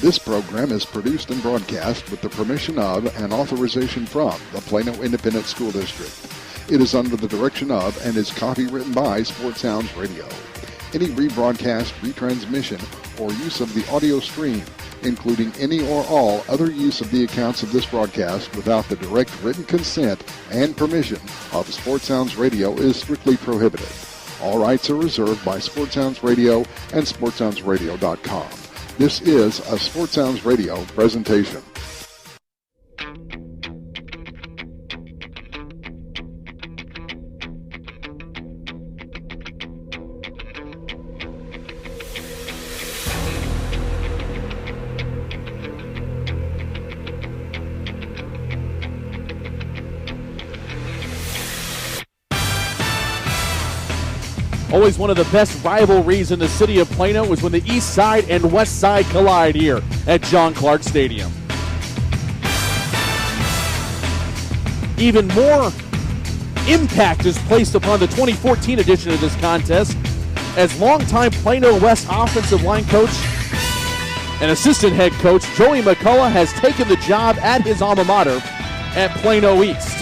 This program is produced and broadcast with the permission of and authorization from the Plano Independent School District. It is under the direction of and is copywritten by Sports Sounds Radio. Any rebroadcast, retransmission, or use of the audio stream, including any or all other use of the accounts of this broadcast without the direct written consent and permission of Sports Sounds Radio is strictly prohibited. All rights are reserved by Sports Sounds Radio and SportsSoundsRadio.com. This is a Sports Sounds Radio presentation. Always one of the best rivalries in the city of Plano was when the east side and west side collide here at John Clark Stadium. Even more impact is placed upon the 2014 edition of this contest as longtime Plano West offensive line coach and assistant head coach Joey McCullough has taken the job at his alma mater at Plano East.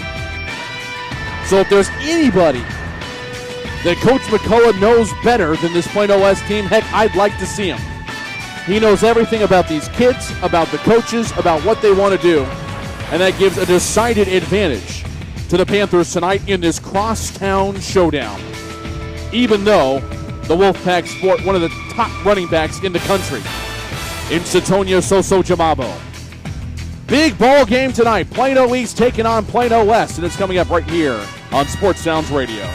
So if there's anybody that Coach McCullough knows better than this Plano West team, heck, I'd like to see him. He knows everything about these kids, about the coaches, about what they want to do, and that gives a decided advantage to the Panthers tonight in this crosstown showdown, even though the Wolfpack sport one of the top running backs in the country in Satonia Soso Jamabo. Big ball game tonight. Plano East taking on Plano West, and it's coming up right here on Sports Sounds Radio.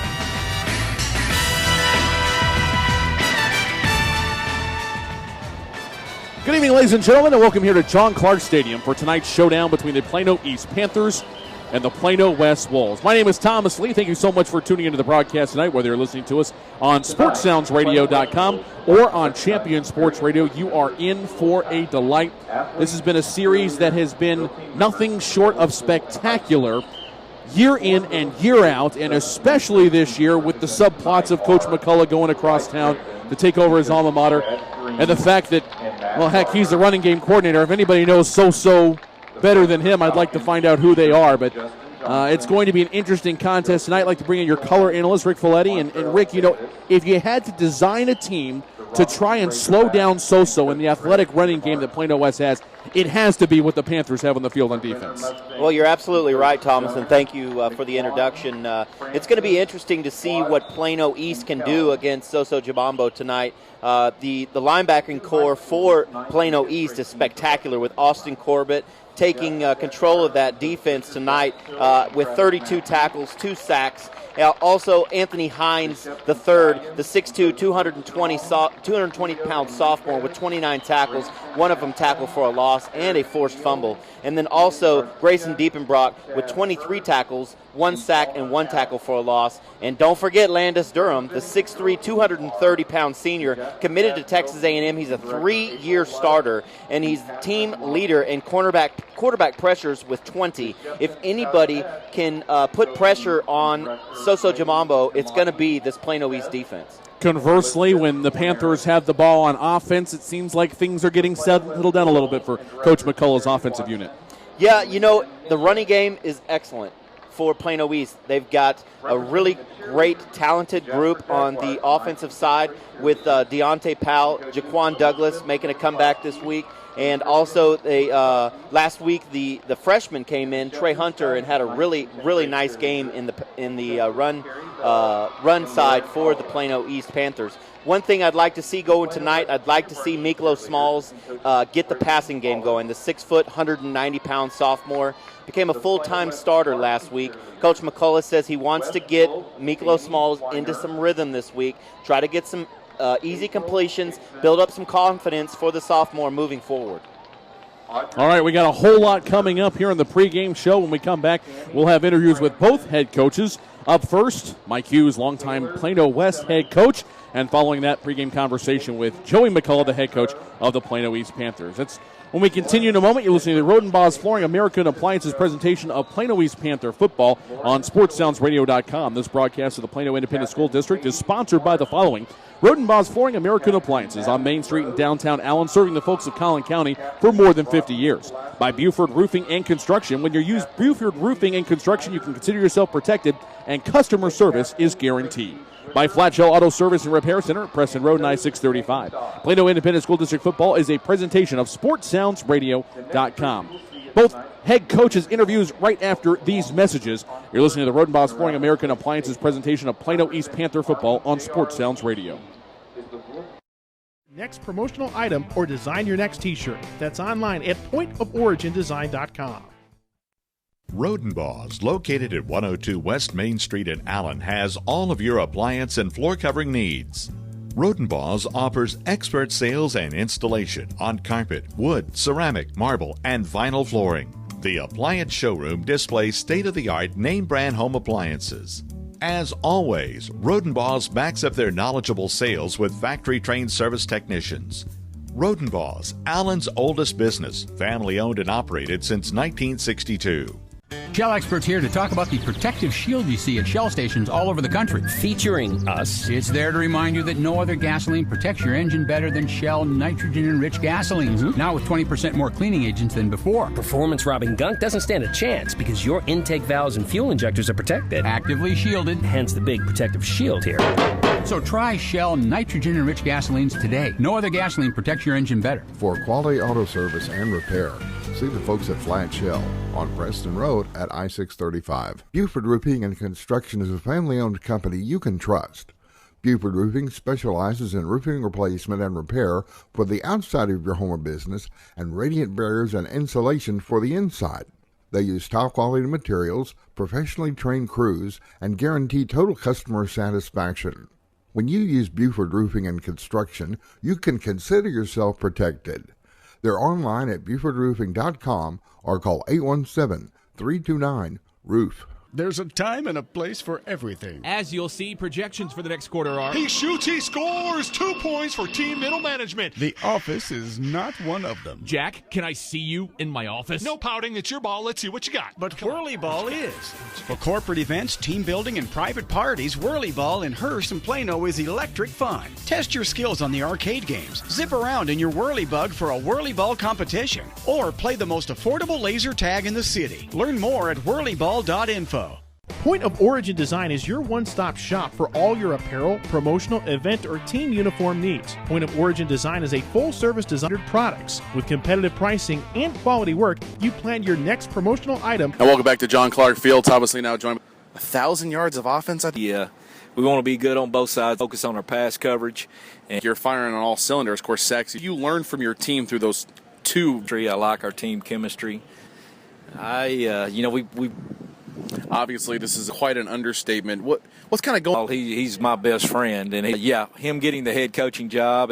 Good evening, ladies and gentlemen, and welcome here to John Clark Stadium for tonight's showdown between the Plano East Panthers and the Plano West Wolves. My name is Thomas Lee. Thank you so much for tuning into the broadcast tonight, whether you're listening to us on SportsSoundsRadio.com or on Champion Sports Radio. You are in for a delight. This has been a series that has been nothing short of spectacular year in and year out, and especially this year with the subplots of Coach McCullough going across town to take over his alma mater, and the fact that, well, heck, he's the running game coordinator. If anybody knows so better than him, I'd like to find out who they are. But it's going to be an interesting contest tonight. I'd like to bring in your color analyst, Rick Folletti. And Rick, you know, if you had to design a team to try and slow down Soso in the athletic running game that Plano West has, it has to be what the Panthers have on the field on defense. Well, you're absolutely right, Thomas, and thank you for the introduction. It's going to be interesting to see what Plano East can do against Soso Jamabo tonight. The linebacking core for Plano East is spectacular, with Austin Corbett taking control of that defense tonight with 32 tackles, 2 sacks. Also, Anthony Hines III, the 6'2", 220-pound sophomore with 29 tackles, one of them tackled for a loss and a forced fumble. And then also Grayson Diepenbrock with 23 tackles, 1 sack, and 1 tackle for a loss. And don't forget Landis Durham, the 6'3", 230-pound senior, committed to Texas A&M. He's a 3-year starter, and he's the team leader in quarterback pressures with 20. If anybody can put pressure on Soso Jamabo, it's going to be this Plano East defense. Conversely, when the Panthers have the ball on offense, it seems like things are getting settled down a little bit for Coach McCullough's offensive unit. Yeah, you know, the running game is excellent for Plano East. They've got a really great, talented group on the offensive side with Deontay Powell, Jaquan Douglas making a comeback this week. And also, last week the freshman came in, Trey Hunter, and had a really nice game in the run side for the Plano East Panthers. One thing I'd like to see going tonight, I'd like to see Miklo Smalls get the passing game going. The 6', 190-pound sophomore became a full-time starter last week. Coach McCullough says he wants to get Miklo Smalls into some rhythm this week, try to get some easy completions, build up some confidence for the sophomore moving forward. All right, we got a whole lot coming up here in the pregame show. When we come back, we'll have interviews with both head coaches. Up first, Mike Hughes, longtime Plano West head coach, And following that pregame conversation with Joey McCullough, the head coach of the Plano East Panthers. That's when we continue in a moment. You're listening to the Rodenbaugh's Flooring American Appliances presentation of Plano East Panther football on SportsSoundsRadio.com. This broadcast of the Plano Independent School District is sponsored by the following: Rodenbaugh's Flooring American Appliances on Main Street in downtown Allen, serving the folks of Collin County for more than 50 years. By Buford Roofing and Construction. When you use Buford Roofing and Construction, you can consider yourself protected, and customer service is guaranteed. By Flat Shell Auto Service and Repair Center at Preston Road and I-635. Plano Independent School District football is a presentation of SportsSoundsRadio.com. Both head coaches' interviews right after these messages. You're listening to the Rodenbaugh's Flooring American Appliances presentation of Plano East Panther football on Sports Sounds Radio. Next promotional item or design your next t-shirt. That's online at pointoforigindesign.com. Rodenbaugh's, located at 102 West Main Street in Allen, has all of your appliance and floor covering needs. Rodenbaugh's offers expert sales and installation on carpet, wood, ceramic, marble, and vinyl flooring. The appliance showroom displays state-of-the-art name-brand home appliances. As always, Rodenbaugh's backs up their knowledgeable sales with factory-trained service technicians. Rodenbaugh's, Allen's oldest business, family-owned and operated since 1962. Shell experts here to talk about the protective shield you see at Shell stations all over the country. Featuring us. It's there to remind you that no other gasoline protects your engine better than Shell nitrogen-enriched gasolines. Mm-hmm. Now with 20% more cleaning agents than before. Performance-robbing gunk doesn't stand a chance because your intake valves and fuel injectors are protected. Actively shielded. Hence the big protective shield here. So try Shell nitrogen-enriched gasolines today. No other gasoline protects your engine better. For quality auto service and repair, see the folks at Flat Shell on Preston Road at I-635. Buford Roofing and Construction is a family-owned company you can trust. Buford Roofing specializes in roofing replacement and repair for the outside of your home or business and radiant barriers and insulation for the inside. They use top-quality materials, professionally trained crews, and guarantee total customer satisfaction. When you use Buford Roofing and Construction, you can consider yourself protected. They're online at BufordRoofing.com or call 817-329-ROOF. There's a time and a place for everything. As you'll see, projections for the next quarter are... He shoots, he scores! 2 points for team middle management. The office is not one of them. Jack, can I see you in my office? No pouting, it's your ball. Let's see what you got. But Whirly Ball is. For corporate events, team building, and private parties, Whirly Ball in Hearst and Plano is electric fun. Test your skills on the arcade games. Zip around in your Whirly Bug for a Whirly Ball competition. Or play the most affordable laser tag in the city. Learn more at whirlyball.info. Point of Origin Design is your one-stop shop for all your apparel, promotional, event, or team uniform needs. Point of Origin Design is a full-service designer products. With competitive pricing and quality work, you plan your next promotional item. And welcome back to John Clark Field. Obviously now joined 1,000 yards of offense. Yeah, we want to be good on both sides, focus on our pass coverage. And you're firing on all cylinders. Of course, sacks. You learned from your team through those two. I like our team chemistry. We obviously, this is quite an understatement. What's kind of going? He's my best friend, and him getting the head coaching job.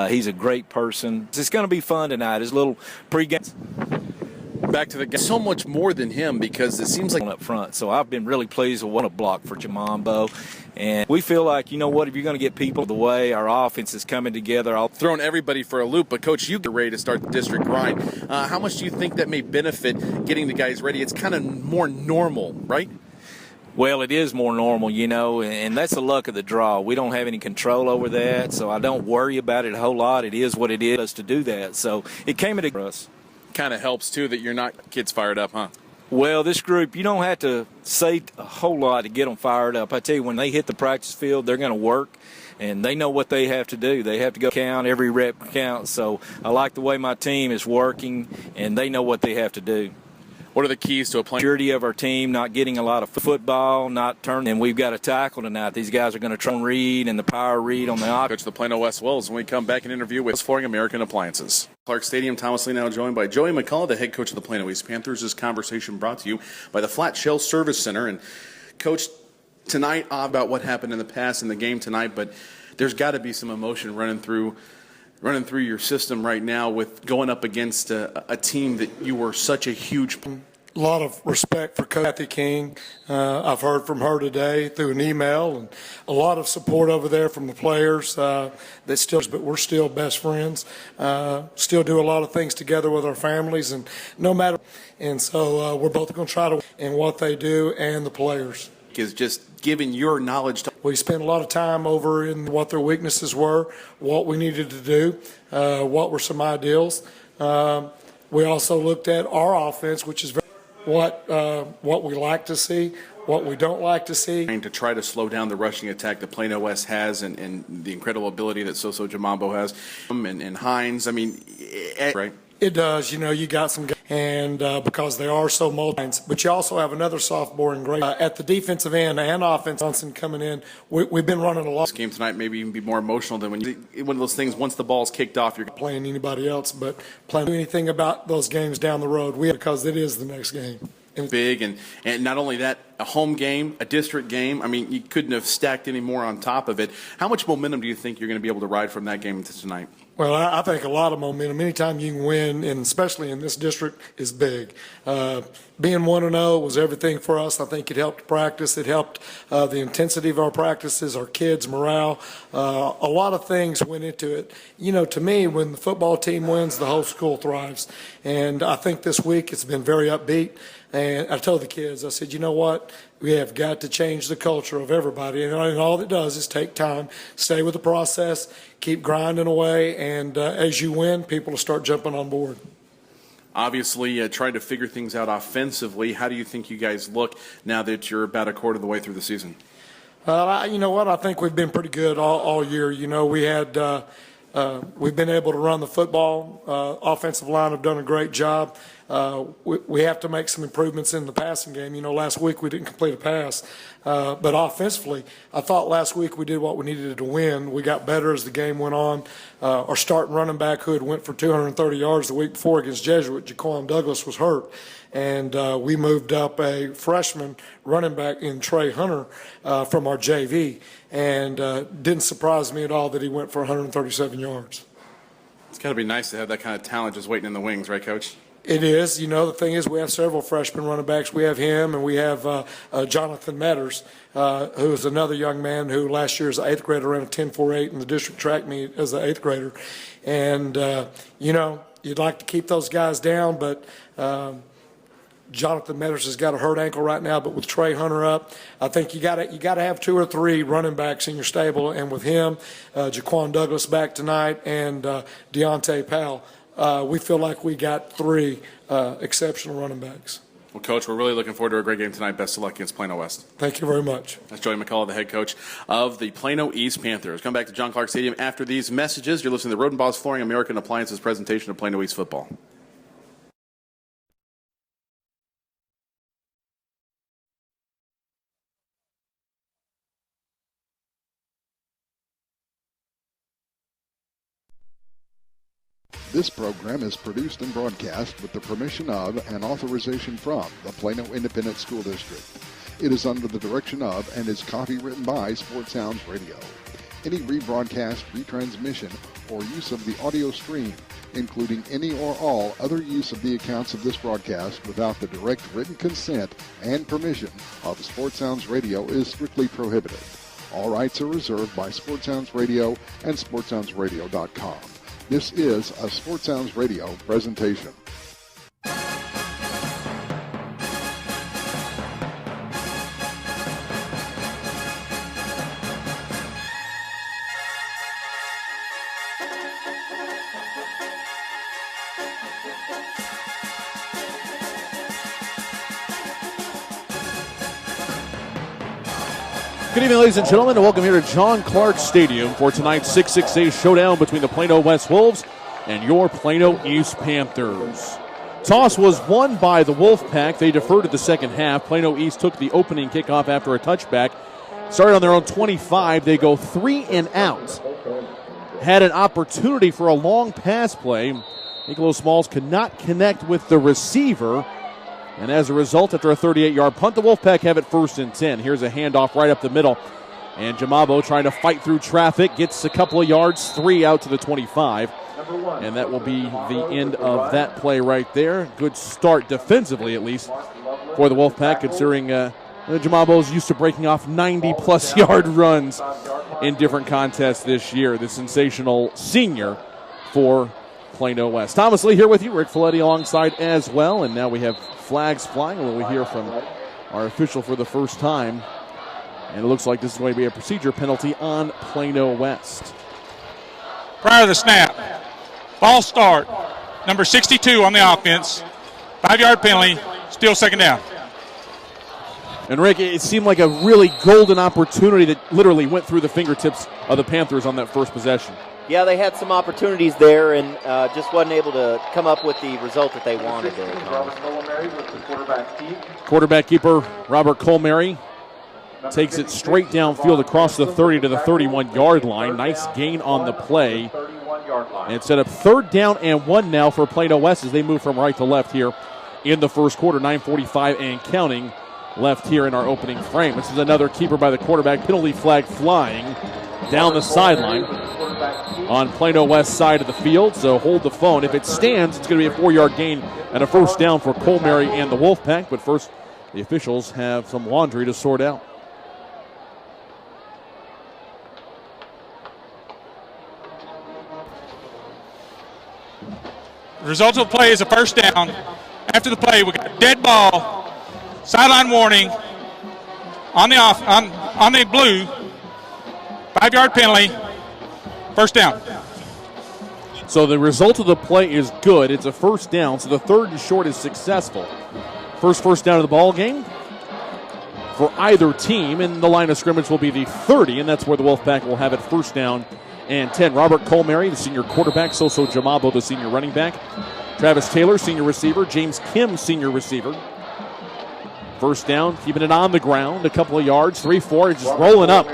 He's a great person. It's going to be fun tonight. His little pregame. Back to the game. So much more than him because it seems like up front. So I've been really pleased with what a block for Jamambo. And we feel like, if you're going to get people the way our offense is coming together. I'll throwing everybody for a loop. But, Coach, you're ready to start the district grind. How much do you think that may benefit getting the guys ready? It's kind of more normal, right? Well, it is more normal, and that's the luck of the draw. We don't have any control over that, so I don't worry about it a whole lot. It is what it is to do that. So it came at us. Kind of helps, too, that you're not kids fired up, huh? Well, this group, you don't have to say a whole lot to get them fired up. I tell you, when they hit the practice field, they're going to work, and they know what they have to do. They have to go count, every rep counts. So I like the way my team is working, and they know what they have to do. What are the keys to a plan? Maturity of our team, not getting a lot of football, not turning. And we've got a tackle tonight. These guys are going to try and read and the power read on the Coach the Plano West Wolves when we come back and interview with Flooring American Appliances. Clark Stadium, Thomas Lee now joined by Joey McCullough, the head coach of the Plano East Panthers. This conversation brought to you by the Flat Shell Service Center. And, Coach, tonight about what happened in the past in the game tonight, but there's got to be some emotion running through your system right now with going up against a team that you were such a huge A lot of respect for Kathy King. I've heard from her today through an email, and a lot of support over there from the players. But we're still best friends. Still do a lot of things together with our families, and no matter. And so we're both going to try to in what they do and the players. Is just giving your knowledge to. We spent a lot of time over in what their weaknesses were, what we needed to do, what were some ideals. We also looked at our offense, which is what we like to see, what we don't like to see. To try to slow down the rushing attack that Plano West has and the incredible ability that Soso Jamambo has and Hines. I mean, right? It does. You got some guys, and because they are so multi, but you also have another sophomore in great at the defensive end and offense. Johnson coming in. We've been running a lot. This game tonight maybe even be more emotional than one of those things. Once the ball's kicked off, you're playing anybody else, but playing anything about those games down the road. Because it is the next game. Big and not only that, a home game, a district game. I mean, you couldn't have stacked any more on top of it. How much momentum do you think you're going to be able to ride from that game to tonight? Well, I think a lot of momentum. Anytime you can win, and especially in this district, is big. Being 1-0 was everything for us. I think it helped practice. It helped the intensity of our practices, our kids' morale. A lot of things went into it. To me, when the football team wins, the whole school thrives. And I think this week it's been very upbeat. And I told the kids, I said, you know what? We have got to change the culture of everybody. And all it does is take time, stay with the process, keep grinding away, and as you win, people will start jumping on board. Obviously, trying to figure things out offensively. How do you think you guys look now that you're about a quarter of the way through the season? You know what? I think we've been pretty good all year. We had we've been able to run the football. Offensive line have done a great job. We have to make some improvements in the passing game. Last week we didn't complete a pass. But offensively, I thought last week we did what we needed to win. We got better as the game went on. Our starting running back, who had went for 230 yards the week before against Jesuit, Jaquan Douglas, was hurt. And we moved up a freshman running back in Trey Hunter from our JV. And didn't surprise me at all that he went for 137 yards. It's got to be nice to have that kind of talent just waiting in the wings, right, Coach? It is. The thing is we have several freshman running backs. We have him, and we have Jonathan Metters, who is another young man who last year as an 8th grader ran a 10.48 in the district track meet as an 8th grader. And, you'd like to keep those guys down, but Jonathan Metters has got a hurt ankle right now, but with Trey Hunter up, I think you got to have 2 or 3 running backs in your stable. And with him, Jaquan Douglas back tonight, and Deontay Powell, we feel like we got 3 exceptional running backs. Well, Coach, we're really looking forward to a great game tonight. Best of luck against Plano West. Thank you very much. That's Joey McCullough, the head coach of the Plano East Panthers. Come back to John Clark Stadium after these messages. You're listening to Rodenbaugh's Flooring American Appliances presentation of Plano East football. This program is produced and broadcast with the permission of and authorization from the Plano Independent School District. It is under the direction of and is copywritten by Sports Sounds Radio. Any rebroadcast, retransmission, or use of the audio stream, including any or all other use of the accounts of this broadcast without the direct written consent and permission of Sports Sounds Radio is strictly prohibited. All rights are reserved by Sports Sounds Radio and SportsSoundsRadio.com. This is a Sports Sounds Radio presentation. Good evening, ladies and gentlemen, and welcome here to John Clark Stadium for tonight's 6-6A showdown between the Plano West Wolves and your Plano East Panthers. Toss was won by the Wolfpack. They deferred to the second half. Plano East took the opening kickoff after a touchback. Started on their own 25. They go 3 and out. Had an opportunity for a long pass play. Niccolo Smalls could not connect with the receiver. And as a result, after a 38-yard punt, the Wolfpack have it 1st and 10. Here's a handoff right up the middle. And Jamabo trying to fight through traffic. Gets a couple of yards, 3 out to the 25. And that will be the end of that play right there. Good start defensively, at least, for the Wolfpack, considering Jamambo's used to breaking off 90-plus yard runs in different contests this year. The sensational senior for Plano West. Thomas Lee here with you. Rick Folletti alongside as well. And now we have flags flying. We'll hear from our official for the first time. And it looks like this is going to be a procedure penalty on Plano West. Prior to the snap, ball start, number 62 on the offense, 5-yard penalty, still second down. And Rick, it seemed like a really golden opportunity that literally went through the fingertips of the Panthers on that first possession. Yeah, they had some opportunities there and just wasn't able to come up with the result that they wanted there. Quarterback keeper Robert Colmary takes it straight downfield across the 30 to the 31-yard line. Nice gain on the play. And set up 3rd down and 1 now for Plano West as they move from right to left here in the first quarter. 9:45 and counting left here in our opening frame. This is another keeper by the quarterback. Penalty flag flying down the sideline on Plano West side of the field. So hold the phone. If it stands, it's going to be a 4-yard gain and a first down for Colmary and the Wolfpack. But first, the officials have some laundry to sort out. The result of the play is a first down. After the play, we got dead ball, sideline warning on the blue, 5-yard penalty, first down. So the result of the play is good. It's a first down, so the 3rd and short is successful. First down of the ball game for either team, and the line of scrimmage will be the 30, and that's where the Wolfpack will have it first down and 10. Robert Colmary, the senior quarterback. Soso Jamabo, the senior running back. Travis Taylor, senior receiver. James Kim, senior receiver. First down, keeping it on the ground, a couple of yards, 3-4, just rolling up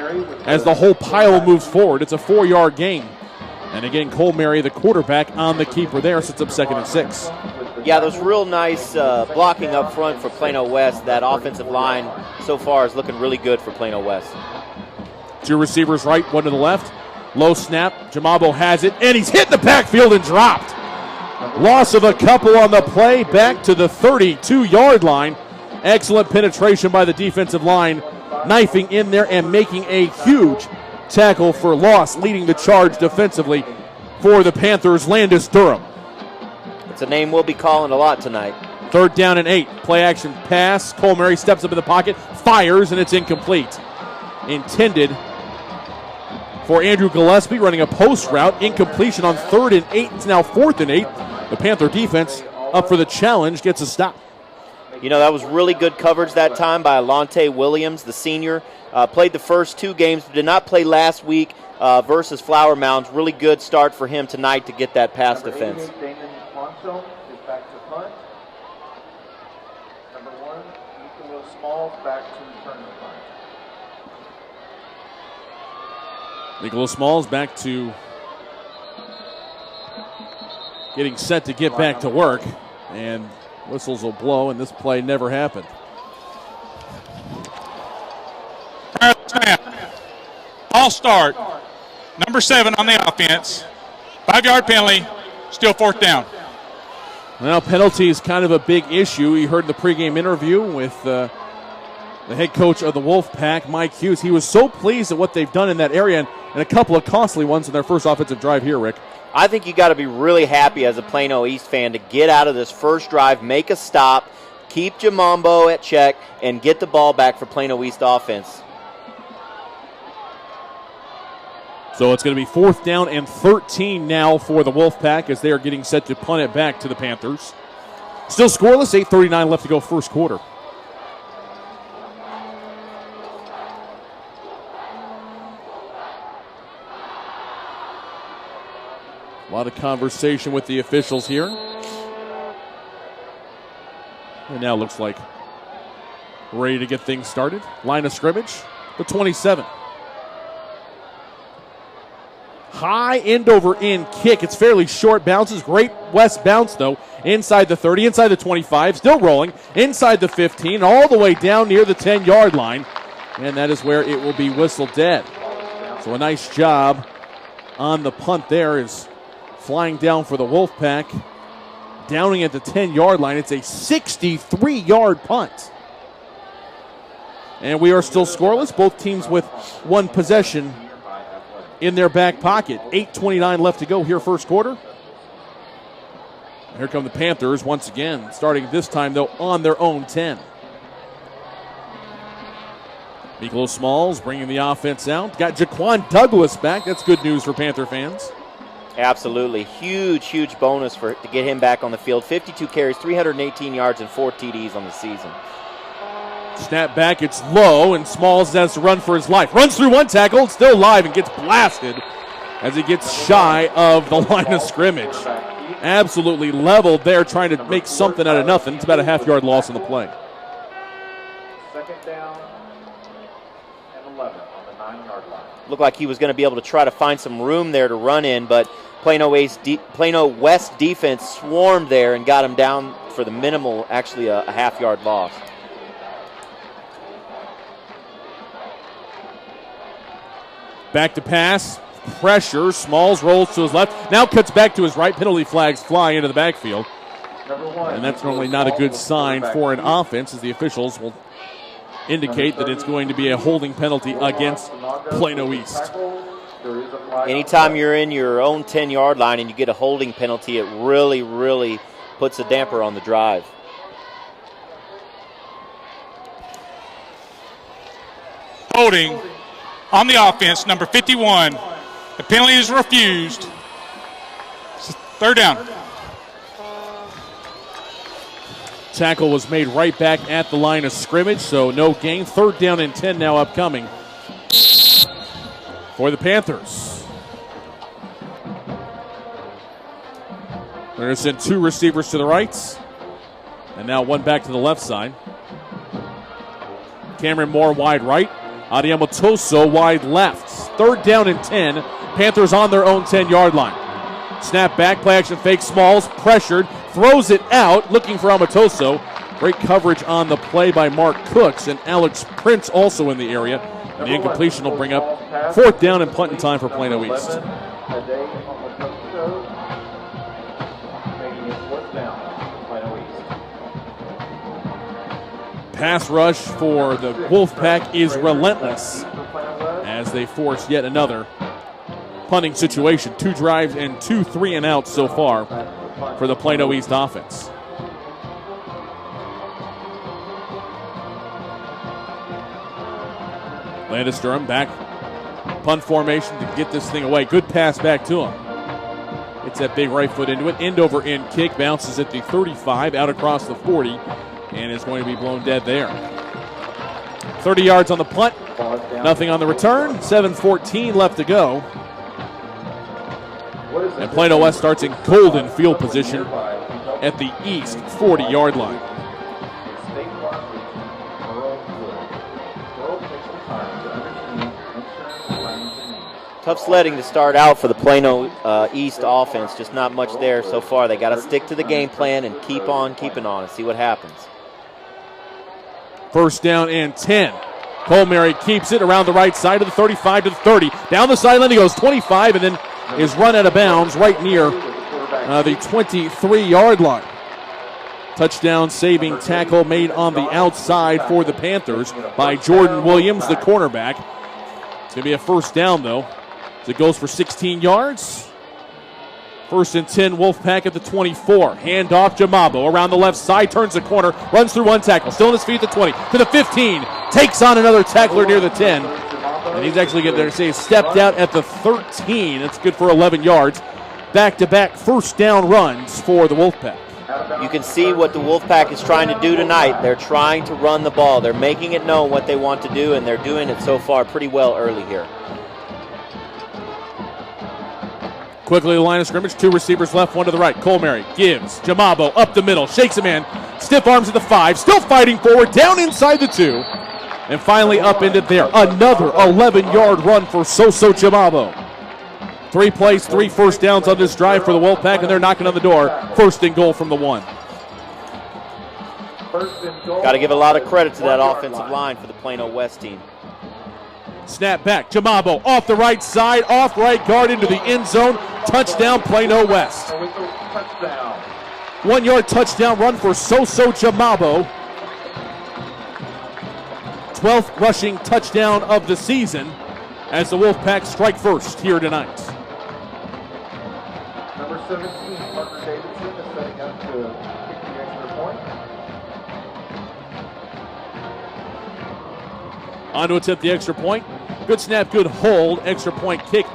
as the whole pile moves forward. It's a 4-yard gain. And again, Colmary, the quarterback, on the keeper there, sets up 2nd and 6. Yeah, there's real nice blocking up front for Plano West. That offensive line so far is looking really good for Plano West. 2 receivers right, 1 to the left. Low snap, Jamabo has it, and he's hit the backfield and dropped. Loss of a couple on the play, back to the 32-yard line. Excellent penetration by the defensive line, knifing in there and making a huge tackle for loss, leading the charge defensively for the Panthers, Landis Durham. It's a name we'll be calling a lot tonight. 3rd down and 8. Play action pass. Colmary steps up in the pocket, fires, and it's incomplete. Intended for Andrew Gillespie, running a post route. Incompletion on 3rd and 8. It's now 4th and 8. The Panther defense up for the challenge, gets a stop. You know, that was really good coverage that time by Alante Williams, the senior. Played the first 2 games, but did not play last week versus Flower Mounds. Really good start for him tonight to get that pass defense. Damon Poncho is back to punt. Number 1, Nicola Smalls back to return the punt. Nicholas Smalls back to getting set to get back to work, and whistles will blow, and this play never happened. Snap. Ball start. Number 7 on the offense. 5-yard penalty, still 4th down. Well, penalty is kind of a big issue. You heard in the pregame interview with the head coach of the Wolfpack, Mike Hughes. He was so pleased at what they've done in that area, and a couple of costly ones in their first offensive drive here, Rick. I think you got to be really happy as a Plano East fan to get out of this first drive, make a stop, keep Jamambo at check, and get the ball back for Plano East offense. So it's going to be 4th down and 13 now for the Wolfpack as they are getting set to punt it back to the Panthers. Still scoreless, 8:39 left to go first quarter. A lot of conversation with the officials here. And now looks like ready to get things started. Line of scrimmage, the 27. High end over end kick. It's fairly short, bounces. Great West bounce, though. Inside the 30, inside the 25, still rolling. Inside the 15, all the way down near the 10-yard line. And that is where it will be whistled dead. So a nice job on the punt there as flying down for the Wolfpack. Downing at the 10-yard line. It's a 63-yard punt. And we are still scoreless. Both teams with one possession in their back pocket. 8:29 left to go here first quarter. Here come the Panthers once again, starting this time, though, on their own 10. Miklo Smalls bringing the offense out. Got Jaquan Douglas back. That's good news for Panther fans. Absolutely. Huge bonus to get him back on the field. 52 carries, 318 yards, and 4 TDs on the season. Snap back, it's low, and Smalls has to run for his life. Runs through one tackle, still alive, and gets blasted as he gets shy of the line of scrimmage. Absolutely leveled there, trying to make something out of nothing. It's about a half-yard loss on the play. Second down and 11 on the 9-yard line. Looked like he was going to be able to try to find some room there to run in, but Plano West defense swarmed there and got him down for the minimal, actually a half-yard loss. Back to pass. Pressure. Smalls rolls to his left. Now cuts back to his right. Penalty flags fly into the backfield. And that's normally not a good sign for an offense, as the officials will indicate that it's going to be a holding penalty against Plano East. Anytime you're in your own 10-yard line and you get a holding penalty, it really puts a damper on the drive. Holding on the offense, number 51. The penalty is refused. Third down. Tackle was made right back at the line of scrimmage, so no gain. Third down and 10 now upcoming for the Panthers. They're going to send 2 receivers to the right, and now 1 back to the left side. Cameron Moore wide right. Adiamotoso wide left. Third down and 10. Panthers on their own 10-yard line. Snap back, play action fake. Smalls pressured, throws it out, looking for Amatoso. Great coverage on the play by Mark Cooks, and Alex Prince also in the area. And the incompletion will bring up 4th down and punt in time for Plano East. Pass rush for the Wolfpack is relentless as they force yet another punting situation. 2 drives and 2 3-and-outs so far for the Plano East offense. Landis Durham back, punt formation to get this thing away. Good pass back to him. Gets that big right foot into it. End over end kick, bounces at the 35, out across the 40, and is going to be blown dead there. 30 yards on the punt, nothing on the return. 7:14 left to go. And Plano West starts in golden field position at the east 40-yard line. Tough sledding to start out for the Plano East offense. Just not much there so far. They got to stick to the game plan and keep on keeping on and see what happens. First down and 10. Colmary keeps it around the right side of the 35 to the 30. Down the sideline he goes, 25, and then is run out of bounds right near the 23-yard line. Touchdown saving tackle made on the outside for the Panthers by Jordan Williams, the cornerback. It's going to be a first down, though. As it goes for 16 yards. First and 10, Wolfpack at the 24. Hand off Jamabo around the left side, turns the corner, runs through one tackle, still on his feet at the 20, to the 15, takes on another tackler near the 10. And he's actually going to say stepped out at the 13. That's good for 11 yards. Back-to-back first down runs for the Wolfpack. You can see what the Wolfpack is trying to do tonight. They're trying to run the ball. They're making it known what they want to do, and they're doing it so far pretty well early here. Quickly the line of scrimmage, 2 receivers left, 1 to the right. Colmary gives Jamabo up the middle, shakes him in, stiff arms at the 5, still fighting forward, down inside the 2, and finally up into there. Another 11-yard run for Soso Jamabo. 3 plays, 3 first downs on this drive for the Wolfpack, and they're knocking on the door. First and goal from the 1. Got to give a lot of credit to that offensive line for the Plano West team. Snap back. Jamabo off the right side, off right guard into the end zone. Touchdown, Plano West. 1 yard touchdown run for Soso Jamabo. 12th rushing touchdown of the season as the Wolfpack strike first here tonight. Number 17, Parker Davidson, is setting up to kick the extra point. On to attempt the extra point. Good snap, good hold. Extra point kick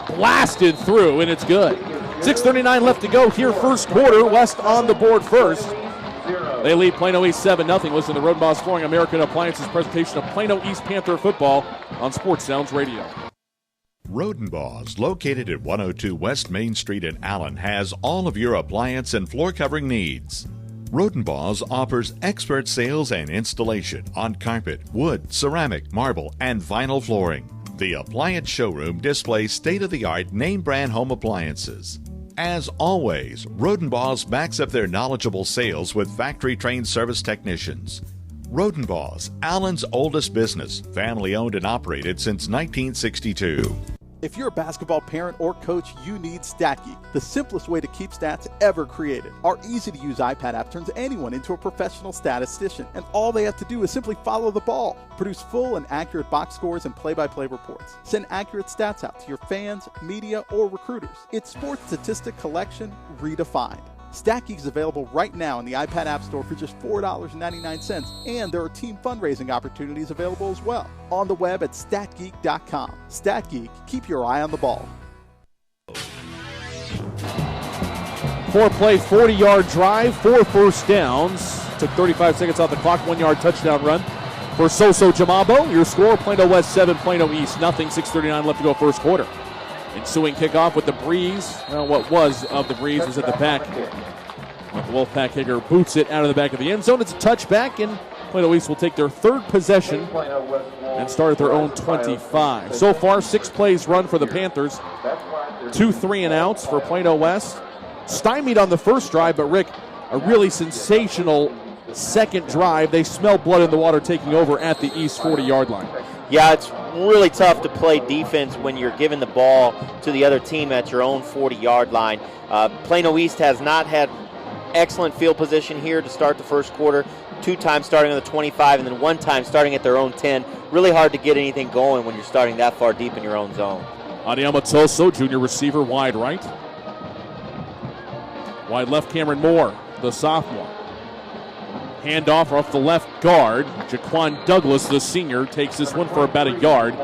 blasted through, and it's good. 6:39 left to go here, first quarter. West on the board first. They lead Plano East 7-0. Listen to the Road Boss Flooring American Appliances presentation of Plano East Panther football on Sports Sounds Radio. Rodenbaugh's, located at 102 West Main Street in Allen, has all of your appliance and floor covering needs. Rodenbaugh's offers expert sales and installation on carpet, wood, ceramic, marble, and vinyl flooring. The appliance showroom displays state-of-the-art name-brand home appliances. As always, Rodenbaugh's backs up their knowledgeable sales with factory-trained service technicians. Rodenbaugh's, Allen's oldest business, family-owned and operated since 1962. If you're a basketball parent or coach, you need StatGeek, the simplest way to keep stats ever created. Our easy-to-use iPad app turns anyone into a professional statistician, and all they have to do is simply follow the ball. Produce full and accurate box scores and play-by-play reports. Send accurate stats out to your fans, media, or recruiters. It's sports statistic collection redefined. StatGeek is available right now in the iPad App Store for just $4.99, and there are team fundraising opportunities available as well. On the web at statgeek.com. StatGeek, keep your eye on the ball. 4-play, 40-yard drive, 4 first downs. Took 35 seconds off the clock, 1 yard touchdown run for Soso Jamabo. Your score, Plano West 7, Plano East nothing. 6:39 left to go first quarter. Ensuing kickoff with the breeze. Well, what was of the breeze was at the back. The Wolfpack kicker boots it out of the back of the end zone. It's a touchback, and Plano East will take their third possession and start at their own 25. So far, 6 plays run for the Panthers. 2 3-and-outs for Plano West. Stymied on the first drive, but Rick, a really sensational second drive. They smell blood in the water taking over at the East 40-yard line. Yeah, it's really tough to play defense when you're giving the ball to the other team at your own 40-yard line. Plano East has not had excellent field position here to start the first quarter. 2 times starting on the 25 and then 1 time starting at their own 10. Really hard to get anything going when you're starting that far deep in your own zone. Adiama Toso, junior receiver, wide right. Wide left, Cameron Moore, the sophomore. Handoff off the left guard. Jaquan Douglas, the senior, takes this one for about a yard.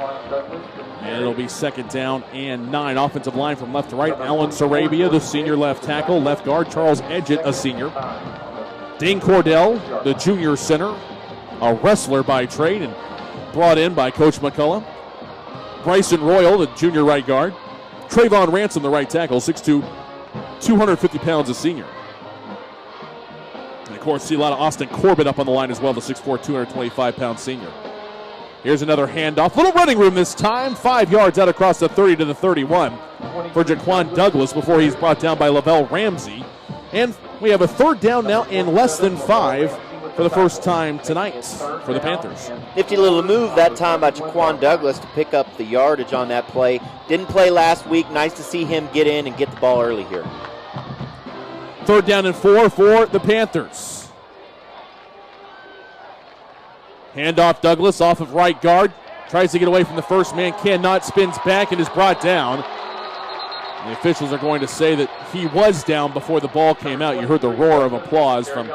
And it'll be 2nd down and 9. Offensive line from left to right. Alan Sarabia, the senior left tackle. Left guard, Charles Edgett, a senior. Dane Cordell, the junior center. A wrestler by trade and brought in by Coach McCullough. Bryson Royal, the junior right guard. Trayvon Ransom, the right tackle, 6'2", 250 pounds, a senior. And of course, see a lot of Austin Corbett up on the line as well, the 6'4", 225-pound senior. Here's another handoff. Little running room this time. 5 yards out across the 30 to the 31 for Jaquan Douglas before he's brought down by Lavelle Ramsey. And we have a 3rd down now and less than 5 for the first time tonight for the Panthers. Nifty little move that time by Jaquan Douglas to pick up the yardage on that play. Didn't play last week. Nice to see him get in and get the ball early here. 3rd down and 4 for the Panthers. Handoff Douglas off of right guard. Tries to get away from the first man. Cannot. Spins back and is brought down. The officials are going to say that he was down before the ball came out. You heard the roar of applause from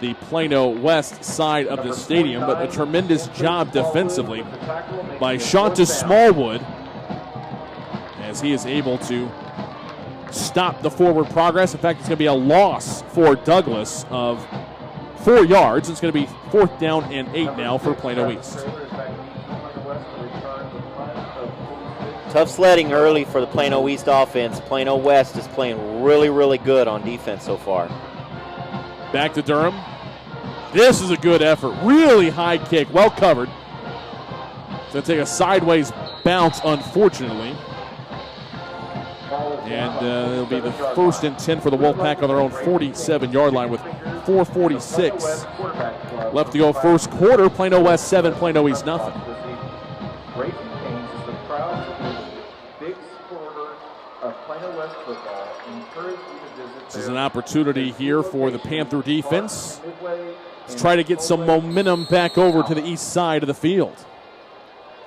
the Plano West side of the stadium, but a tremendous job defensively by Shonta Smallwood as he is able to stop the forward progress. In fact, it's going to be a loss for Douglas of 4 yards. It's going to be 4th down and 8 now for Plano East. Tough sledding early for the Plano East offense. Plano West is playing really, really good on defense so far. Back to Durham. This is a good effort. Really high kick. Well covered. It's going to take a sideways bounce, unfortunately. And it'll be the 1st and 10 for the Wolfpack on their own 47-yard line with 4:46 left to go first quarter. Plano West 7, Plano East nothing. West football encourage you to visit This is an opportunity here for the Panther defense to try to get some momentum back over to the east side of the field.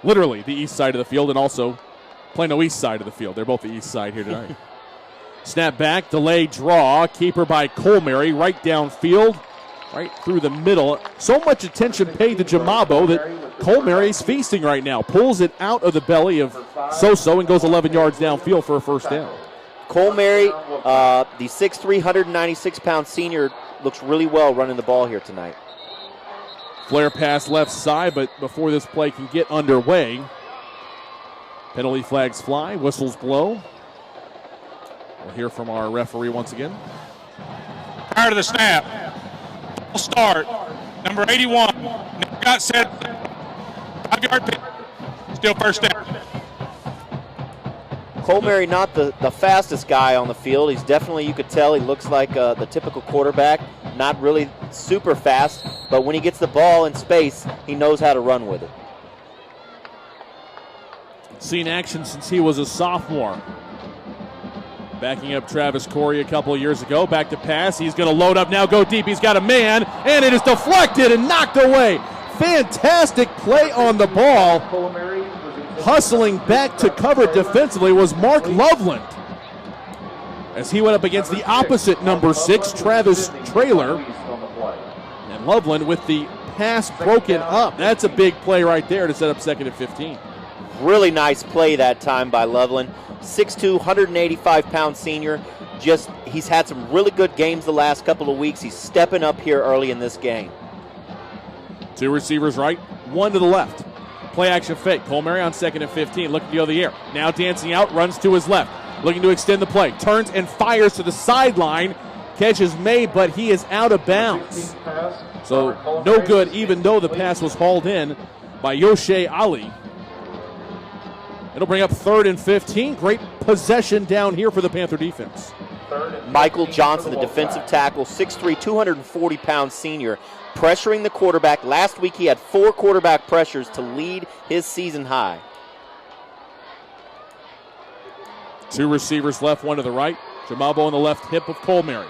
Literally the east side of the field, and also Plano east side of the field. They're both the east side here tonight. Snap back, delayed draw, keeper by Colmary, right downfield, right through the middle. So much attention paid to Jamabo that Colmary's feasting right now. Pulls it out of the belly of Soso and goes 11 yards downfield for a first down. Colmary, the 6'3", 196-pound senior, looks really well running the ball here tonight. Flare pass left side, but before this play can get underway, penalty flags fly, whistles blow. We'll hear from our referee once again. Prior to the snap, full start, number 81, got set, 5-yard pick, still first down. Colmary not the fastest guy on the field. He's definitely, you could tell, he looks like the typical quarterback, not really super fast, but when he gets the ball in space, he knows how to run with it. Seen action since he was a sophomore. Backing up Travis Corey a couple of years ago. Back to pass. He's going to load up now, go deep. He's got a man, and it is deflected and knocked away. Fantastic play on the ball. Hustling back to cover defensively was Mark Loveland, as he went up against the opposite number 6, Travis Traylor. And Loveland with the pass broken up. That's a big play right there to set up 2nd and 15. Really nice play that time by Loveland. 6'2", 185-pound senior. He's had some really good games the last couple of weeks. He's stepping up here early in this game. 2 receivers right, 1 to the left. Play action fake. Colmary on 2nd and 15, looking to go the air. Now dancing out, runs to his left. Looking to extend the play. Turns and fires to the sideline. Catch is made, but he is out of bounds. So no good, even though the pass was hauled in by Yoshe Ali. It'll bring up 3rd and 15. Great possession down here for the Panther defense. Michael Johnson, the defensive tackle, 6'3", 240-pound senior, pressuring the quarterback. Last week he had 4 quarterback pressures to lead his season high. 2 receivers left, 1 to the right. Jamabo on the left hip of Colmary.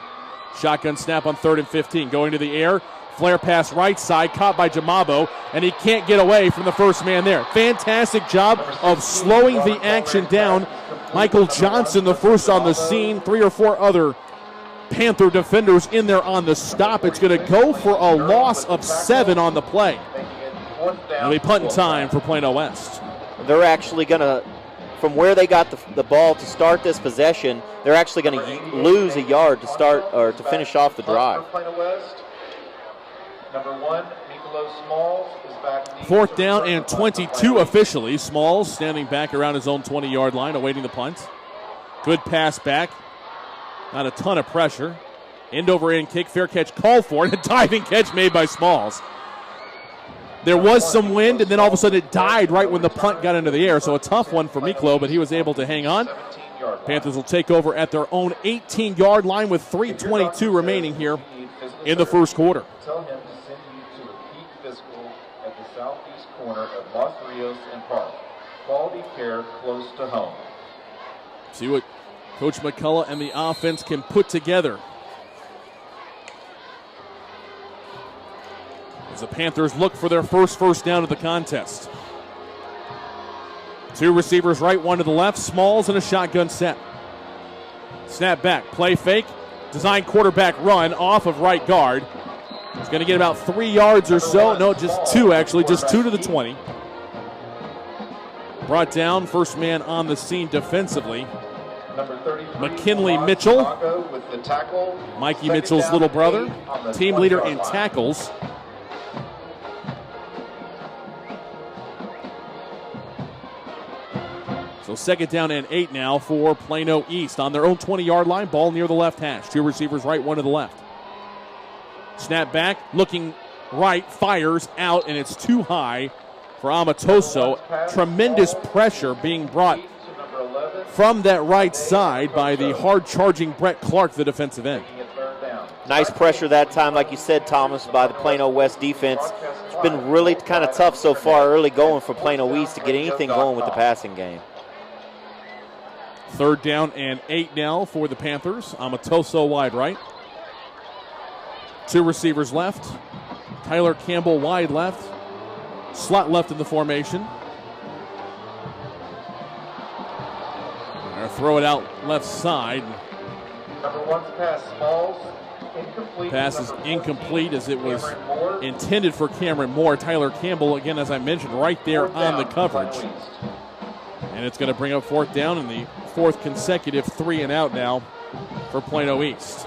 Shotgun snap on 3rd and 15. Going to the air. Flare pass right side, caught by Jamabo, and he can't get away from the first man there. Fantastic job of slowing the action down. Michael Johnson, the first on the scene. 3 or 4 other Panther defenders in there on the stop. It's going to go for a loss of 7 on the play. It'll be punt time for Plano West. They're actually going to, from where they got the ball to start this possession, they're actually going to lose a yard to start or to finish off the drive. Number 1, Mikolo Smalls is back. 4th down and 22 officially. Smalls standing back around his own 20-yard line, awaiting the punt. Good pass back. Not a ton of pressure. End over end kick, fair catch called for, and a diving catch made by Smalls. There was some wind, and then all of a sudden it died right when the punt got into the air, so a tough one for Miklo, but he was able to hang on. Panthers will take over at their own 18-yard line with 3:22 remaining here in the first quarter. Tell him to send you to a peak physical at the southeast corner of Los Rios and Park. Quality care close to home. See what Coach McCullough and the offense can put together as the Panthers look for their first down of the contest. 2 receivers right, 1 to the left. Smalls and a shotgun set. Snap back, play fake, design quarterback run off of right guard. He's going to get about 3 yards or so. No, just 2 actually, just 2 to the 20. Brought down, first man on the scene defensively. McKinley Mitchell, Mikey Mitchell's little brother, team leader in tackles. So 2nd down and 8 now for Plano East on their own 20-yard line. Ball near the left hash. 2 receivers right, 1 to the left. Snap back, looking right, fires out, and it's too high for Amatoso. Tremendous pressure being brought from that right side by the hard-charging Brett Clark, the defensive end. Nice pressure that time, like you said, Thomas, by the Plano West defense. It's been really kind of tough so far early going for Plano East to get anything going with the passing game. 3rd down and 8 now for the Panthers. Amatoso wide right. 2 receivers left. Tyler Campbell wide left. Slot left in the formation. They'll throw it out left side. Number 1's pass falls. Incomplete. Pass is incomplete as it was intended for Cameron Moore. Tyler Campbell, again, as I mentioned, right there on the coverage. And it's going to bring up 4th down and the 4th consecutive 3 and out now for Plano East.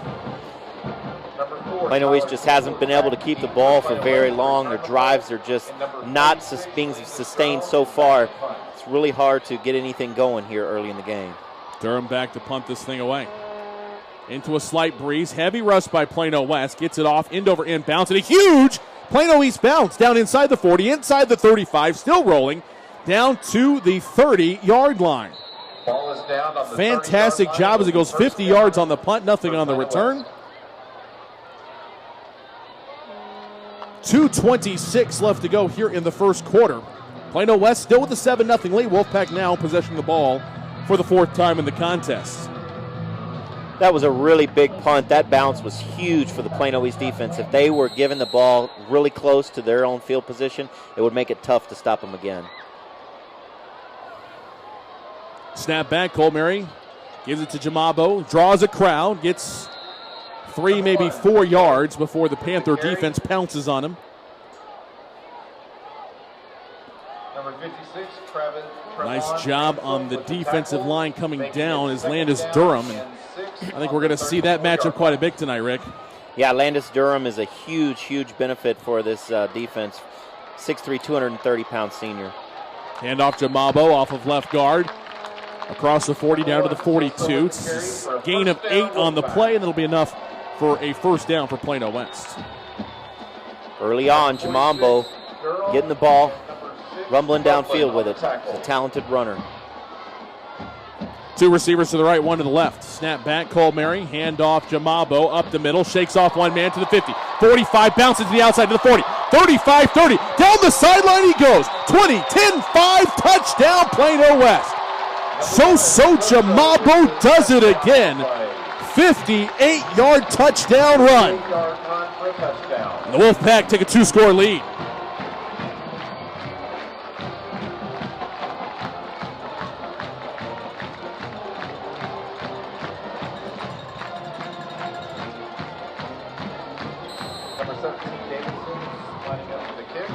Plano East just hasn't been able to keep the ball for very long. Their drives are just not being sustained so far. It's really hard to get anything going here early in the game. Durham back to punt this thing away. Into a slight breeze. Heavy rush by Plano West. Gets it off, end over end bounce. And a huge Plano East bounce down inside the 40, inside the 35, still rolling, down to the 30-yard line. Ball is down on the Fantastic job as it goes 50 yards on the punt, nothing on the return. 2:26 left to go here in the first quarter. Plano West still with a 7-0 lead. Wolfpack now possessing the ball for the 4th time in the contest. That was a really big punt. That bounce was huge for the Plano East defense. If they were given the ball really close to their own field position, it would make it tough to stop them again. Snap back, Colmary gives it to Jamabo, draws a crowd, gets 3, maybe 4 yards before the Panther defense pounces on him. Number 56, Travis. Nice job on the defensive line coming down is Landis Durham. And I think we're going to see that matchup quite a bit tonight, Rick. Yeah, Landis Durham is a huge, huge benefit for this defense. 6'3", 230-pound senior. Handoff Jamabo off of left guard. Across the 40 down to the 42. It's a gain of 8 on the play, and it'll be enough for a 1st down for Plano West. Early on, Jamambo getting the ball, rumbling downfield with it. He's a talented runner. 2 receivers to the right, 1 to the left. Snap back, Colmary, handoff Jamabo, up the middle, shakes off 1 man to the 50. 45, bounces to the outside to the 40. 35, 30, down the sideline he goes. 20, 10, 5, touchdown Plano West. So Jamabo does it again. 58-yard touchdown run. And the Wolfpack take a 2-score lead. Number 17, Davidson, lining up for the kick.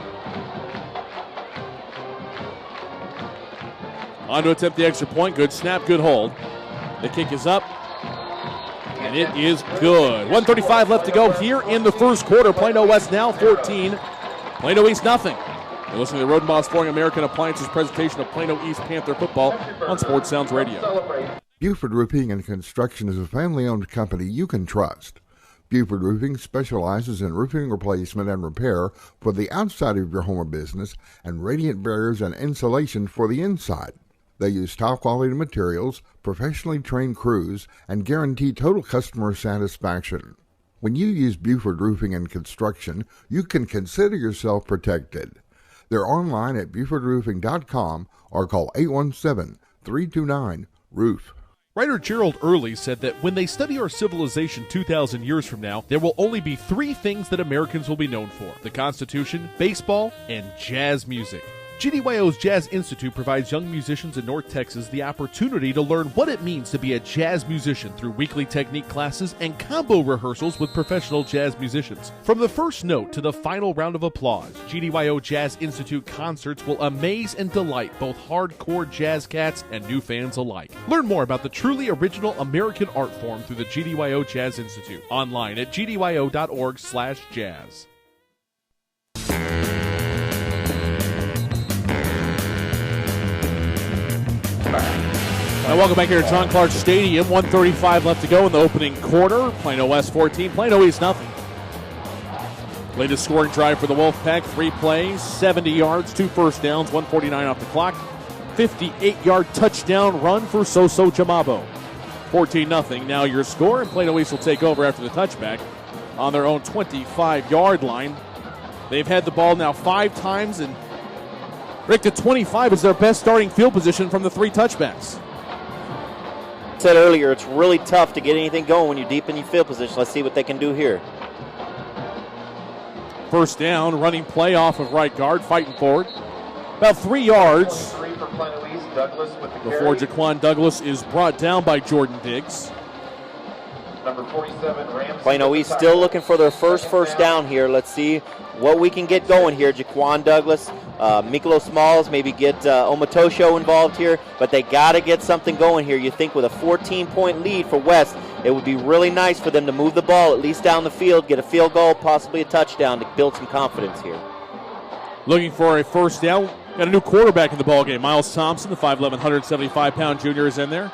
On to attempt the extra point. Good snap, good hold. The kick is up. And it is good. 1:35 left to go here in the first quarter. Plano West now 14. Plano East nothing. You're listening to the Rodenbos Flooring American Appliances presentation of Plano East Panther football on Sports Sounds Radio. Buford Roofing and Construction is a family-owned company you can trust. Buford Roofing specializes in roofing replacement and repair for the outside of your home or business and radiant barriers and insulation for the inside. They use top-quality materials, professionally trained crews, and guarantee total customer satisfaction. When you use Buford Roofing and Construction, you can consider yourself protected. They're online at BufordRoofing.com or call 817-329-ROOF. Writer Gerald Early said that when they study our civilization 2,000 years from now, there will only be 3 things that Americans will be known for: the Constitution, baseball, and jazz music. GDYO's Jazz Institute provides young musicians in North Texas the opportunity to learn what it means to be a jazz musician through weekly technique classes and combo rehearsals with professional jazz musicians. From the first note to the final round of applause, GDYO Jazz Institute concerts will amaze and delight both hardcore jazz cats and new fans alike. Learn more about the truly original American art form through the GDYO Jazz Institute, online at gdyo.org/jazz. And welcome back here to John Clark Stadium. 1:35 left to go in the opening quarter. Plano West 14, Plano East nothing. Latest scoring drive for the Wolfpack. 3 plays, 70 yards, 2 first downs, 1:49 off the clock. 58-yard touchdown run for Soso Jamabo. 14-0 now your score, and Plano East will take over after the touchback on their own 25-yard line. They've had the ball now 5 times, and Rick, the 25 is their best starting field position from the 3 touchbacks. I said earlier, it's really tough to get anything going when you're deep in your field position. Let's see what they can do here. First down, running play off of right guard, fighting forward. About 3 yards before Jaquan Douglas is brought down by Jordan Diggs. Number 47, Rams. Plano East still looking for their first down here. Let's see what we can get going here. Jaquan Douglas, Mikolo Smalls, maybe get Omatosho involved here, but they got to get something going here. You think with a 14-point lead for West, it would be really nice for them to move the ball at least down the field, get a field goal, possibly a touchdown to build some confidence here. Looking for a first down. Got a new quarterback in the ballgame. Miles Thompson, the 5'11", 175-pound junior, is in there.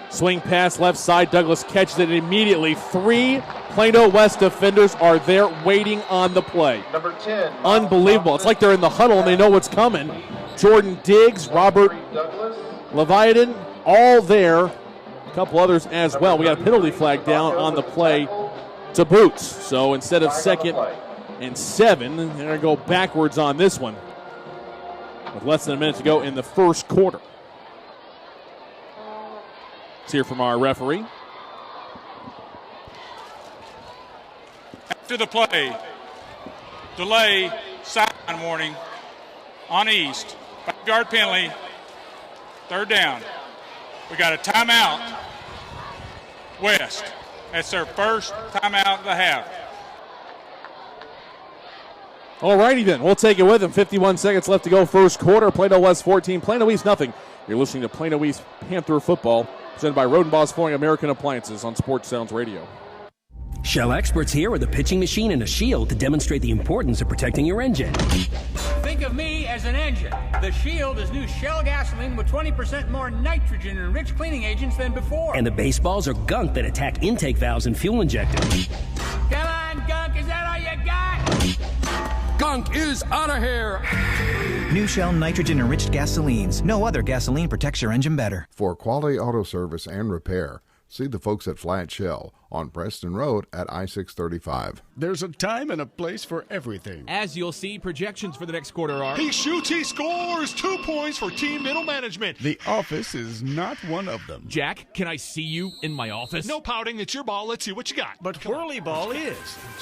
Swing pass left side. Douglas catches it immediately. 3 Plano West defenders are there waiting on the play. Number 10. Unbelievable. It's like they're in the huddle and they know what's coming. Jordan Diggs, Robert Leviathan, all there. A couple others as well. We got a penalty flag down on the play to Boots. So instead of 2nd and 7, they're going to go backwards on this one with less than a minute to go in the first quarter. Let's hear from our referee. After the play, delay, sideline warning on East. 5-yard penalty, 3rd down. We got a timeout, West. That's their first timeout of the half. All righty then, we'll take it with them. 51 seconds left to go, first quarter. Plano West 14, Plano East nothing. You're listening to Plano East Panther football, presented by Rodenbaugh's Flooring American Appliances on Sports Sounds Radio. Shell experts here with a pitching machine and a shield to demonstrate the importance of protecting your engine. Think of me as an engine. The Shield is new Shell gasoline with 20% more nitrogen and rich cleaning agents than before. And the baseballs are gunk that attack intake valves and fuel injectors. Come on, gunk, is that all you got? Gunk is out of here. New Shell nitrogen-enriched gasolines. No other gasoline protects your engine better. For quality auto service and repair, see the folks at Flat Shell on Preston Road at I-635. There's a time and a place for everything. As you'll see, projections for the next quarter are... He shoots, he scores, 2 points for team middle management. The office is not one of them. Jack, can I see you in my office? No pouting, it's your ball. Let's see what you got. But Whirly Ball is.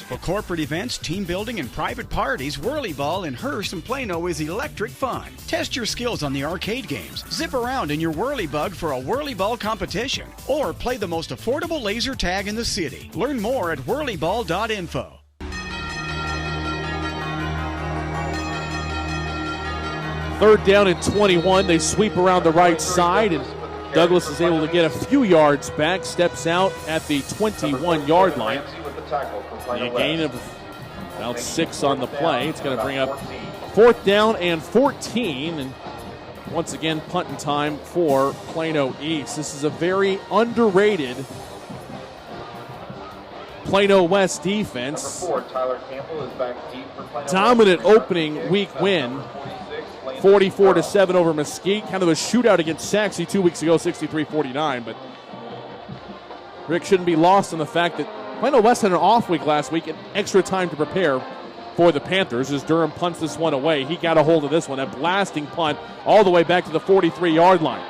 For corporate events, team building, and private parties, Whirly Ball in Hearst and Plano is electric fun. Test your skills on the arcade games. Zip around in your Whirly Bug for a Whirly Ball competition. Or play the most affordable laser tag in the city. Learn more at whirlyball.info. Third down and 21. They sweep around the right side, and Douglas is able to get a few yards back. Steps out at the 21-yard line. A gain of about 6 on the play. It's going to bring up 4th down and 14. And once again, punting time for Plano East. This is a very underrated Plano West defense. Number 4, Tyler Campbell is back deep for Plano Dominant West. opening week win. 44-7 over Mesquite. Kind of a shootout against Saxe 2 weeks ago, 63-49. But Rick shouldn't be lost on the fact that Plano West had an off week last week and extra time to prepare for the Panthers as Durham punts this one away. He got a hold of this one. A blasting punt all the way back to the 43-yard line.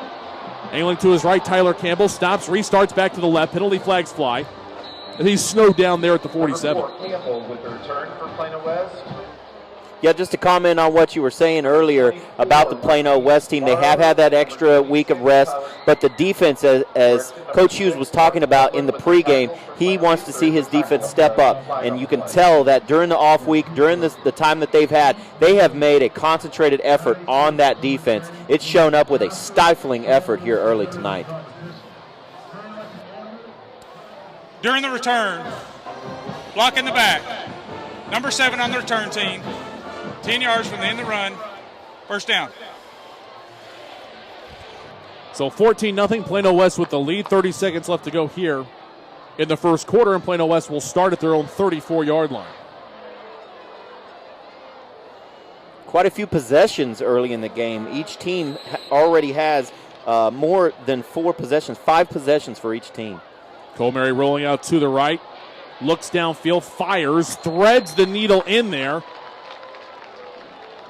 Angling to his right, Tyler Campbell stops, restarts back to the left. Penalty flags fly. And he's snowed down there at the 47. Number 4, Campbell with the return for Plano West. Yeah, just to comment on what you were saying earlier about the Plano West team, they have had that extra week of rest, but the defense, as Coach Hughes was talking about in the pregame, he wants to see his defense step up, and you can tell that during the off week, during the time that they've had, they have made a concentrated effort on that defense. It's shown up with a stifling effort here early tonight. During the return, block in the back. Number 7 on the return team. 10 yards from the end of the run. First down. So 14-0, Plano West with the lead. 30 seconds left to go here in the first quarter, and Plano West will start at their own 34-yard line. Quite a few possessions early in the game. Each team already has more than 4 possessions, 5 possessions for each team. Colmary rolling out to the right, looks downfield, fires, threads the needle in there.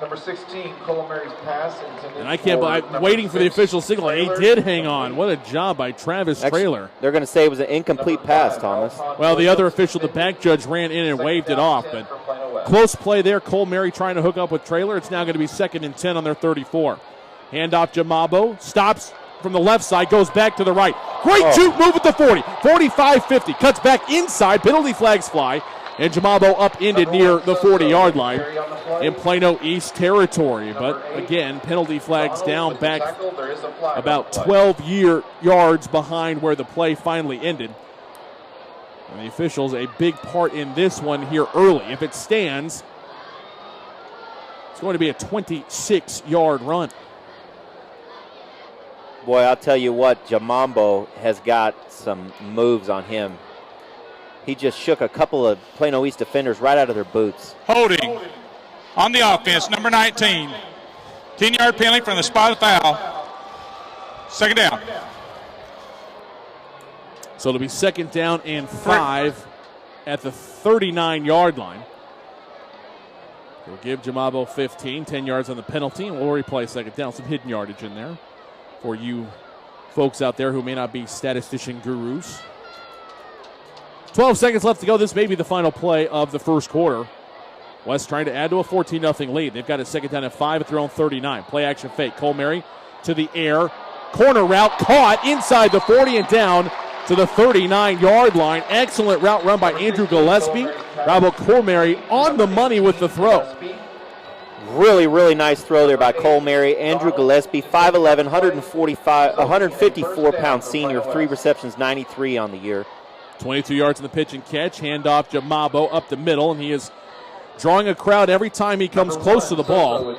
Number 16, Mary's pass intended. And I can't believe I'm waiting for the official signal. And he did hang on. What a job by Travis Traylor. They're going to say it was an incomplete pass, Thomas. Well, the other official, the back judge, ran in and waved it off. But close play there. Mary trying to hook up with Traylor. It's now going to be 2nd and 10 on their 34. Handoff Jamabo. Stops from the left side. Goes back to the right. Great juke move at the 40. 45-50. Cuts back inside. Penalty flags fly. And Jamabo upended near the 40-yard line in Plano East territory. But again, penalty flags down back about 12 yards behind where the play finally ended. And the officials a big part in this one here early. If it stands, it's going to be a 26-yard run. Boy, I'll tell you what, Jamambo has got some moves on him. He just shook a couple of Plano East defenders right out of their boots. Holding on the offense, number 19. 10-yard penalty from the spot of the foul. 2nd down. So it'll be 2nd down and 5 at the 39-yard line. We'll give Jamabo 15, 10 yards on the penalty, and we'll replay 2nd down. Some hidden yardage in there for you folks out there who may not be statistician gurus. 12 seconds left to go. This may be the final play of the first quarter. West trying to add to a 14-0 lead. They've got a 2nd down and 5 at their own 39. Play action fake. Mary to the air. Corner route caught inside the 40 and down to the 39-yard line. Excellent route run by Andrew Gillespie. Bravo Mary on the money with the throw. Really, really nice throw there by Mary. Andrew Gillespie, 5'11", 154-pound senior, 3 receptions, 93 on the year. 22 yards in the pitch and catch. Handoff Jamabo up the middle, and he is drawing a crowd every time he comes close to the ball.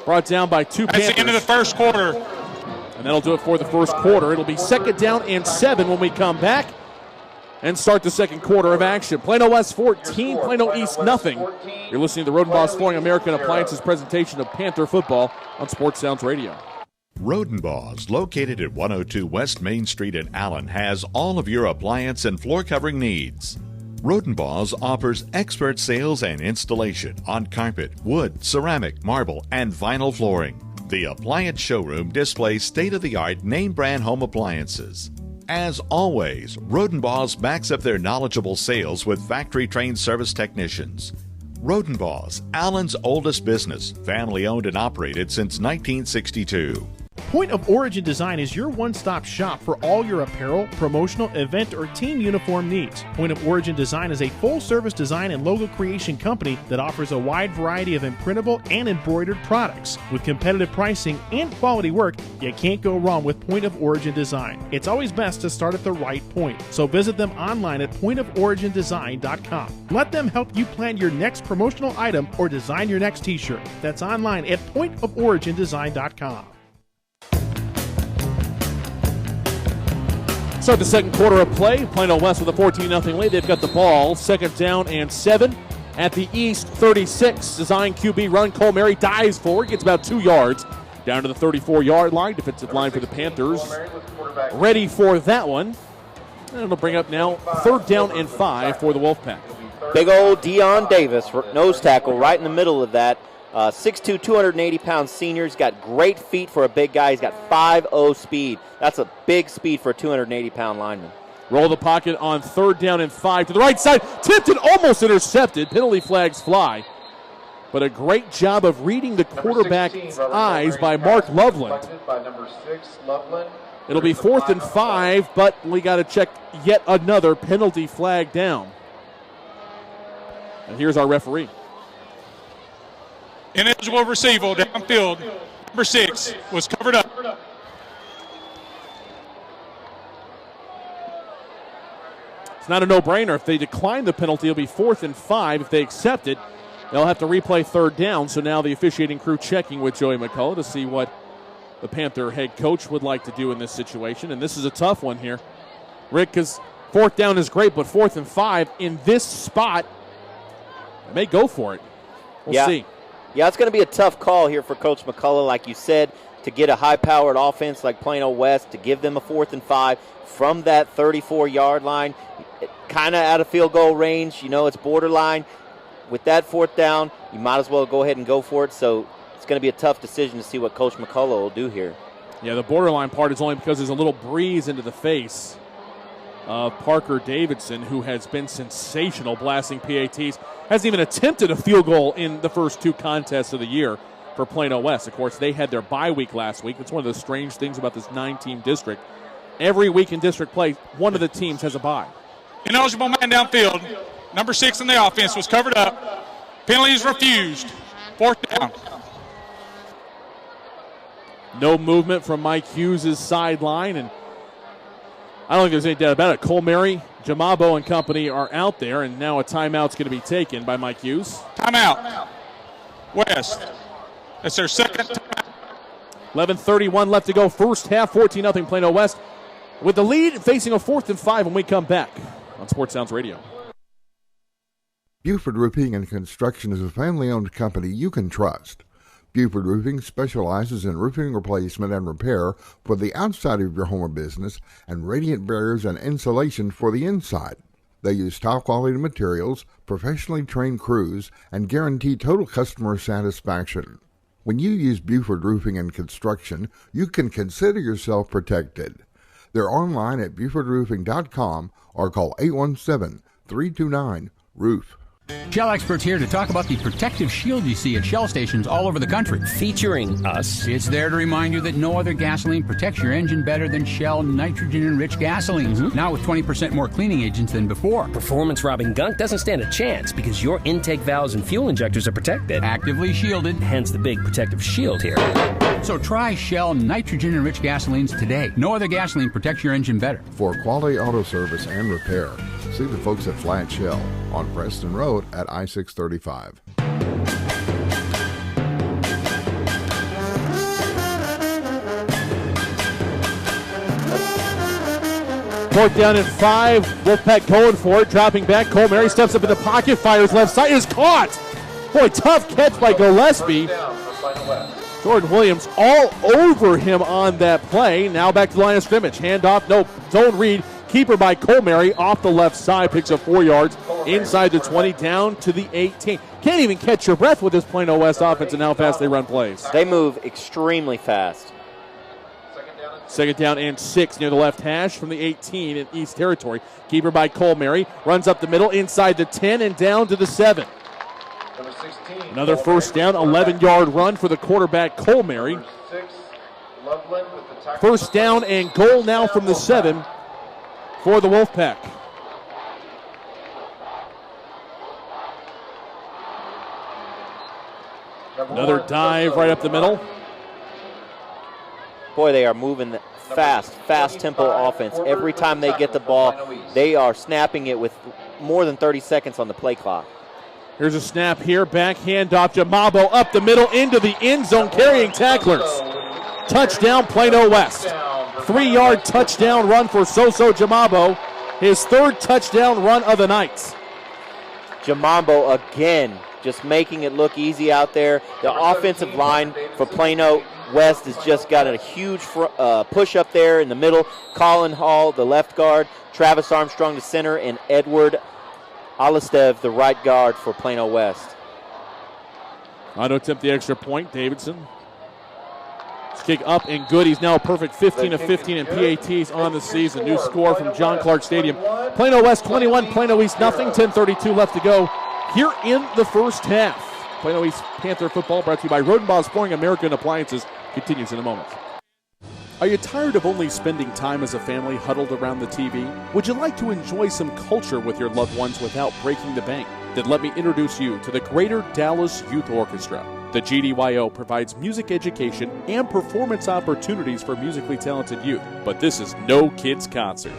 Brought down by 2 Panthers. That's the end of the first quarter. And that'll do it for the first quarter. It'll be 2nd down and 7 when we come back and start the second quarter of action. Plano West 14, Plano East nothing. You're listening to the Rodenbos Flooring American Appliances presentation of Panther football on Sports Sounds Radio. Rodenbos, located at 102 West Main Street in Allen, has all of your appliance and floor covering needs. Rodenbos offers expert sales and installation on carpet, wood, ceramic, marble, and vinyl flooring. The appliance showroom displays state-of-the-art name-brand home appliances. As always, Rodenbos backs up their knowledgeable sales with factory-trained service technicians. Rodenbos, Allen's oldest business, family-owned and operated since 1962. Point of Origin Design is your one-stop shop for all your apparel, promotional, event, or team uniform needs. Point of Origin Design is a full-service design and logo creation company that offers a wide variety of imprintable and embroidered products. With competitive pricing and quality work, you can't go wrong with Point of Origin Design. It's always best to start at the right point, so visit them online at pointoforigindesign.com. Let them help you plan your next promotional item or design your next t-shirt. That's online at pointoforigindesign.com. Start the second quarter of play. Plano West with a 14-0 lead. They've got the ball. 2nd down and 7 at the East 36. Design QB run. Mary dives forward. Gets about 2 yards down to the 34-yard line. Defensive line for the Panthers. Ready for that one. And it'll bring up now 3rd down and 5 for the Wolfpack. Big old Deion Davis, nose tackle right in the middle of that. 6'2", 280-pound senior. He's got great feet for a big guy. He's got 5.0 speed. That's a big speed for a 280-pound lineman. Roll the pocket on 3rd down and 5 to the right side. Tipped and almost intercepted. Penalty flags fly. But a great job of reading the quarterback's eyes by Mark Loveland. It'll be 4th and 5, but we got to check yet another penalty flag down. And here's our referee. Ineligible receiver downfield. Number 6 was covered up. It's not a no-brainer. If they decline the penalty, it'll be 4th and 5. If they accept it, they'll have to replay 3rd down. So now the officiating crew checking with Joey McCullough to see what the Panther head coach would like to do in this situation. And this is a tough one here, Rick, because 4th down is great, but 4th and 5 in this spot, they may go for it. We'll see. Yeah, it's going to be a tough call here for Coach McCullough, like you said, to get a high-powered offense like Plano West, to give them a 4th and 5 from that 34-yard line, kind of out of field goal range. You know, it's borderline. with that fourth down, you might as well go ahead and go for it. So it's going to be a tough decision to see what Coach McCullough will do here. Yeah, the borderline part is only because there's a little breeze into the face of Parker Davidson, who has been sensational blasting PATs. Hasn't even attempted a field goal in the first 2 contests of the year for Plano West. Of course, they had their bye week last week. It's one of the strange things about this 9-team district. Every week in district play, one of the teams has a bye. Ineligible man downfield. Number 6 in the offense was covered up. Penalties refused. 4th down. No movement from Mike Hughes' sideline, and I don't think there's any doubt about it. Cole Mary, Jamabo, and company are out there, and now a timeout's going to be taken by Mike Hughes. Timeout. West. That's their second timeout. 11:31 left to go. First half, 14-0 Plano West. With the lead, facing a 4th and 5 when we come back on Sports Sounds Radio. Buford Roofing and Construction is a family-owned company you can trust. Buford Roofing specializes in roofing replacement and repair for the outside of your home or business and radiant barriers and insulation for the inside. They use top-quality materials, professionally trained crews, and guarantee total customer satisfaction. When you use Buford Roofing and Construction, you can consider yourself protected. They're online at BufordRoofing.com or call 817-329-ROOF. Shell experts here to talk about the protective shield you see at Shell stations all over the country. Featuring us. It's there to remind you that no other gasoline protects your engine better than Shell nitrogen-enriched gasolines. Mm-hmm. Now with 20% more cleaning agents than before. Performance-robbing gunk doesn't stand a chance because your intake valves and fuel injectors are protected. Actively shielded. Hence the big protective shield here. So try Shell nitrogen-enriched gasolines today. No other gasoline protects your engine better. For quality auto service and repair, see the folks at Flat Shell on Preston Road at I-635. Fourth down and 5. Wolfpack going for it, dropping back. Cole Mary steps up in the pocket, fires left side, is caught. Boy, tough catch by Gillespie. Jordan Williams all over him on that play. Now back to the line of scrimmage. Handoff, no, zone read. Keeper by Cole Mary off the left side, picks up 4 yards inside the 20, down to the 18. Can't even catch your breath with this Plano West offense and how fast they run plays. They move extremely fast. Second down and 6 near the left hash from the 18 in East Territory. Keeper by Cole Mary, runs up the middle inside the 10 and down to the 7. Another first down, 11-yard run for the quarterback Cole Mary. First down and goal now from the 7 for the Wolfpack. Another dive right up the middle. Boy, they are moving fast tempo offense. Every time they get the ball, they are snapping it with more than 30 seconds on the play clock. Here's a snap here, back handoff, Jamabo up the middle into the end zone, carrying tacklers. Touchdown, Plano West. 3-yard touchdown run for Soso Jamabo, his 3rd touchdown run of the night. Jamabo again, just making it look easy out there. The offensive line for Plano West has just got a huge push up there in the middle. Colin Hall, the left guard, Travis Armstrong, the center, and Edward Alistev, the right guard for Plano West. Auto attempt the extra point, Davidson. Kick up and good. He's now a perfect 15 of 15 in PATs on the season. New score from John Clark Stadium. Plano West 21, Plano East nothing. 10:32 left to go here in the first half. Plano East Panther football brought to you by Rodenbaugh's Flooring American Appliances continues in a moment. Are you tired of only spending time as a family huddled around the TV? Would you like to enjoy some culture with your loved ones without breaking the bank? Then let me introduce you to the Greater Dallas Youth Orchestra. The GDYO provides music education and performance opportunities for musically talented youth, but this is no kids' concert.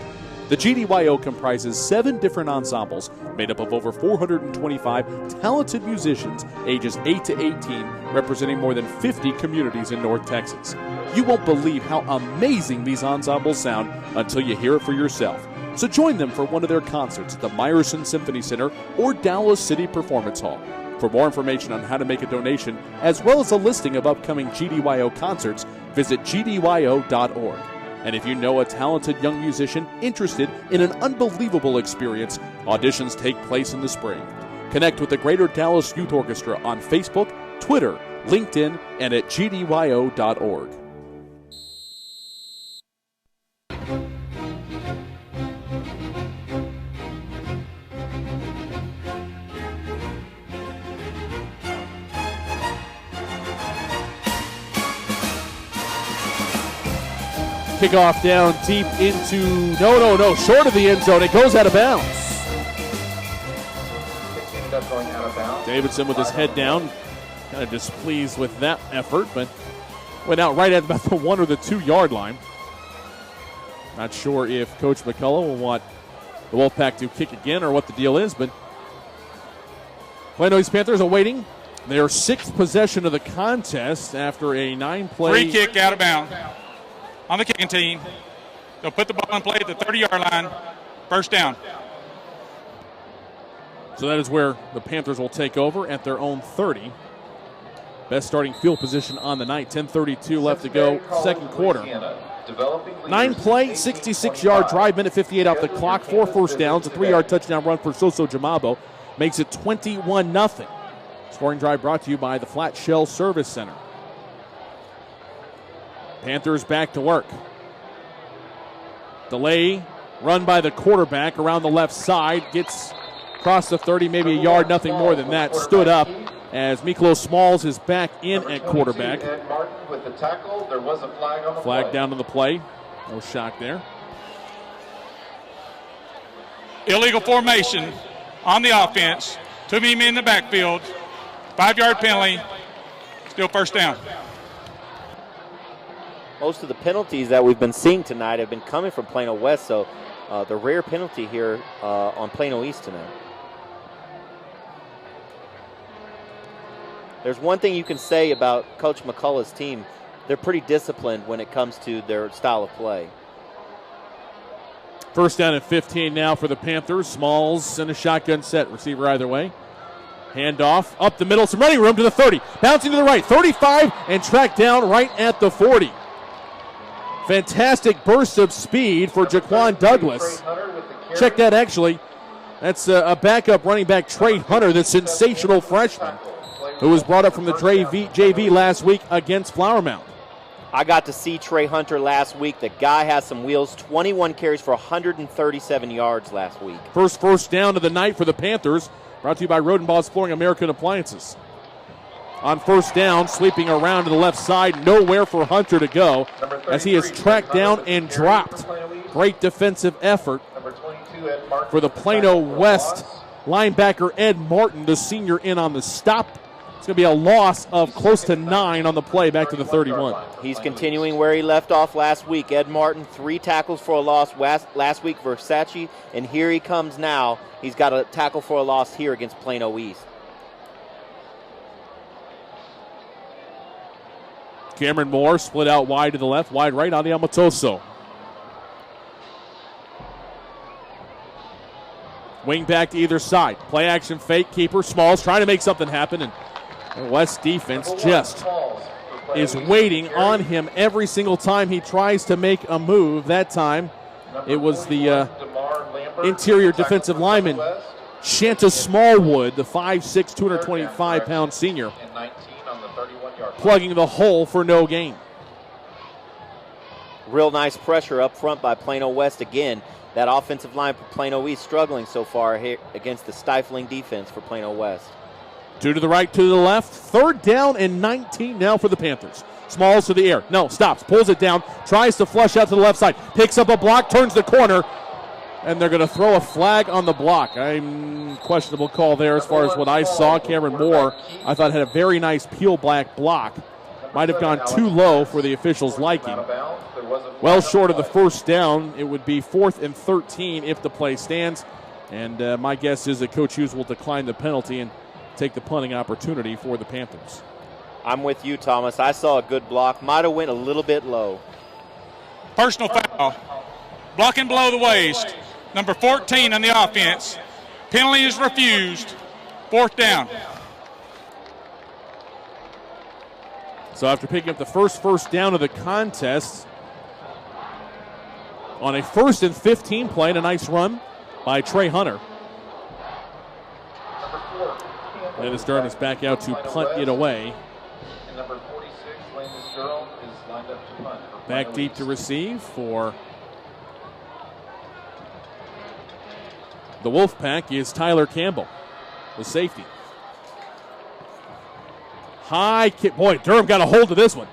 The GDYO comprises 7 different ensembles made up of over 425 talented musicians ages 8 to 18, representing more than 50 communities in North Texas. You won't believe how amazing these ensembles sound until you hear it for yourself. So join them for one of their concerts at the Meyerson Symphony Center or Dallas City Performance Hall. For more information on how to make a donation, as well as a listing of upcoming GDYO concerts, visit gdyo.org. And if you know a talented young musician interested in an unbelievable experience, auditions take place in the spring. Connect with the Greater Dallas Youth Orchestra on Facebook, Twitter, LinkedIn, and at gdyo.org. Kickoff down deep into, no, short of the end zone. It goes out of bounds. Davidson with his head down, kind of displeased with that effort, but went out right at about the 1 or the 2 yard line. Not sure if Coach McCullough will want the Wolfpack to kick again or what the deal is, but Plano East Panthers are waiting. Their 6th possession of the contest after a 9-play. Free kick out of bounds on the kicking team. They'll put the ball in play at the 30-yard line. First down. So that is where the Panthers will take over at their own 30. Best starting field position on the night. 10:32 left to go, second quarter. 9-play, 66-yard drive, minute 58 off the clock, 4 first downs, a 3-yard touchdown run for Soso Jamabo. Makes it 21-0. Scoring drive brought to you by the Flat Shell Service Center. Panthers back to work. Delay, run by the quarterback around the left side, gets across the 30, maybe a yard, nothing more than that. Stood up as Miklos Smalls is back in at quarterback. Flag down on the play. No shock there. Illegal formation on the offense. Too many men in the backfield. 5-yard penalty. Still first down. Most of the penalties that we've been seeing tonight have been coming from Plano West, so the rare penalty here on Plano East tonight. There's one thing you can say about Coach McCullough's team. They're pretty disciplined when it comes to their style of play. First down and 15 now for the Panthers. Smalls in a shotgun set. Receiver either way. Handoff up the middle. Some running room to the 30. Bouncing to the right. 35 and tracked down right at the 40. Fantastic burst of speed for Jaquan Douglas. Check that actually. That's a backup running back, Trey Hunter, the sensational freshman who was brought up from the JV last week against Flower Mound. I got to see Trey Hunter last week. The guy has some wheels. 21 carries for 137 yards last week. First down of the night for the Panthers. Brought to you by Rodenbaugh's Flooring American Appliances. On first down, sweeping around to the left side. Nowhere for Hunter to go as he is tracked down and dropped. Great defensive effort for the Plano West linebacker Ed Martin, the senior, in on the stop. It's going to be a loss of close to 9 on the play back to the 31. He's continuing where he left off last week. Ed Martin, 3 tackles for a loss last week for Versace, and here he comes now. He's got a tackle for a loss here against Plano East. Cameron Moore split out wide to the left, wide right on the Amatoso. Wing back to either side. Play action fake, keeper. Smalls trying to make something happen, and the West defense just is waiting on him every single time he tries to make a move. That time it was the interior defensive lineman, Shanta Smallwood, the 5'6", 225-pound senior, plugging the hole for no gain. Real nice pressure up front by Plano West again. That offensive line for Plano East struggling so far here against the stifling defense for Plano West. 2 to the right, 2 to the left. Third down and 19 now for the Panthers. Smalls to the air. No, stops, pulls it down, tries to flush out to the left side, picks up a block, turns the corner, and they're going to throw a flag on the block. Questionable call there as far as what I saw. Cameron Moore, I thought, had a very nice peel black block. Might have gone too low for the officials' liking. Well short of the first down. It would be 4th and 13 if the play stands. And my guess is that Coach Hughes will decline the penalty and take the punting opportunity for the Panthers. I'm with you, Thomas. I saw a good block. Might have went a little bit low. Personal foul. Blocking below the waist. Number 14 on the offense. Penalty is refused. 4th down. So after picking up the first down of the contest, on a 1st and 15 play, and a nice run by Trey Hunter. Dennis Durham is back out to punt it away. And number 46, Landis Durham, is lined up to punt. Back deep to receive for the Wolfpack is Tyler Campbell, the safety. High kick. Boy, Durham got a hold of this one.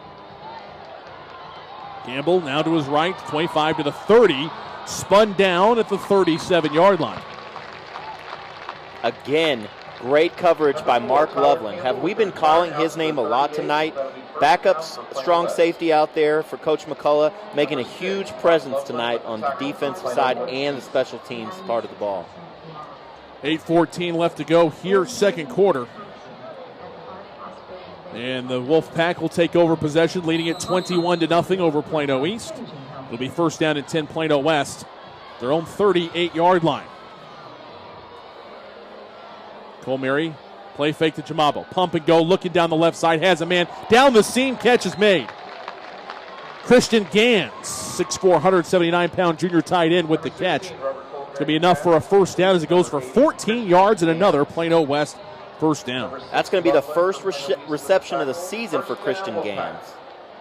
Campbell now to his right, 25 to the 30. Spun down at the 37-yard line. Again, great coverage by Mark Loveland. Have we been calling his name a lot tonight? Backup strong safety out there for Coach McCullough, making a huge presence tonight on the defensive side and the special teams part of the ball. 8:14 left to go here, second quarter. And the Wolfpack will take over possession, leading it 21-0 over Plano East. It'll be first down and 10 Plano West, their own 38-yard line. Cole Mary, play fake to Jamabo. Pump and go, looking down the left side, has a man. Down the seam, catch is made. Christian Gans, 6'4", 179-pound junior tight end with the catch. It's going to be enough for a first down as it goes for 14 yards and another Plano West first down. That's going to be the first reception of the season for Christian Gans.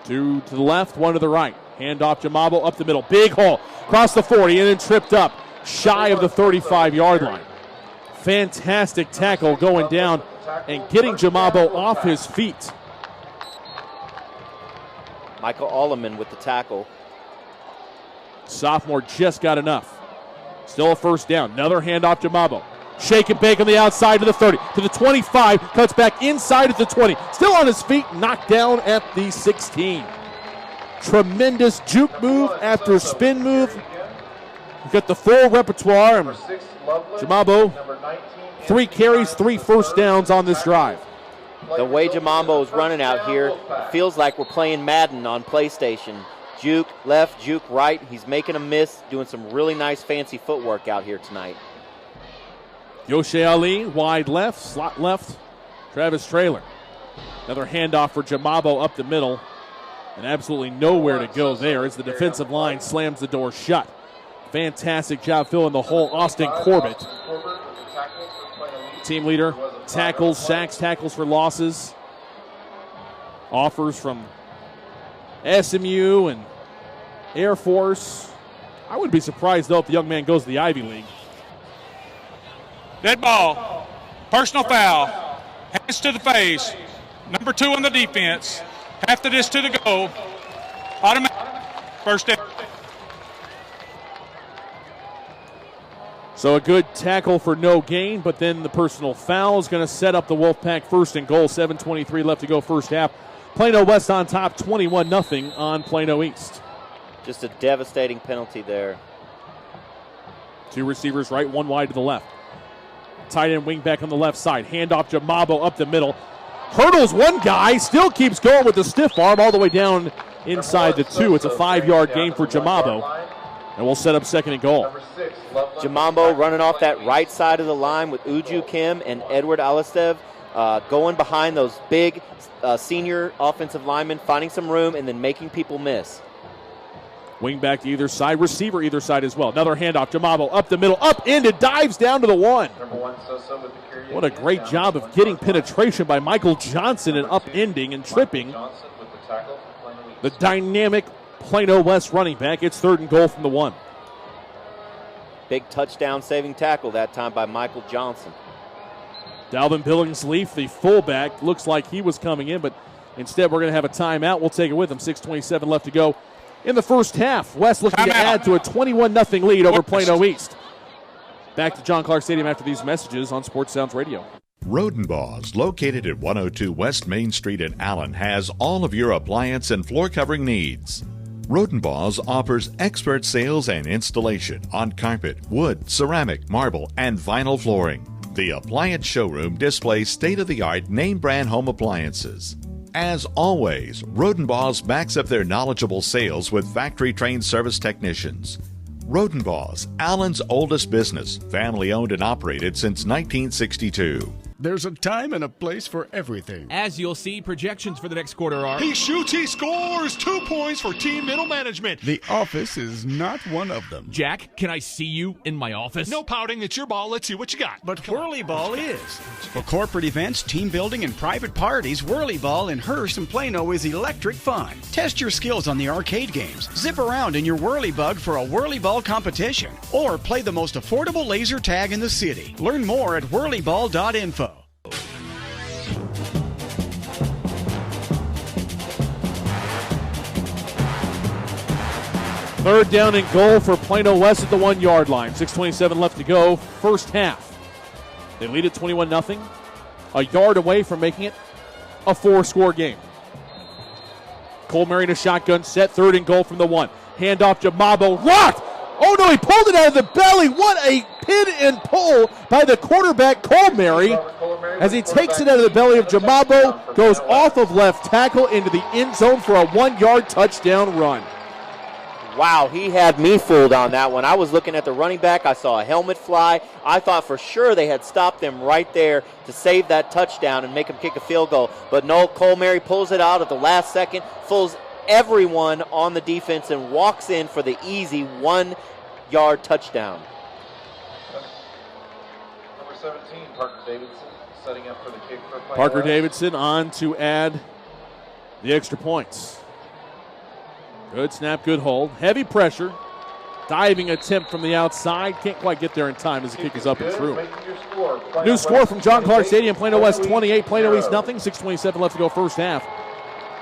Two to the left, one to the right. Handoff Jamabo up the middle. Big hole. Across the 40 and then tripped up shy of the 35-yard line. Fantastic tackle going down and getting Jamabo off his feet. Michael Alleman with the tackle. Sophomore just got enough. Still a first down. Another handoff Jamabo. Shake and bake on the outside to the 30, to the 25, cuts back inside at the 20. Still on his feet, knocked down at the 16. Tremendous juke move after spin move. You've got the full repertoire. And Jamabo, 3 carries, 3 first downs on this drive. The way Jamabo is running out here, it feels like we're playing Madden on PlayStation. Juke left, juke right. He's making a miss, doing some really nice fancy footwork out here tonight. Yoshe Ali, wide left, slot left, Travis Traylor. Another handoff for Jamabo up the middle, and absolutely nowhere to go there as the defensive line slams the door shut. Fantastic job filling the hole, Austin Corbett. Team leader, tackles, sacks, tackles for losses. Offers from SMU and Air Force. I wouldn't be surprised, though, if the young man goes to the Ivy League. Dead ball. Personal foul. Hands to the face. Number 2 on the defense. Half the distance to the goal. Automatic. First down. So a good tackle for no gain, but then the personal foul is going to set up the Wolfpack first and goal. 7:23 left to go first half. Plano West on top, 21-0 on Plano East. Just a devastating penalty there. 2 receivers right, 1 wide to the left. Tight end wing back on the left side. Handoff Jamabo up the middle. Hurdles one guy, still keeps going with the stiff arm all the way down inside the 2. It's a 5-yard gain for Jamabo. And we'll set up second and goal. Jamabo running off that right side of the line with Uju Kim and Edward Alistev going behind those big senior offensive linemen, finding some room and then making people miss. Wing back to either side, receiver either side as well. Another handoff, Jamabo up the middle, upended, dives down to the 1. What a great job of getting penetration by Michael Johnson and upending and tripping the dynamic Plano West running back. It's third and goal from the 1. Big touchdown saving tackle that time by Michael Johnson. Dalvin Billingsleaf, the fullback, looks like he was coming in, but instead we're going to have a timeout. We'll take it with him. 6:27 left to go in the first half. West looking to add to a 21-0 lead over Plano East. Back to John Clark Stadium after these messages on Sports Sounds Radio. Rodenbaugh's, located at 102 West Main Street in Allen, has all of your appliance and floor covering needs. Rodenbaugh's offers expert sales and installation on carpet, wood, ceramic, marble, and vinyl flooring. The appliance showroom displays state-of-the-art name-brand home appliances. As always, Rodenbaugh's backs up their knowledgeable sales with factory-trained service technicians. Rodenbaugh's, Allen's oldest business, family-owned and operated since 1962. There's a time and a place for everything. As you'll see, projections for the next quarter are... He shoots, he scores! 2 points for team middle management. The office is not one of them. Jack, can I see you in my office? No pouting, it's your ball. Let's see what you got. But Whirly Ball is. For corporate events, team building, and private parties, Whirly Ball in Hearst and Plano is electric fun. Test your skills on the arcade games. Zip around in your Whirly Bug for a Whirly Ball competition. Or play the most affordable laser tag in the city. Learn more at whirlyball.info. Third down and goal for Plano West at the 1 yard line. 6:27 left to go, first half. They lead at 21-0, a yard away from making it a 4-score game. Cole Mary in a shotgun set, third and goal from the 1. Handoff Jamabo, rocked! Oh no, he pulled it out of the belly. What a pin and pull by the quarterback, Cole Mary, as he takes it out of the belly of Jamabo, goes off of left tackle into the end zone for a 1-yard touchdown run. Wow, he had me fooled on that one. I was looking at the running back. I saw a helmet fly. I thought for sure they had stopped them right there to save that touchdown and make him kick a field goal. But no, Cole Mary pulls it out at the last second, fools everyone on the defense, and walks in for the easy 1-yard touchdown. Number 17, Parker Davidson, setting up for the kick for Plano Parker West. Davidson on to add the extra points. Good snap, good hold. Heavy pressure. Diving attempt from the outside. Can't quite get there in time as the kick is up and through. New score from John Clark Stadium. Plano West 28, Plano East nothing. 6:27 left to go first half.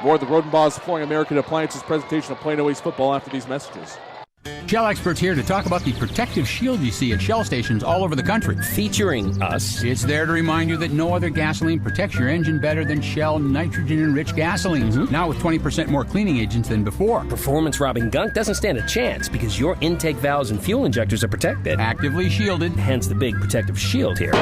More of the Rodenbaugh's Flooring American Appliances presentation of Plano East football after these messages. Shell experts here to talk about the protective shield you see at Shell stations all over the country. Featuring us. It's there to remind you that no other gasoline protects your engine better than Shell nitrogen-enriched gasolines. Mm-hmm. Now with 20% more cleaning agents than before. Performance-robbing gunk doesn't stand a chance because your intake valves and fuel injectors are protected. Actively shielded. Hence the big protective shield here.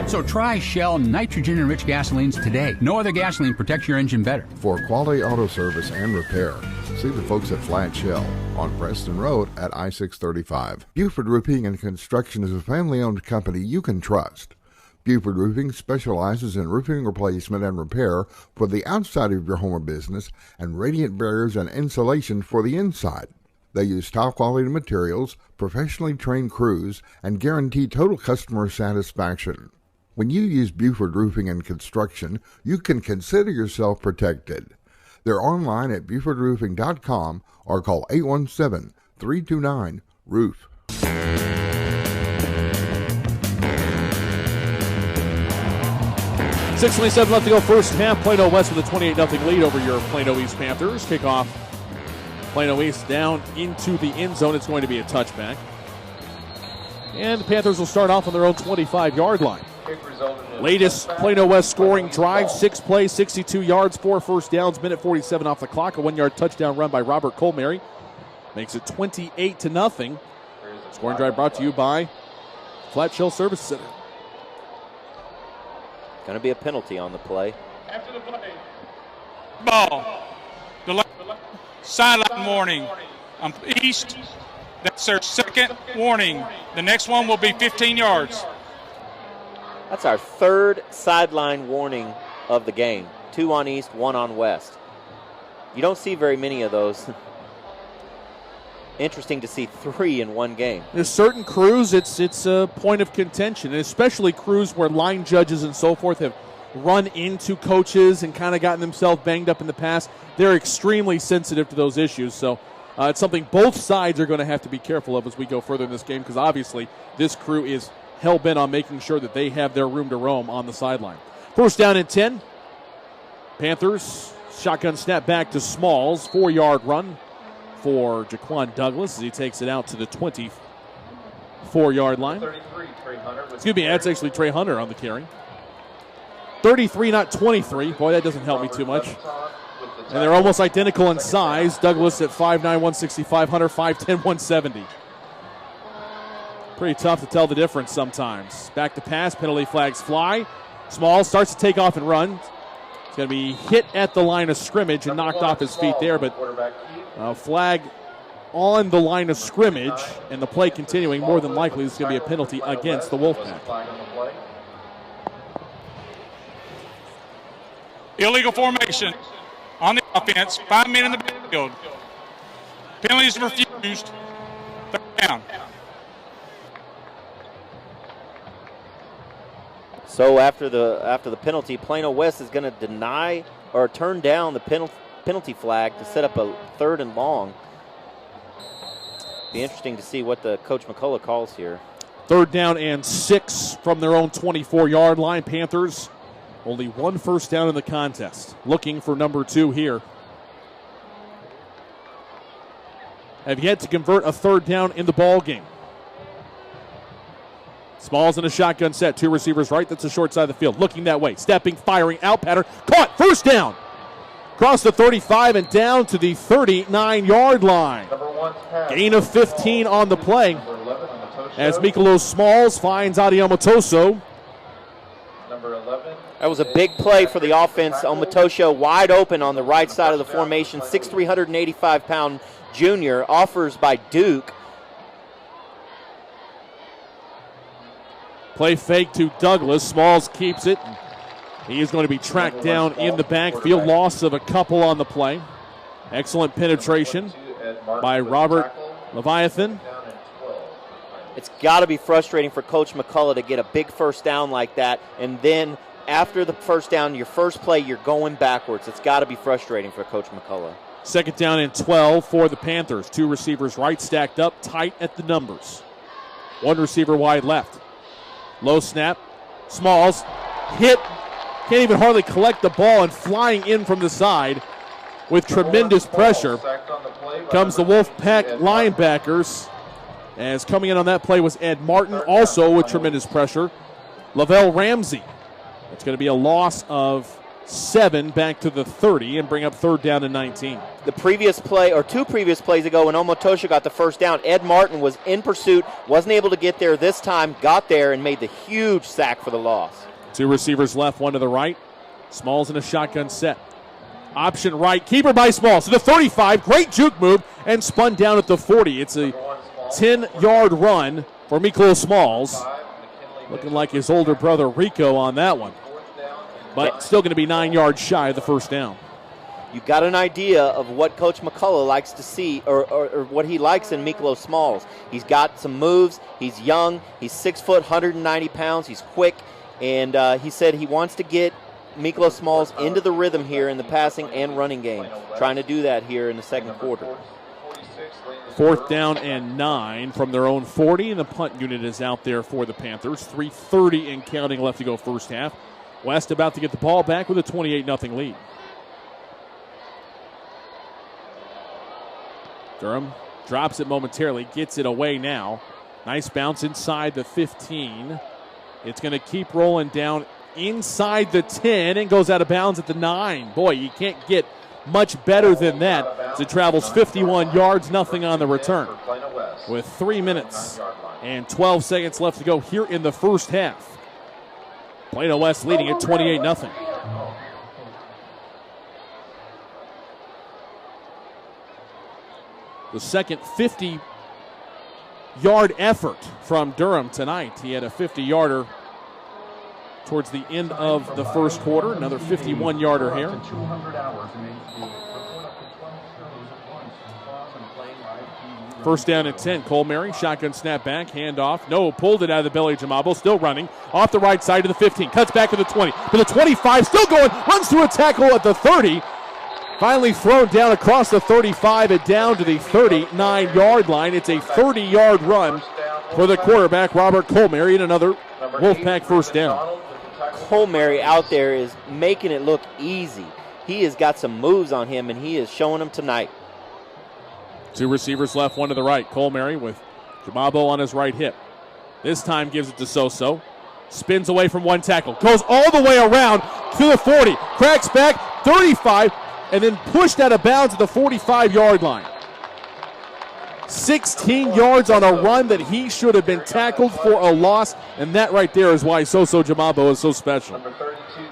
So try Shell nitrogen-enriched gasolines today. No other gasoline protects your engine better. For quality auto service and repair, see the folks at Flat Shell on Preston Road at I-635. Buford Roofing and Construction is a family-owned company you can trust. Buford Roofing specializes in roofing replacement and repair for the outside of your home or business and radiant barriers and insulation for the inside. They use top-quality materials, professionally trained crews, and guarantee total customer satisfaction. When you use Buford Roofing and Construction, you can consider yourself protected. They're online at BufordRoofing.com or call 817-329-ROOF. 6:27 left to go first half. Plano West with a 28-0 lead over your Plano East Panthers. Kickoff. Plano East down into the end zone. It's going to be a touchback. And the Panthers will start off on their own 25-yard line. Latest Plano West scoring drive, 6 plays, 62 yards, 4 first downs, minute 47 off the clock. A 1-yard touchdown run by Robert Colmary makes it 28-0. Scoring drive brought to you by Flat Shell Service Center. Going to be a penalty on the play. After the play. Ball. The sideline warning. East. That's their second warning. The next one will be 15 yards. That's our third sideline warning of the game. 2 on East, 1 on West. You don't see very many of those. Interesting to see 3 in one game. There's certain crews, it's a point of contention, and especially crews where line judges and so forth have run into coaches and kind of gotten themselves banged up in the past. They're extremely sensitive to those issues, so it's something both sides are going to have to be careful of as we go further in this game, because obviously this crew is hell-bent on making sure that they have their room to roam on the sideline. First down and 10. Panthers, shotgun snap back to Smalls. 4-yard run for Jaquan Douglas as he takes it out to the 24-yard line. Excuse me, that's actually Trey Hunter on the carry. 33, not 23. Boy, that doesn't help me too much. And they're almost identical in size. Douglas at 5'9", 165, Hunter 5'10", 170. Pretty tough to tell the difference sometimes. Back to pass, penalty flags fly. Smalls starts to take off and run. He's going to be hit at the line of scrimmage and knocked off his feet there, but flag on the line of scrimmage and the play continuing. More than likely, this is going to be a penalty against the Wolfpack. Illegal formation on the offense. 5 men in the backfield. Penalties refused. Third down. So after the penalty, Plano West is going to deny or turn down the penalty flag to set up a 3rd and long. Be interesting to see what the Coach McCullough calls here. 3rd down and 6 from their own 24-yard line. Panthers only 1 first down in the contest. Looking for number 2 here. Have yet to convert a 3rd down in the ball game. Smalls in a shotgun set. 2 receivers right. That's the short side of the field. Looking that way. Stepping, firing, out pattern. Caught. First down. Across the 35 and down to the 39-yard line. Gain of 15 on the play. As Mikolo Smalls finds Adiamatoso. That was a big play for the offense. Omatosho wide open on the right side of the formation. 6'3", 185-pound junior. Offers by Duke. Play fake to Douglas. Smalls keeps it. He is going to be tracked down in the backfield. Loss of a couple on the play. Excellent penetration by Robert Leviathan. It's got to be frustrating for Coach McCullough to get a big first down like that, and then after the first down, your first play, you're going backwards. It's got to be frustrating for Coach McCullough. 2nd down and 12 for the Panthers. 2 receivers right, stacked up, tight at the numbers. 1 receiver wide left. Low snap. Smalls hit. Can't even hardly collect the ball, and flying in from the side with tremendous pressure comes the Wolfpack linebackers. As coming in on that play was Ed Martin, also with tremendous pressure. Lavelle Ramsey. It's going to be a loss of 7 back to the 30 and bring up 3rd down and 19. The previous play, or 2 previous plays ago, when Omotosho got the first down, Ed Martin was in pursuit, wasn't able to get there this time, got there and made the huge sack for the loss. 2 receivers left, 1 to the right. Smalls in a shotgun set. Option right, keeper by Smalls to the 35. Great juke move and spun down at the 40. It's a 10-yard run for Mikolo Smalls. Looking like his older brother Rico on that one. But still going to be 9 yards shy of the first down. You've got an idea of what Coach McCullough likes to see, or what he likes in Mikolo Smalls. He's got some moves. He's young. He's 6 foot, 190 pounds. He's quick. And he said he wants to get Mikolo Smalls into the rhythm here in the passing and running game. Trying to do that here in the second quarter. 4th down and 9 from their own 40, and the punt unit is out there for the Panthers. 3:30 and counting left to go first half. West about to get the ball back with a 28-0 lead. Durham drops it momentarily, gets it away now. Nice bounce inside the 15. It's going to keep rolling down inside the 10 and goes out of bounds at the 9. Boy, you can't get much better than that as it travels 51 yards, nothing on the return. With 3 minutes and 12 seconds left to go here in the first half. Plano West leading at 28-0. The second 50-yard effort from Durham tonight. He had a 50-yarder towards the end of the first quarter. Another 51-yarder here. First down and 10. Cole Mary, shotgun snap back, handoff. No, pulled it out of the belly of Jamabo. Still running. Off the right side to the 15. Cuts back to the 20. To the 25. Still going. Runs through a tackle at the 30. Finally thrown down across the 35 and down to the 39-yard line. It's a 30-yard run for the quarterback, Robert Colmary, and another Wolfpack first down. Colmary out there is making it look easy. He has got some moves on him, and he is showing them tonight. 2 receivers left, 1 to the right. Colmary with Jamabo on his right hip. This time gives it to Soso. Spins away from 1 tackle. Goes all the way around to the 40. Cracks back, 35, and then pushed out of bounds at the 45-yard line. 16 yards on a run that he should have been tackled for a loss, and that right there is why Soso Jamabo is so special.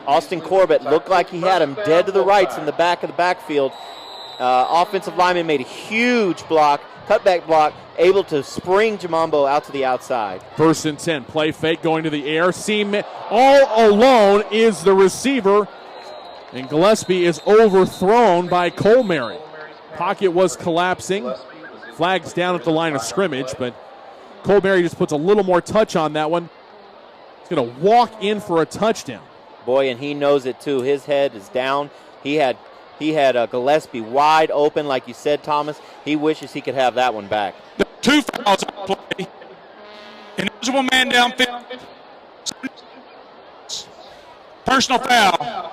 Austin Corbett looked like he had him dead to the rights in the back of the backfield. Offensive lineman made a huge block, cutback block, able to spring Jamambo out to the outside. 1st and 10, play fake going to the air. Seam all alone is the receiver And Gillespie is overthrown by Colmary. Pocket was collapsing. Flags down at the line of scrimmage, but Colmary just puts a little more touch on that one. He's going to walk in for a touchdown. Boy, and he knows it too. His head is down. He had Gillespie wide open, like you said, Thomas. He wishes he could have that one back. 2 fouls on the play. Ineligible man downfield. Personal foul.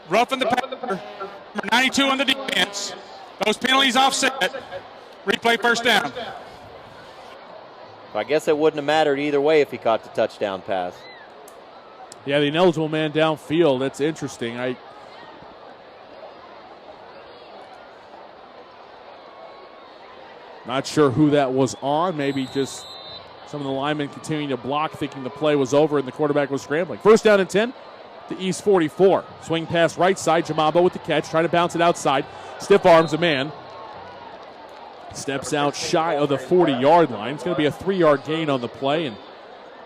Roughing the passer. Number 92 on the defense. Those penalties offset. Replay first down. I guess it wouldn't have mattered either way if he caught the touchdown pass. Yeah, the ineligible man downfield. That's interesting. Not sure who that was on. Maybe just some of the linemen continuing to block, thinking the play was over and the quarterback was scrambling. First down and 10 to East 44. Swing pass right side. Jamabo with the catch, trying to bounce it outside. Stiff arms a man. Steps out shy of the 40-yard line. It's going to be a 3-yard gain on the play. And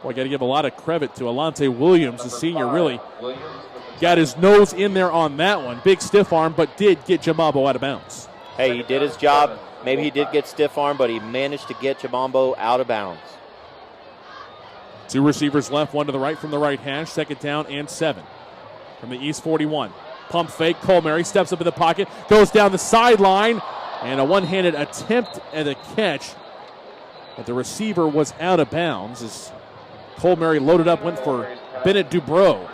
boy, got to give a lot of credit to Alante Williams, the senior, really got his nose in there on that one. Big stiff arm, but did get Jamabo out of bounds. Hey, he did his job. Maybe he did get stiff arm, but he managed to get Jamabo out of bounds. 2 receivers left, 1 to the right from the right hash. Second down and 7 from the East 41. Pump fake. Colmary steps up in the pocket, goes down the sideline, and a one-handed attempt at a catch. But the receiver was out of bounds as Colmary loaded up, went for Bennett Dubrow,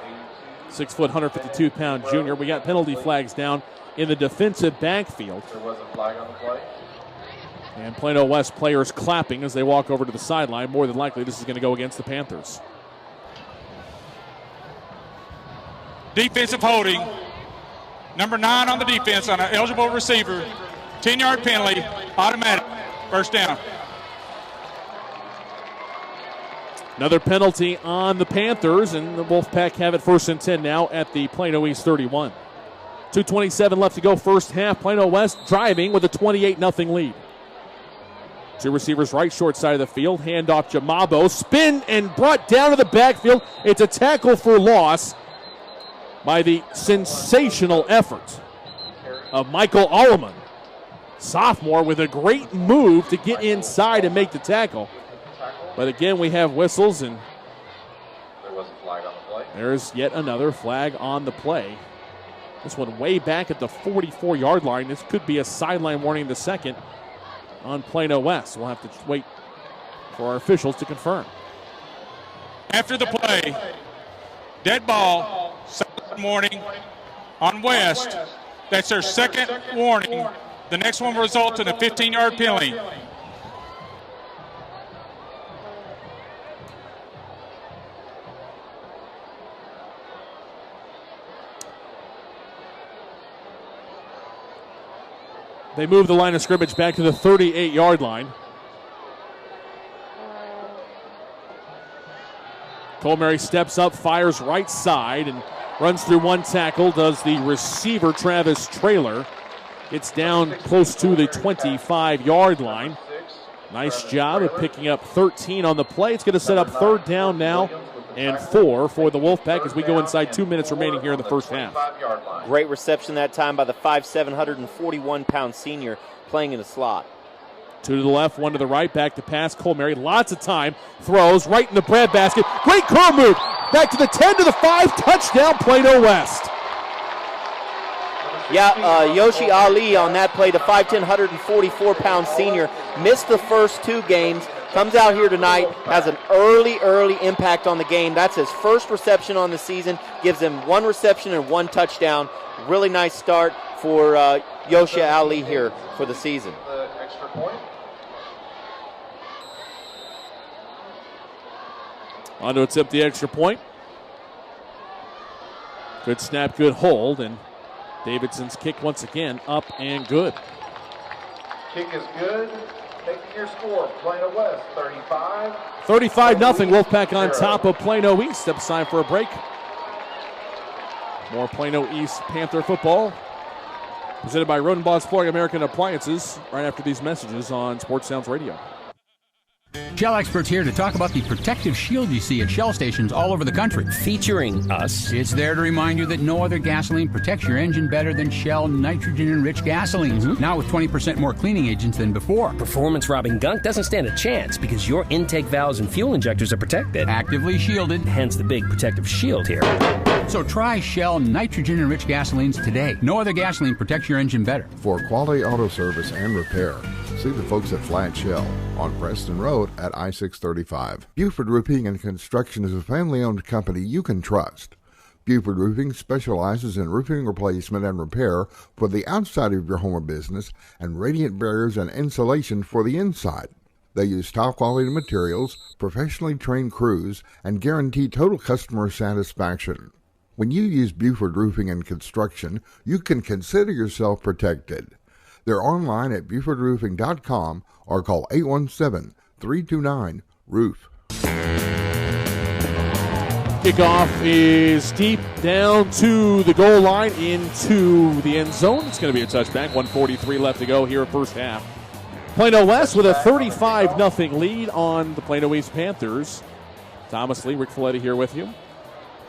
6 foot, 152-pound junior. We got penalty flags down in the defensive backfield. There was a flag on the play. And Plano West players clapping as they walk over to the sideline. More than likely, this is going to go against the Panthers. Defensive holding. Number 9 on the defense on an eligible receiver. 10-yard penalty, automatic. First down. Another penalty on the Panthers, and the Wolfpack have it 1st and 10 now at the Plano East 31. 2:27 left to go first half. Plano West driving with a 28-0 lead. 2 receivers right, short side of the field. Handoff Jamabo. Spin and brought down to the backfield. It's a tackle for loss by the sensational effort of Michael Alleman. Sophomore with a great move to get inside and make the tackle. But again, we have whistles, and There was a flag on the play. there's yet another flag on the play. This one way back at the 44-yard line. This could be a sideline warning, the second on Plano West. We'll have to wait for our officials to confirm. After the play, dead ball, second warning on West. That's their second warning. The next one will result in a 15-yard penalty. They move the line of scrimmage back to the 38-yard line. Colmary steps up, fires right side, and runs through one tackle. Does the receiver, Travis Traylor. Gets down close to the 25-yard line. Nice job of picking up 13 on the play. It's going to set up 3rd down now and 4 for the Wolfpack as we go inside 2 minutes remaining here in the first half. Great reception that time by the 5'7", 141-pound senior playing in the slot. 2 to the left, 1 to the right, back to pass. Colmary, lots of time, throws right in the breadbasket. Great curl move, back to the 10 to the 5, touchdown Plano West. Yeah, Yoshi Ali on that play, the 5'10", 144-pound senior, missed the first 2 games, comes out here tonight, has an early impact on the game. That's his first reception on the season, gives him 1 reception and 1 touchdown. Really nice start for Yoshi Ali here for the season. The extra point. On to attempt the extra point. Good snap, good hold, and Davidson's kick once again up and good. Kick is good. Taking your score, Plano West, 35. 35-0, Wolfpack on top of Plano East. Step aside for a break. More Plano East Panther football presented by Rodenbaugh's Flooring American Appliances right after these messages on Sports Sounds Radio. Shell experts here to talk about the protective shield you see at Shell stations all over the country. Featuring us. It's there to remind you that no other gasoline protects your engine better than Shell nitrogen-enriched gasolines. Now with 20% more cleaning agents than before. Performance-robbing gunk doesn't stand a chance because your intake valves and fuel injectors are protected. Actively shielded. Hence the big protective shield here. So try Shell nitrogen-enriched gasolines today. No other gasoline protects your engine better. For quality auto service and repair, see the folks at Flat Shell on Preston Road at I-635. Buford Roofing and Construction is a family-owned company you can trust. Buford Roofing specializes in roofing replacement and repair for the outside of your home or business and radiant barriers and insulation for the inside. They use top-quality materials, professionally trained crews, and guarantee total customer satisfaction. When you use Buford Roofing and Construction, you can consider yourself protected. They're online at BufordRoofing.com or call 817-329-ROOF. Kickoff is deep down to the goal line into the end zone. It's going to be a touchback. 1:43 left to go here first half. Plano West with a 35-0 lead on the Plano East Panthers. Thomas Lee, Rick Folletti here with you.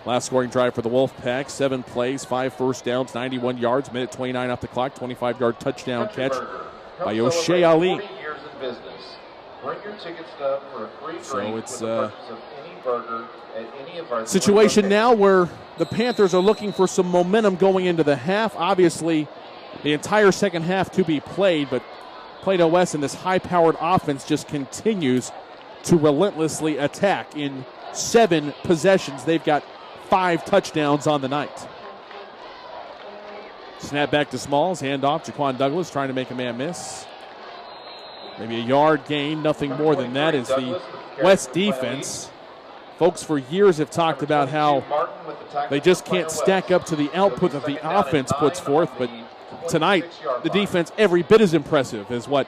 Last scoring drive for the Wolfpack, 7 plays, 5 first downs, 91 yards, minute 29 off the clock, 25-yard touchdown catch by O'Shea Ali. Bring your ticket stub for a free drink So it's with the purchase of any burger at any of our situation now where the Panthers are looking for some momentum going into the half. Obviously, the entire second half to be played, but Plano West in this high-powered offense just continues to relentlessly attack. In 7 possessions, they've got 5 touchdowns on the night. Snap back to Smalls, handoff. Jaquan Douglas trying to make a man miss. Maybe a yard gain, nothing more than that is the West defense. Folks for years have talked about how they just can't stack up to the output that the offense puts forth, but tonight the defense every bit as impressive as what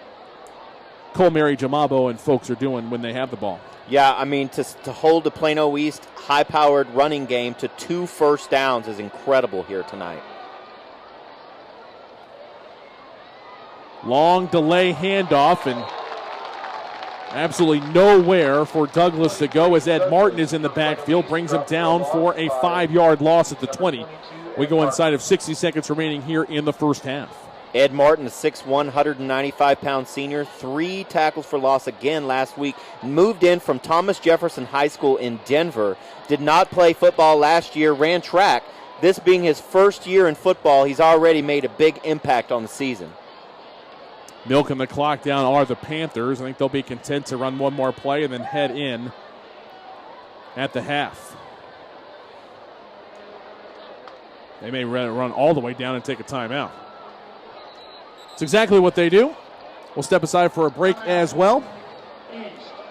Cole Mary, Jamabo, and folks are doing when they have the ball. Yeah, I mean, to hold the Plano East high-powered running game to 2 first downs is incredible here tonight. Long delay handoff and absolutely nowhere for Douglas to go as Ed Martin is in the backfield, brings him down for a 5-yard loss at the 20. We go inside of 60 seconds remaining here in the first half. Ed Martin, a 6'1", 195-pound senior, 3 tackles for loss again last week. Moved in from Thomas Jefferson High School in Denver. Did not play football last year, ran track. This being his first year in football, he's already made a big impact on the season. Milking the clock down are the Panthers. I think they'll be content to run one more play and then head in at the half. They may run all the way down and take a timeout. It's exactly what they do. We'll step aside for a break as well.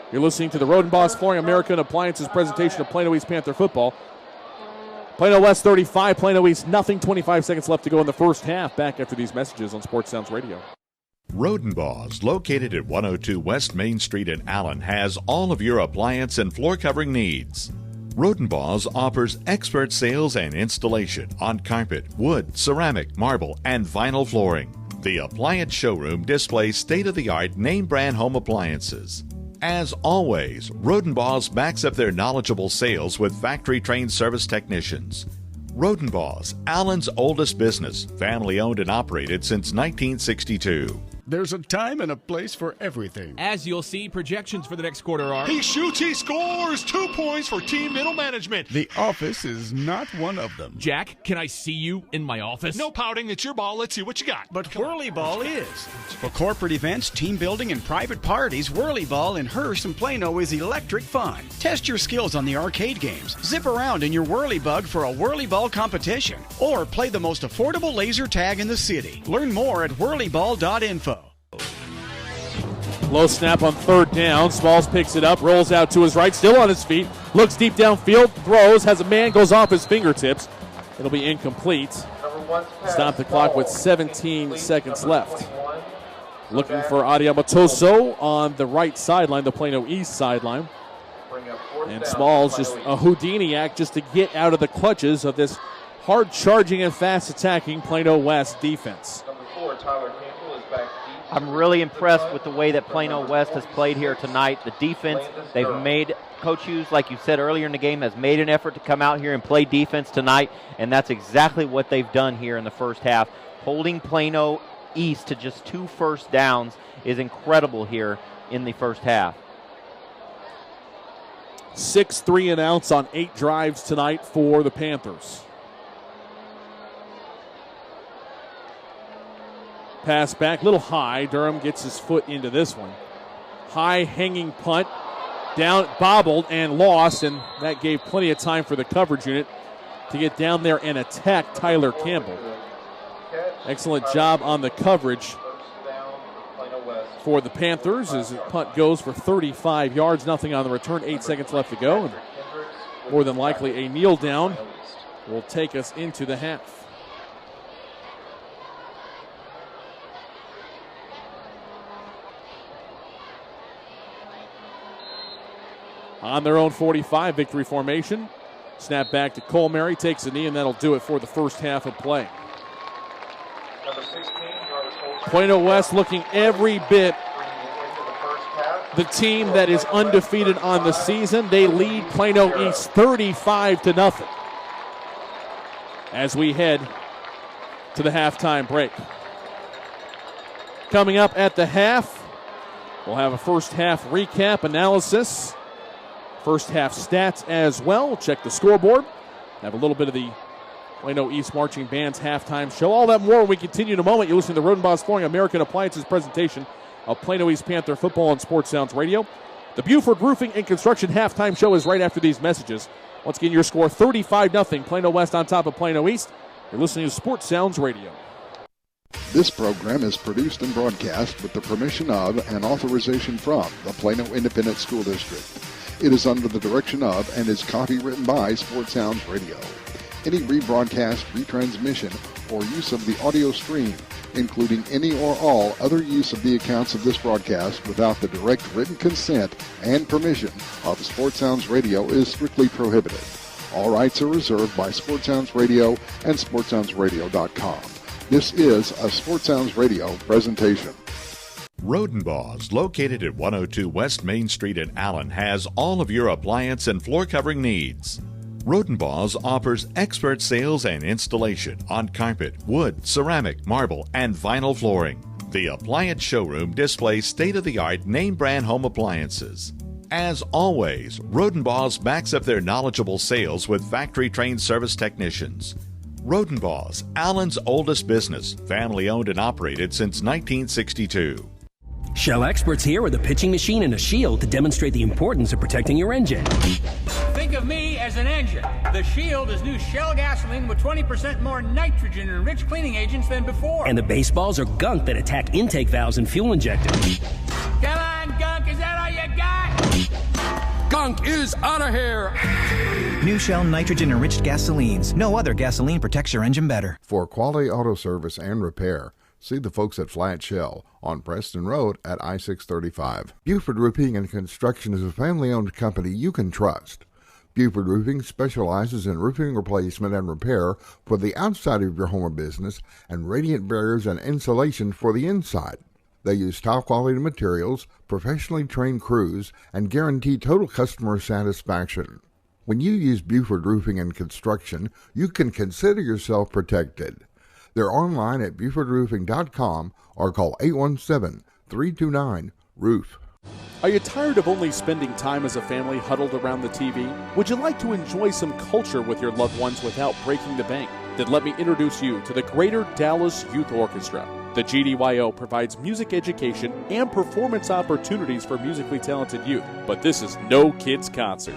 You're listening to the Roden Boss Flooring American Appliances presentation of Plano East Panther football. Plano West 35, Plano East nothing. 25 seconds left to go in the first half. Back after these messages on Sports Sounds Radio. Rodenbaugh's, located at 102 West Main Street in Allen, has all of your appliance and floor covering needs. Rodenbaugh's offers expert sales and installation on carpet, wood, ceramic, marble, and vinyl flooring. The appliance showroom displays state-of-the-art name-brand home appliances. As always, Rodenbaugh's backs up their knowledgeable sales with factory-trained service technicians. Rodenbaugh's, Allen's oldest business, family-owned and operated since 1962. There's a time and a place for everything. As you'll see, projections for the next quarter are... He shoots, he scores! 2 points for team middle management. The office is not one of them. Jack, can I see you in my office? No pouting, it's your ball. Let's see what you got. But Whirly Ball is. For corporate events, team building, and private parties, Whirly Ball in Hearst and Plano is electric fun. Test your skills on the arcade games. Zip around in your Whirly Bug for a Whirly Ball competition. Or play the most affordable laser tag in the city. Learn more at whirlyball.info. Low snap on 3rd down. Smalls picks it up, rolls out to his right, still on his feet. Looks deep downfield, throws, has a man, goes off his fingertips. It'll be incomplete. Stop the clock with 17 seconds left. Looking for Adiamatoso on the right sideline, the Plano East sideline. And Smalls just a Houdini act just to get out of the clutches of this hard-charging and fast-attacking Plano West defense. Number 4, Tyler Campbell is back deep. I'm really impressed with the way that Plano West has played here tonight. The defense, they've made, Coach Hughes, like you said earlier in the game, has made an effort to come out here and play defense tonight, and that's exactly what they've done here in the first half. Holding Plano East to just 2 first downs is incredible here in the first half. 6 3-and-outs on 8 drives tonight for the Panthers. Pass back, little high. Durham gets his foot into this one. High hanging punt, down, bobbled and lost, and that gave plenty of time for the coverage unit to get down there and attack Tyler Campbell. Excellent job on the coverage for the Panthers as the punt goes for 35 yards, nothing on the return, 8 seconds left to go. And more than likely a kneel down will take us into the half. On their own 45, victory formation. Snap back to Cole Mary, takes a knee, and that'll do it for the first half of play. Plano West looking every bit the team that is undefeated on the season. They lead Plano East 35-0 as we head to the halftime break. Coming up at the half, we'll have a first half recap analysis. First half stats as well. We'll check the scoreboard. Have a little bit of the Plano East Marching Band's halftime show. All that more when we continue in a moment. You're listening to the Rodenbos Flooring American Appliances presentation of Plano East Panther football on Sports Sounds Radio. The Buford Roofing and Construction halftime show is right after these messages. Once again, your score 35-0. Plano West on top of Plano East. You're listening to Sports Sounds Radio. This program is produced and broadcast with the permission of and authorization from the Plano Independent School District. It is under the direction of and is copywritten by Sports Sounds Radio. Any rebroadcast, retransmission, or use of the audio stream, including any or all other use of the accounts of this broadcast without the direct written consent and permission of Sports Sounds Radio is strictly prohibited. All rights are reserved by Sports Sounds Radio and SportsSoundsRadio.com. This is a Sports Sounds Radio presentation. Rodenbos, located at 102 West Main Street in Allen, has all of your appliance and floor covering needs. Rodenbos offers expert sales and installation on carpet, wood, ceramic, marble, and vinyl flooring. The appliance showroom displays state-of-the-art name-brand home appliances. As always, Rodenbos backs up their knowledgeable sales with factory-trained service technicians. Rodenbos, Allen's oldest business, family-owned and operated since 1962. Shell experts here with a pitching machine and a shield to demonstrate the importance of protecting your engine. Think of me as an engine. The Shield is new Shell gasoline with 20% more nitrogen and rich cleaning agents than before. And the baseballs are gunk that attack intake valves and fuel injectors. Come on, gunk, is that all you got? Gunk is out of here. New Shell nitrogen-enriched gasolines. No other gasoline protects your engine better. For quality auto service and repair, see the folks at Flat Shell on Preston Road at I-635. Buford Roofing and Construction is a family-owned company you can trust. Buford Roofing specializes in roofing replacement and repair for the outside of your home or business and radiant barriers and insulation for the inside. They use top-quality materials, professionally trained crews, and guarantee total customer satisfaction. When you use Buford Roofing and Construction, you can consider yourself protected. They're online at BufordRoofing.com or call 817-329-ROOF. Are you tired of only spending time as a family huddled around the TV? Would you like to enjoy some culture with your loved ones without breaking the bank? Then let me introduce you to the Greater Dallas Youth Orchestra. The GDYO provides music education and performance opportunities for musically talented youth, but this is no kids' concert.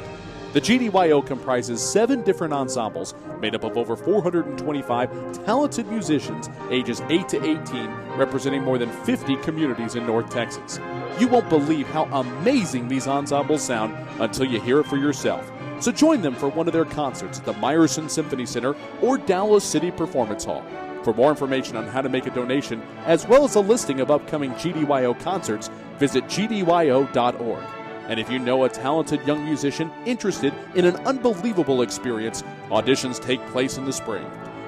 The GDYO comprises 7 different ensembles made up of over 425 talented musicians ages 8 to 18, representing more than 50 communities in North Texas. You won't believe how amazing these ensembles sound until you hear it for yourself. So join them for one of their concerts at the Meyerson Symphony Center or Dallas City Performance Hall. For more information on how to make a donation, as well as a listing of upcoming GDYO concerts, visit gdyo.org. And if you know a talented young musician interested in an unbelievable experience, auditions take place in the spring.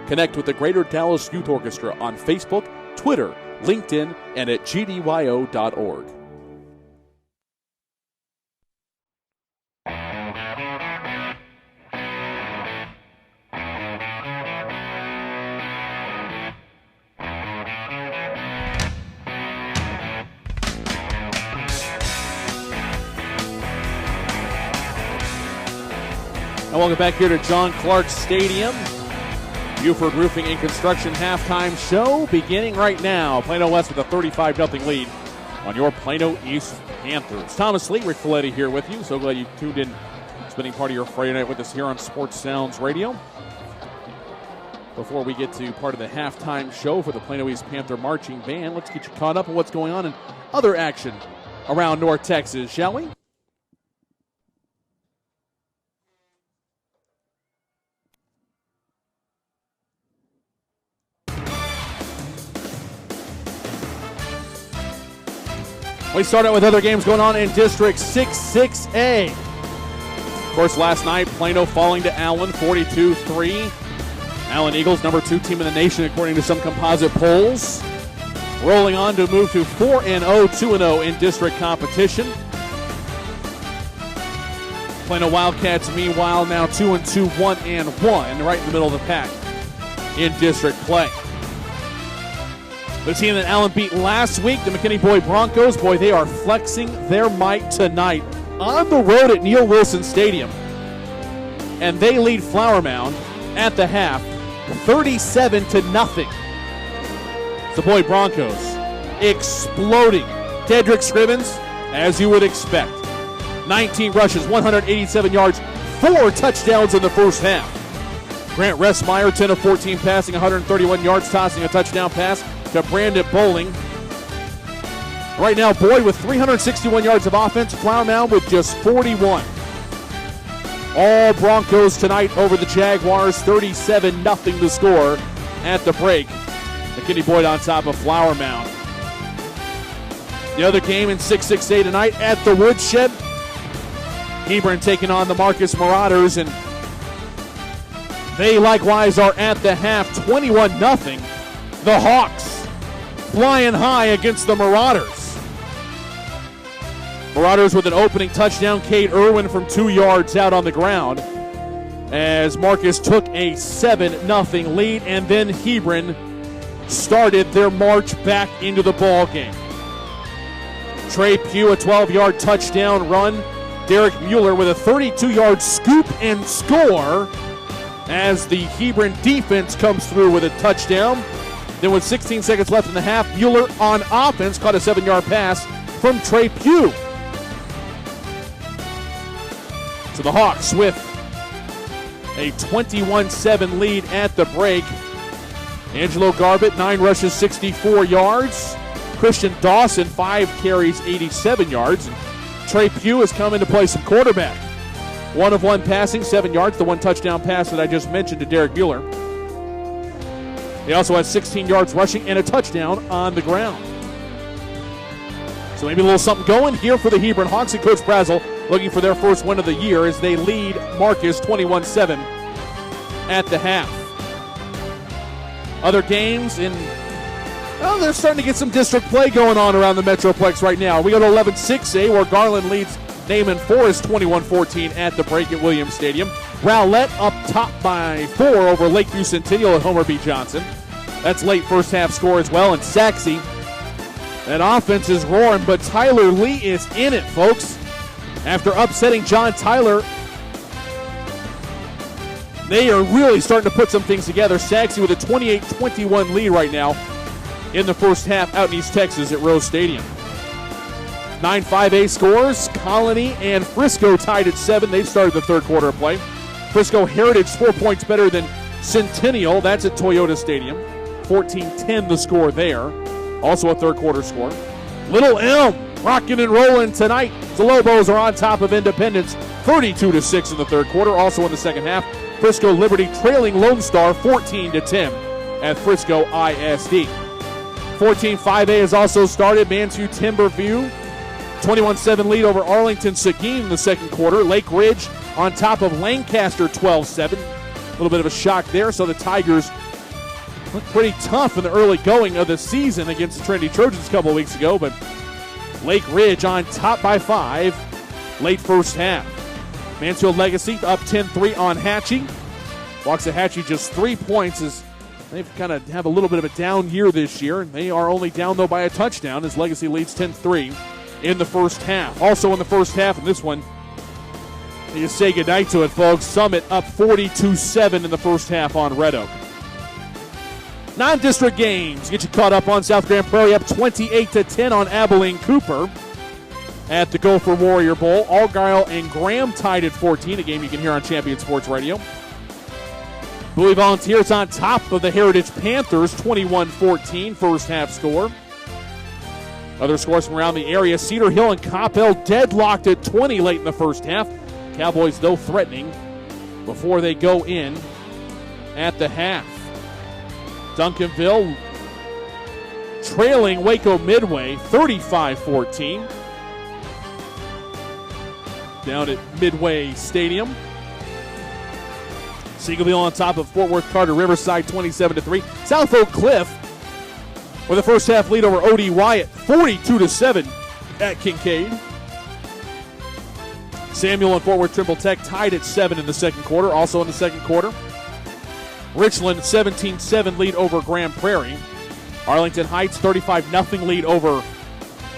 Connect with the Greater Dallas Youth Orchestra on Facebook, Twitter, LinkedIn, and at gdyo.org. And welcome back here to John Clark Stadium. Buford Roofing and Construction halftime show beginning right now. Plano West with a 35-0 lead on your Plano East Panthers. Thomas Lee, Rick Folletti here with you. So glad you tuned in, spending part of your Friday night with us here on Sports Sounds Radio. Before we get to part of the halftime show for the Plano East Panther Marching Band, let's get you caught up on what's going on in other action around North Texas, shall we? We start out with other games going on in District 6-6A. Of course, last night, Plano falling to Allen 42-3. Allen Eagles, number 2 team in the nation according to some composite polls. Rolling on to move to 4-0, 2-0 in district competition. Plano Wildcats, meanwhile, now 2-2, 1-1, right in the middle of the pack in district play. The team that Allen beat last week, the McKinney Boyd Broncos, boy, they are flexing their might tonight on the road at Neil Wilson Stadium. And they lead Flower Mound at the half, 37-0. The Boyd Broncos exploding. Dedrick Scrivens, as you would expect. 19 rushes, 187 yards, 4 touchdowns in the first half. Grant Ressmeyer, 10 of 14 passing, 131 yards, tossing a touchdown pass to Brandon Bowling. Right now, Boyd with 361 yards of offense, Flower Mound with just 41. All Broncos tonight over the Jaguars, 37-0 the score at the break. McKinney Boyd on top of Flower Mound. The other game in 6-6A tonight at the Woodshed. Hebron taking on the Marcus Marauders, and they likewise are at the half, 21-0. The Hawks flying high against the Marauders. Marauders with an opening touchdown, Cade Irwin from 2 yards out on the ground, as Marcus took a 7-0 lead, and then Hebron started their march back into the ball game. Trey Pugh, a 12-yard touchdown run. Derek Mueller with a 32-yard scoop and score as the Hebron defense comes through with a touchdown. Then with 16 seconds left in the half, Mueller on offense caught a 7-yard pass from Trey Pugh. So the Hawks with a 21-7 lead at the break. Angelo Garbett, 9 rushes, 64 yards. Christian Dawson, 5 carries, 87 yards. And Trey Pugh has come in to play some quarterback. 1 of 1 passing, 7 yards. The 1 touchdown pass that I just mentioned to Derek Mueller. He also has 16 yards rushing and a touchdown on the ground. So maybe a little something going here for the Hebron Hawks, and Coach Brazel looking for their first win of the year as they lead Marcus 21-7 at the half. Other games in, well, they're starting to get some district play going on around the Metroplex right now. We go to 11-6A where Garland leads Naaman Forest 21-14 at the break at Williams Stadium. Rowlett up top by 4 over Lakeview Centennial at Homer B. Johnson. That's late first half score as well. And Saxe, that offense is roaring, but Tyler Lee is in it, folks. After upsetting John Tyler, they are really starting to put some things together. Saxe with a 28-21 lead right now in the first half out in East Texas at Rose Stadium. 9-5A scores. Colony and Frisco tied at 7. They've started the third quarter of play. Frisco Heritage 4 points better than Centennial. That's at Toyota Stadium. 14-10 the score there. Also a third quarter score. Little Elm rocking and rolling tonight. The Lobos are on top of Independence 32-6 in the third quarter. Also in the second half, Frisco Liberty trailing Lone Star 14-10 at Frisco ISD. 14-5A has also started. Mansfield Timberview 21-7 lead over Arlington Seguin in the second quarter. Lake Ridge on top of Lancaster 12-7. A little bit of a shock there, so the Tigers Looked pretty tough in the early going of the season against the Trinity Trojans a couple of weeks ago, but Lake Ridge on top by 5 late first half. Mansfield Legacy up 10-3 on Hatchie. Waxahachie just 3 points as they've kind of have a little bit of a down year this year. They are only down, though, by a touchdown as Legacy leads 10-3 in the first half. Also in the first half in this one, you say goodnight to it, folks. Summit up 42-7 in the first half on Red Oak. Non-district games get you caught up on. South Grand Prairie up 28-10 on Abilene Cooper at the Gopher Warrior Bowl. Argyle and Graham tied at 14, a game you can hear on Champion Sports Radio. Bowie Volunteers on top of the Heritage Panthers, 21-14 first half score. Other scores from around the area, Cedar Hill and Coppell deadlocked at 20 late in the first half. Cowboys, though, threatening before they go in at the half. Duncanville trailing Waco Midway 35-14 down at Midway Stadium. Seagoville on top of Fort Worth Carter Riverside 27-3. South Oak Cliff with a first half lead over O.D. Wyatt 42-7 at Kincaid. Samuel and Fort Worth Trimble Tech tied at 7 in the second quarter. Also in the second quarter, Richland 17-7 lead over Grand Prairie. Arlington Heights 35-0 lead over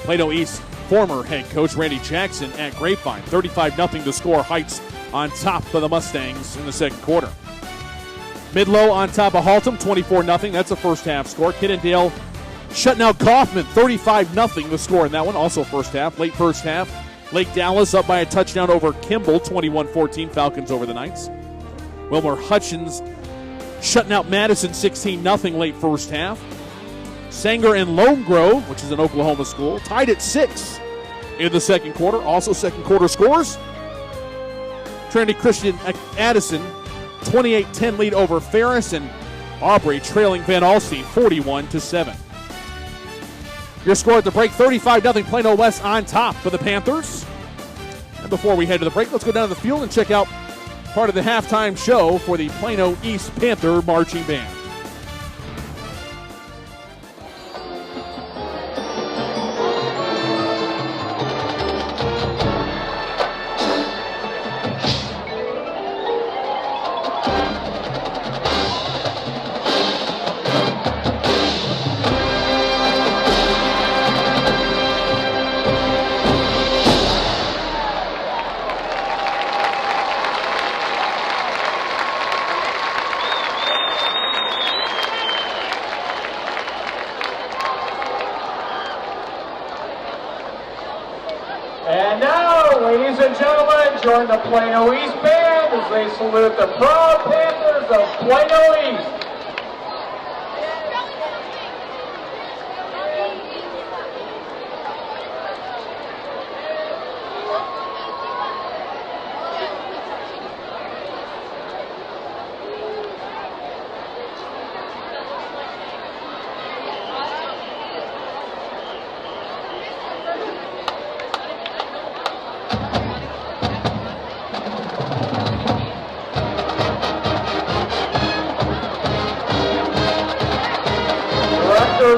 Plano East former head coach Randy Jackson at Grapevine. 35-0 to score. Heights on top of the Mustangs in the second quarter. Midlow on top of Haltom 24-0. That's a first half score. Kinnendale shutting out Kaufman 35-0 the score in that one. Also first half. Late first half, Lake Dallas up by a touchdown over Kimball 21-14. Falcons over the Knights. Wilmer Hutchins shutting out Madison 16-0 late first half. Sanger and Lone Grove, which is an Oklahoma school, tied at 6 in the second quarter. Also second quarter scores. Trinity Christian Addison 28-10 lead over Ferris, and Aubrey trailing Van Alstyne 41-7. Your score at the break, 35-0 Plano West on top for the Panthers. And before we head to the break, let's go down to the field and check out part of the halftime show for the Plano East Panther Marching Band. Join the Plano East Band as they salute the proud Panthers of Plano East.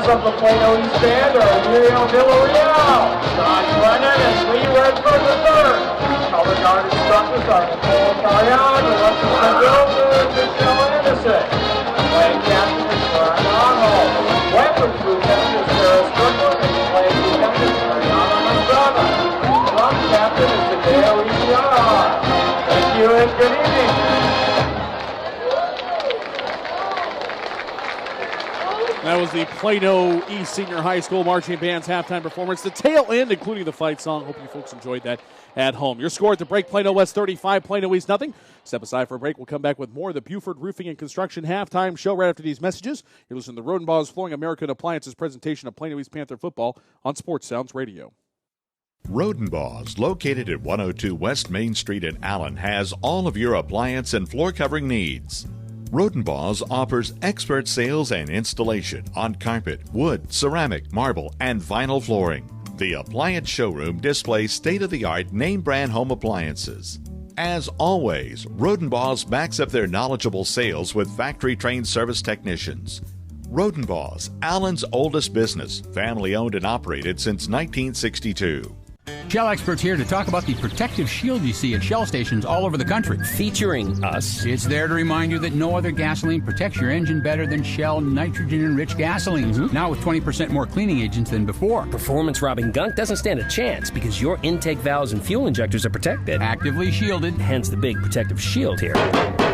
Of the Plano East Band are Emilio Villarreal, John Brennan, and Lee Redford III. Color guard instructors are Nicole Carrion, Alexis Mendoza, and Michelle Anderson. Playing captain is Brian Arnold. Weapons lieutenant is Sarah Strickland, and playing lieutenant is Mariana Mastrada. Drum captain is Tadeo Iciar. Thank you and good evening. That was the Plano East Senior High School Marching Band's halftime performance. The tail end, including the fight song. Hope you folks enjoyed that at home. Your score at the break, Plano West 35, Plano East nothing. Step aside for a break. We'll come back with more of the Buford Roofing and Construction halftime show right after these messages. You're listening to the Rodenbaugh's Flooring American Appliances presentation of Plano East Panther football on Sports Sounds Radio. Rodenbaugh's, located at 102 West Main Street in Allen, has all of your appliance and floor covering needs. Rodenbaugh's offers expert sales and installation on carpet, wood, ceramic, marble, and vinyl flooring. The appliance showroom displays state-of-the-art name-brand home appliances. As always, Rodenbaugh's backs up their knowledgeable sales with factory-trained service technicians. Rodenbaugh's, Allen's oldest business, family owned and operated since 1962. Shell experts here to talk about the protective shield you see at Shell stations all over the country. Featuring us. It's there to remind you that no other gasoline protects your engine better than Shell nitrogen-enriched gasolines. Mm-hmm. Now with 20% more cleaning agents than before. Performance-robbing gunk doesn't stand a chance because your intake valves and fuel injectors are protected. Actively shielded. Hence the big protective shield here.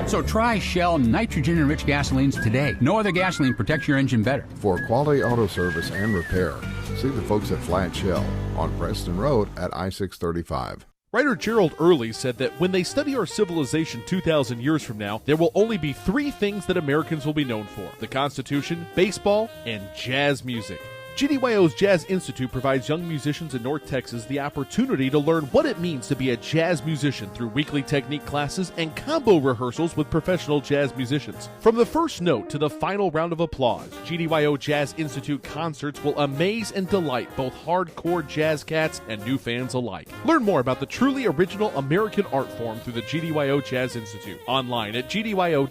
So try Shell nitrogen-enriched gasolines today. No other gasoline protects your engine better. For quality auto service and repair, see the folks at Flat Shell on Preston Road at I-635. Writer Gerald Early said that when they study our civilization 2,000 years from now, there will only be three things that Americans will be known for: the Constitution, baseball, and jazz music. GDYO's Jazz Institute provides young musicians in North Texas the opportunity to learn what it means to be a jazz musician through weekly technique classes and combo rehearsals with professional jazz musicians. From the first note to the final round of applause, GDYO Jazz Institute concerts will amaze and delight both hardcore jazz cats and new fans alike. Learn more about the truly original American art form through the GDYO Jazz Institute, online at gdyo.org/jazz.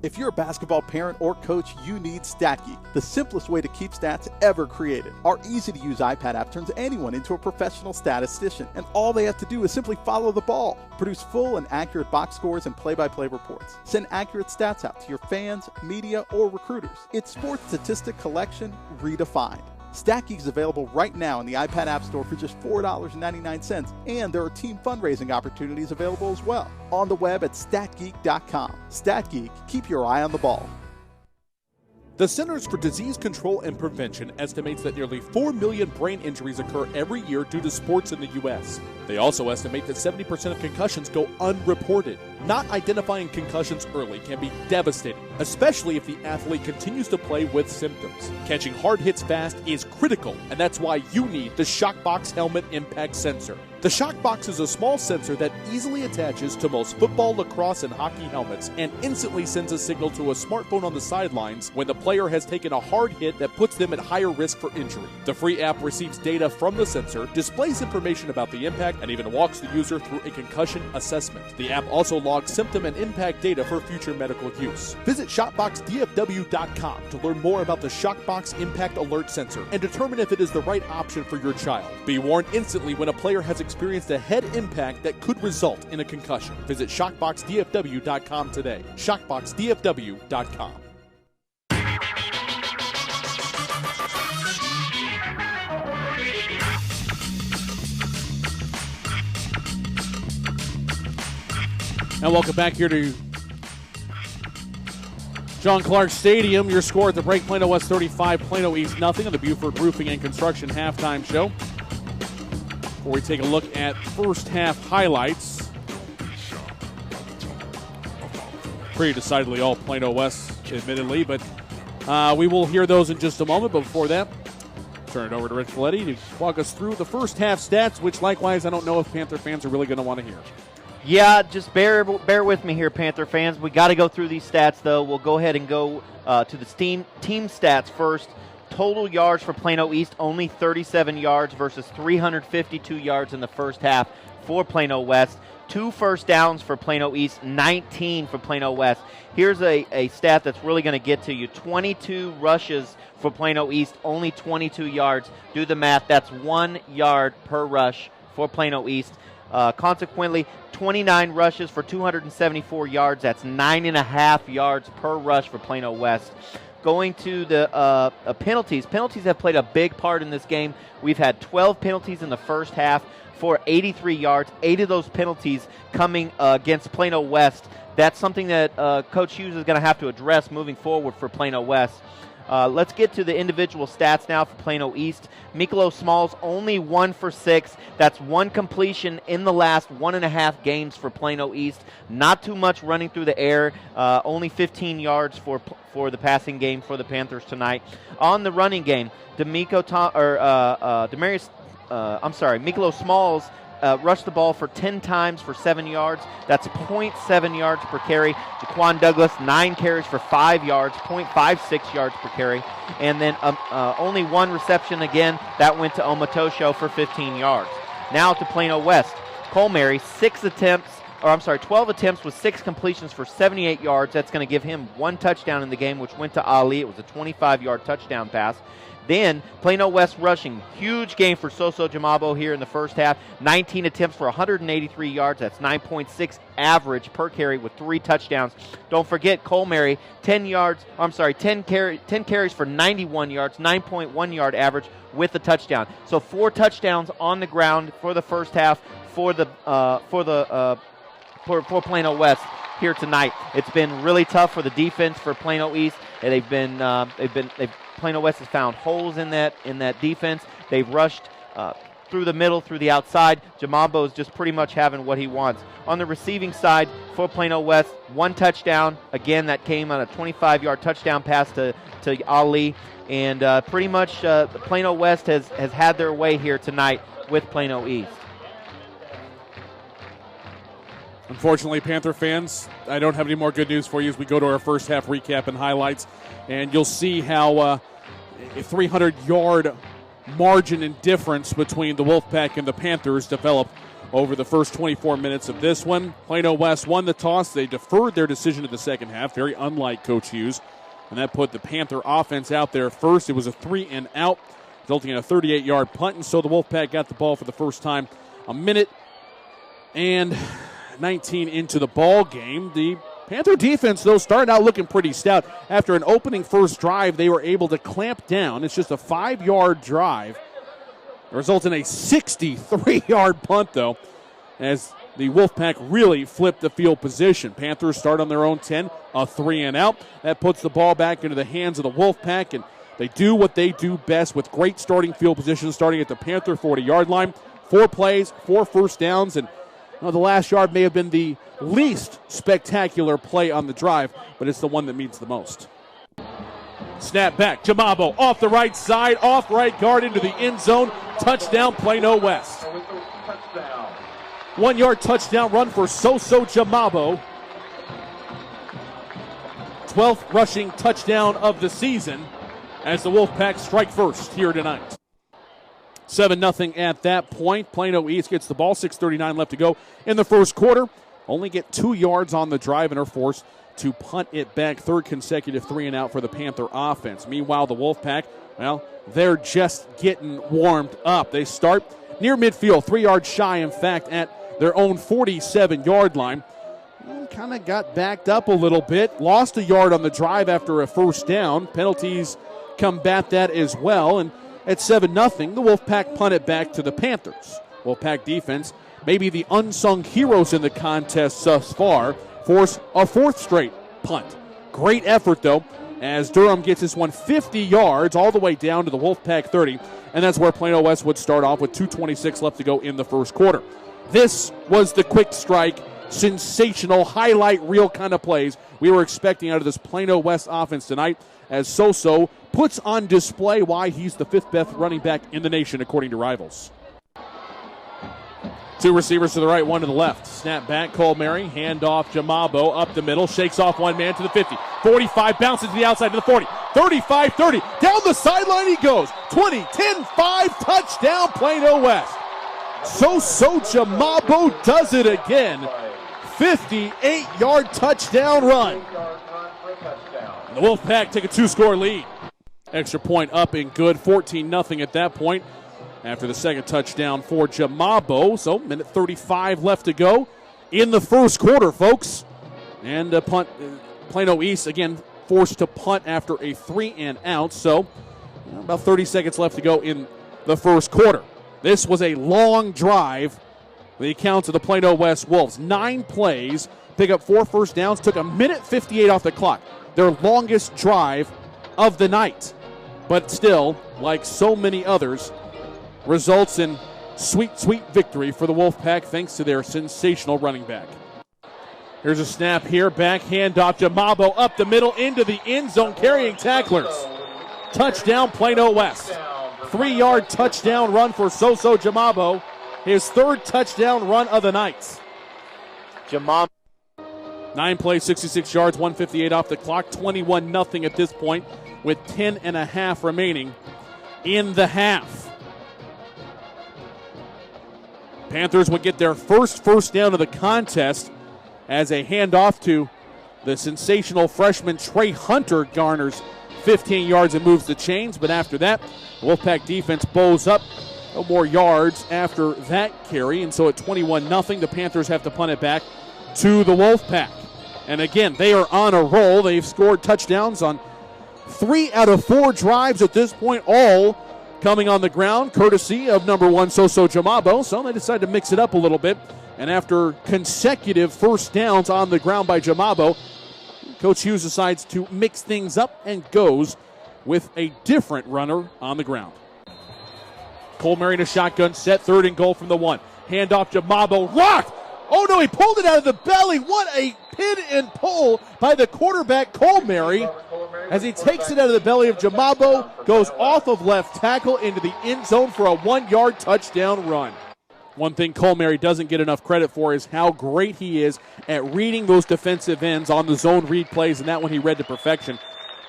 If you're a basketball parent or coach, you need StatGeek, the simplest way to keep stats ever created. Our easy-to-use iPad app turns anyone into a professional statistician, and all they have to do is simply follow the ball. Produce full and accurate box scores and play-by-play reports. Send accurate stats out to your fans, media, or recruiters. It's sports statistic collection redefined. StatGeek is available right now in the iPad App Store for just $4.99, and there are team fundraising opportunities available as well. On the web at statgeek.com. StatGeek, keep your eye on the ball. The Centers for Disease Control and Prevention estimates that nearly 4 million brain injuries occur every year due to sports in the U.S. They also estimate that 70% of concussions go unreported. Not identifying concussions early can be devastating, especially if the athlete continues to play with symptoms. Catching hard hits fast is critical, and that's why you need the Shockbox Helmet Impact Sensor. The Shockbox is a small sensor that easily attaches to most football, lacrosse, and hockey helmets and instantly sends a signal to a smartphone on the sidelines when the player has taken a hard hit that puts them at higher risk for injury. The free app receives data from the sensor, displays information about the impact, and even walks the user through a concussion assessment. The app also logs symptom and impact data for future medical use. Visit ShotboxDFW.com to learn more about the Shockbox Impact Alert Sensor and determine if it is the right option for your child. Be warned instantly when a player has experienced a head impact that could result in a concussion. Visit ShockboxDFW.com today. ShockboxDFW.com. And welcome back here to John Clark Stadium. Your score at the break: Plano West 35, Plano East nothing on the Buford Roofing and Construction halftime show. Before we take a look at first half highlights, pretty decidedly all Plano West, admittedly, but we will hear those in just a moment. But before that, turn it over to Rich Folletti to walk us through the first half stats, which likewise I don't know if Panther fans are really going to want to hear. Yeah, just bear with me here, Panther fans. We got to go through these stats, though. We'll go ahead and go to the team stats first. Total yards for Plano East, only 37 yards versus 352 yards in the first half for Plano West. 2 first downs for Plano East, 19 for Plano West. Here's a stat that's really going to get to you. 22 rushes for Plano East, only 22 yards. Do the math. That's 1 yard per rush for Plano East. Consequently, 29 rushes for 274 yards. That's 9.5 yards per rush for Plano West. Going to the penalties. Penalties have played a big part in this game. We've had 12 penalties in the first half for 83 yards. 8 of those penalties coming against Plano West. That's something that Coach Hughes is going to have to address moving forward for Plano West. Let's get to the individual stats now for Plano East. Mikolo Smalls only 1 for 6. That's 1 completion in the last 1.5 games for Plano East. Not too much running through the air. Only 15 yards for the passing game for the Panthers tonight. On the running game, Mikolo Smalls rushed the ball for 10 times for 7 yards. That's 0.7 yards per carry. Jaquan Douglas, 9 carries for 5 yards, 0.56 yards per carry. And then only 1 reception again. That went to Omatosho for 15 yards. Now to Plano West. Cole Mary, 6 attempts, 12 attempts with 6 completions for 78 yards. That's going to give him 1 touchdown in the game, which went to Ali. It was a 25-yard touchdown pass. Then Plano West rushing. Huge game for Soso Jamabo here in the first half. 19 attempts for 183 yards. That's 9.6 average per carry with 3 touchdowns. Don't forget Cole Mary, 10 carries for 91 yards, 9.1 yard average with a touchdown. So 4 touchdowns on the ground for the first half for Plano West here tonight. It's been really tough for the defense for Plano East, and Plano West has found holes in that defense. They've rushed through the middle, through the outside. Jamambo is just pretty much having what he wants. On the receiving side for Plano West, 1 touchdown. Again, that came on a 25-yard touchdown pass to Ali. And pretty much Plano West has had their way here tonight with Plano East. Unfortunately, Panther fans, I don't have any more good news for you as we go to our first half recap and highlights. And you'll see how a 300-yard margin in difference between the Wolfpack and the Panthers developed over the first 24 minutes of this one. Plano West won the toss. They deferred their decision to the second half, very unlike Coach Hughes. And that put the Panther offense out there first. It was a 3-and-out, resulting in a 38-yard punt. And so the Wolfpack got the ball for the first time a minute and 19 into the ball game. The Panther defense, though, started out looking pretty stout. After an opening first drive, they were able to clamp down. It's just a 5-yard drive. It results in a 63-yard punt, though, as the Wolfpack really flipped the field position. Panthers start on their own 10, a 3-and-out. That puts the ball back into the hands of the Wolfpack, and they do what they do best with great starting field position, starting at the Panther 40-yard line. 4 plays, 4 first downs, and the last yard may have been the least spectacular play on the drive, but it's the one that means the most. Snap back, Jamabo off the right side, off right guard into the end zone. Touchdown, Plano West. 1-yard touchdown run for Soso Jamabo. 12th rushing touchdown of the season as the Wolfpack strike first here tonight. 7-0 at that point. Plano East gets the ball, 6:39 left to go in the first quarter. Only get 2 yards on the drive and are forced to punt it back. 3rd consecutive 3-and-out for the Panther offense. Meanwhile, the Wolfpack, they're just getting warmed up. They start near midfield, 3 yards shy, in fact, at their own 47-yard line. Kind of got backed up a little bit. Lost a yard on the drive after a first down. Penalties combat that as well, and at 7-0, the Wolfpack punt it back to the Panthers. Wolfpack defense, maybe the unsung heroes in the contest thus far, force a 4th straight punt. Great effort, though, as Durham gets this one 50 yards all the way down to the Wolfpack 30, and that's where Plano West would start off with 2:26 left to go in the first quarter. This was the quick strike, sensational, highlight reel kind of plays we were expecting out of this Plano West offense tonight, as Soso puts on display why he's the 5th best running back in the nation, according to Rivals. 2 receivers to the right, 1 to the left. Snap back, Cole Mary, hand off Jamabo, up the middle, shakes off 1 man to the 50. 45, bounces to the outside to the 40. 35, 30, down the sideline he goes. 20, 10, 5, touchdown Plano West. Soso Jamabo does it again. 58-yard touchdown run. The Wolfpack take a 2-score lead. Extra point up and good, 14-0 at that point after the second touchdown for Jamabo. So, minute 35 left to go in the first quarter, folks. And a punt, Plano East, again, forced to punt after a 3-and-out. So, about 30 seconds left to go in the first quarter. This was a long drive. The accounts of the Plano West Wolves. 9 plays, pick up 4 first downs, took a minute 58 off the clock. Their longest drive of the night. But still, like so many others, results in sweet, sweet victory for the Wolfpack thanks to their sensational running back. Here's a snap here, back handoff, Jamabo up the middle into the end zone, carrying tacklers. Touchdown, Plano West. 3-yard touchdown run for Soso Jamabo, his 3rd touchdown run of the night. Jamabo. 9 plays, 66 yards, 158 off the clock, 21-0 at this point with 10.5 remaining in the half. Panthers would get their first down of the contest as a handoff to the sensational freshman Trey Hunter garners 15 yards and moves the chains. But after that, Wolfpack defense bows up. No more yards after that carry. And so at 21-0, the Panthers have to punt it back to the Wolfpack. And again, they are on a roll. They've scored touchdowns on 3 out of 4 drives at this point, all coming on the ground, courtesy of number 1, Soso Jamabo. So they decide to mix it up a little bit. And after consecutive first downs on the ground by Jamabo, Coach Hughes decides to mix things up and goes with a different runner on the ground. Cole Mary in a shotgun set, 3rd and goal from the 1. Handoff Jamabo, rocked! Oh no, he pulled it out of the belly. What a pin and pull by the quarterback, Cole Mary, as he takes it out of the belly of Jamabo, goes off of left tackle into the end zone for a 1-yard touchdown run. One thing Cole Mary doesn't get enough credit for is how great he is at reading those defensive ends on the zone read plays, and that one he read to perfection.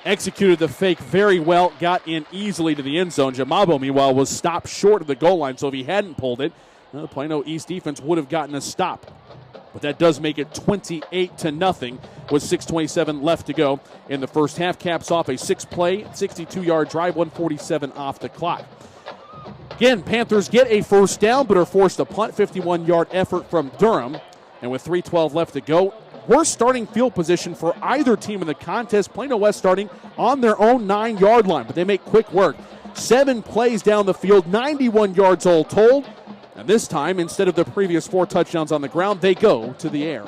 Executed the fake very well, got in easily to the end zone. Jamabo, meanwhile, was stopped short of the goal line, so if he hadn't pulled it, the Plano East defense would have gotten a stop. But that does make it 28-0 with 6:27 left to go in the first half. Caps off a 6-play, 62-yard drive, 1:47 off the clock. Again, Panthers get a first down, but are forced to punt. 51-yard effort from Durham. And with 3:12 left to go, worst starting field position for either team in the contest. Plano West starting on their own 9-yard line, but they make quick work. 7 plays down the field, 91 yards all told. And this time, instead of the previous 4 touchdowns on the ground, they go to the air.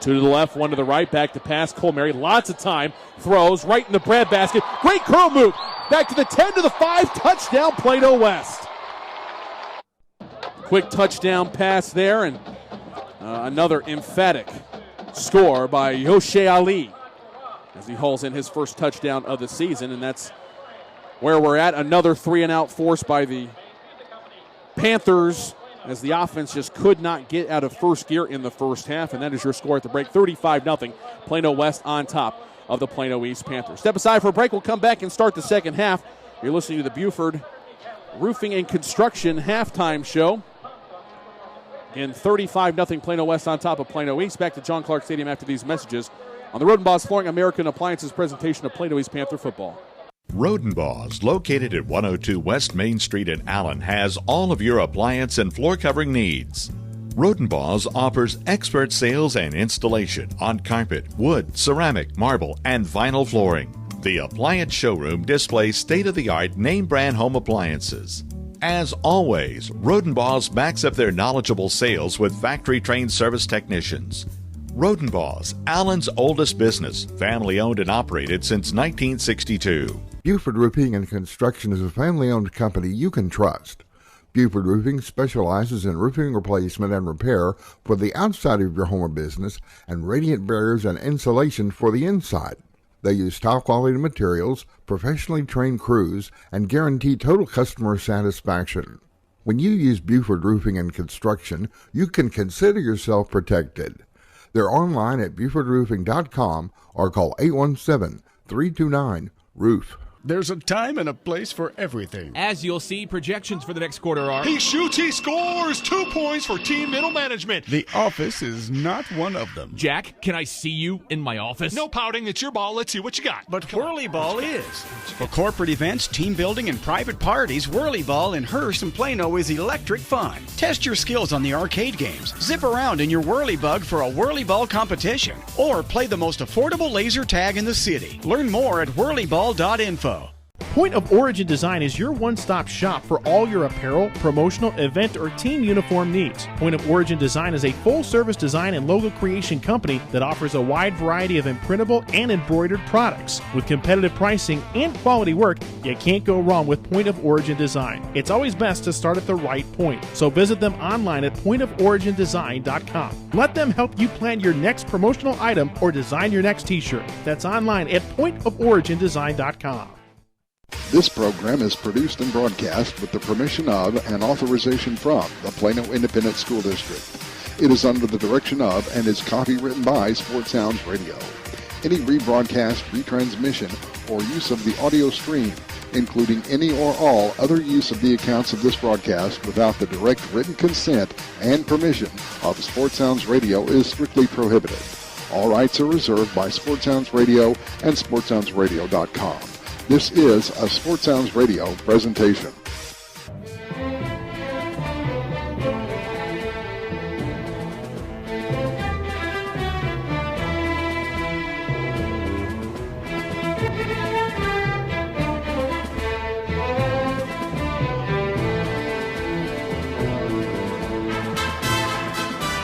2 to the left, 1 to the right, back to pass. Cole Mary, lots of time, throws right in the breadbasket. Great curl move. Back to the 10 to the 5, touchdown Plano West. Quick touchdown pass there, and another emphatic score by Yoshe Ali as he hauls in his first touchdown of the season, and that's where we're at. Another 3-and-out force by the Panthers as the offense just could not get out of first gear in the first half, and that is your score at the break. 35-0, Plano West on top of the Plano East Panthers. Step aside for a break. We'll come back and start the second half. You're listening to the Buford Roofing and Construction halftime show. Again, 35-0 Plano West on top of Plano East. Back to John Clark Stadium after these messages on the Rodenbaugh's Flooring American Appliances presentation of Plano East Panther football. Rodenbaugh's, located at 102 West Main Street in Allen, has all of your appliance and floor covering needs. Rodenbaugh's offers expert sales and installation on carpet, wood, ceramic, marble, and vinyl flooring. The appliance showroom displays state-of-the-art name-brand home appliances. As always, Rodenbaugh's backs up their knowledgeable sales with factory-trained service technicians. Rodenbaugh's, Allen's oldest business, family-owned and operated since 1962. Buford Roofing and Construction is a family-owned company you can trust. Buford Roofing specializes in roofing replacement and repair for the outside of your home or business and radiant barriers and insulation for the inside. They use top-quality materials, professionally trained crews, and guarantee total customer satisfaction. When you use Buford Roofing and Construction, you can consider yourself protected. They're online at BufordRoofing.com or call 817-329-ROOF. There's a time and a place for everything. As you'll see, projections for the next quarter are... He shoots, he scores! 2 points for team middle management. The office is not one of them. Jack, can I see you in my office? No pouting, it's your ball. Let's see what you got. But Whirly Ball is. For corporate events, team building, and private parties, Whirly Ball in Hearst and Plano is electric fun. Test your skills on the arcade games. Zip around in your Whirly Bug for a Whirly Ball competition. Or play the most affordable laser tag in the city. Learn more at whirlyball.info. Point of Origin Design is your one-stop shop for all your apparel, promotional, event, or team uniform needs. Point of Origin Design is a full-service design and logo creation company that offers a wide variety of imprintable and embroidered products. With competitive pricing and quality work, you can't go wrong with Point of Origin Design. It's always best to start at the right point, so visit them online at pointoforigindesign.com. Let them help you plan your next promotional item or design your next t-shirt. That's online at pointoforigindesign.com. This program is produced and broadcast with the permission of and authorization from the Plano Independent School District. It is under the direction of and is copywritten by Sports Sounds Radio. any rebroadcast, retransmission, or use of the audio stream, including any or all other use of the accounts of this broadcast without the direct written consent and permission of Sports Sounds Radio is strictly prohibited. All rights are reserved by Sports Sounds Radio and SportsSoundsRadio.com. This is a Sports Sounds Radio presentation.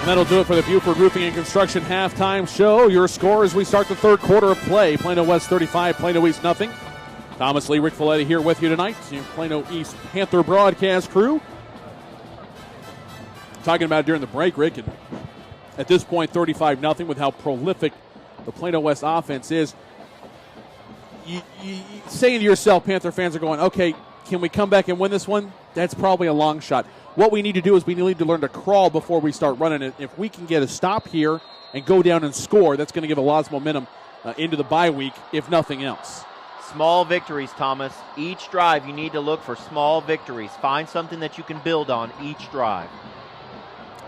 That'll do it for the Buford Roofing and Construction halftime show. Your score as we start the third quarter of play. Plano West 35, Plano East nothing. Thomas Lee, Rick Folletti here with you tonight. The Plano East Panther broadcast crew. Talking about it during the break, Rick, and at this point 35-0 with how prolific the Plano West offense is. You saying to yourself, Panther fans are going, okay, can we come back and win this one? That's probably a long shot. What we need to do is we need to learn to crawl before we start running it. If we can get a stop here and go down and score, that's going to give a lot of momentum into the bye week, if nothing else. Small victories, Thomas. Each drive you need to look for small victories. Find something that you can build on each drive.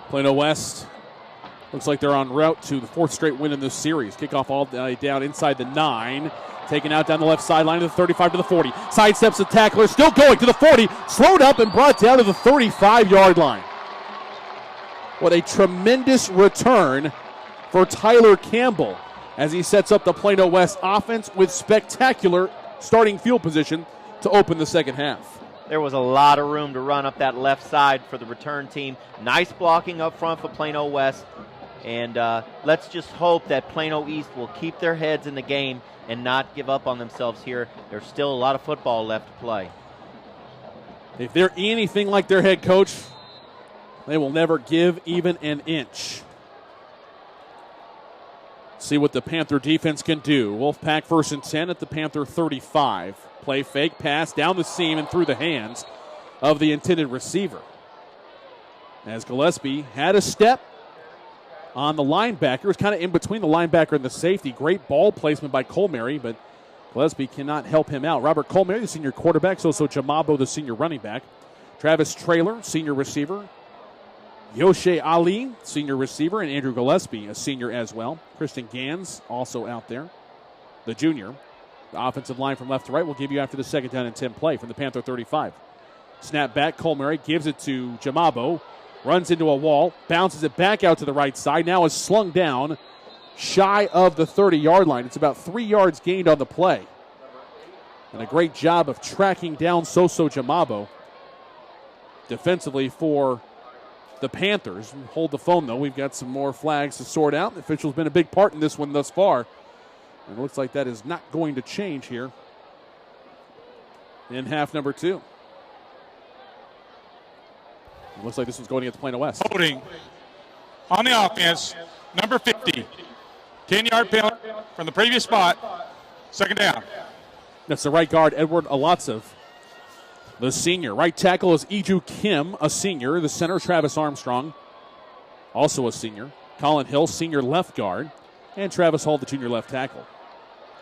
Plano West looks like they're en route to the fourth straight win in this series. Kickoff all down inside the 9. Taken out down the left sideline to the 35 to the 40. Sidesteps the tackler, still going to the 40. Slowed up and brought down to the 35-yard line. What a tremendous return for Tyler Campbell as he sets up the Plano West offense with spectacular starting field position to open the second half. There was a lot of room to run up that left side for the return team. Nice blocking up front for Plano West. And let's just hope that Plano East will keep their heads in the game and not give up on themselves here. There's still a lot of football left to play. If they're anything like their head coach, they will never give even an inch. See what the Panther defense can do. Wolfpack 1st and 10 at the Panther 35. Play fake, pass down the seam and through the hands of the intended receiver. As Gillespie had a step on the linebacker. It was kind of in between the linebacker and the safety. Great ball placement by Colmary, but Gillespie cannot help him out. Robert Colmary, the senior quarterback, so Jamabo, the senior running back. Travis Traylor, senior receiver. Yoshe Ali, senior receiver, and Andrew Gillespie, a senior as well. Christian Gans, also out there, the junior. The offensive line from left to right will give you after the second down and 10 play from the Panther 35. Snap back, Colmary gives it to Jamabo. Runs into a wall, bounces it back out to the right side. Now is slung down shy of the 30-yard line. It's about 3 yards gained on the play. And a great job of tracking down Soso Jamabo defensively for the Panthers. Hold the phone, though. We've got some more flags to sort out. The official's been a big part in this one thus far. And it looks like that is not going to change here in half number 2. It looks like this one's going against Plano West. Holding on the offense, number 50. 10-yard penalty from the previous spot. Second down. That's the right guard, Edward Alatsov, the senior. Right tackle is Iju Kim, a senior. The center, Travis Armstrong, also a senior. Colin Hill, senior left guard. And Travis Hall, the junior left tackle,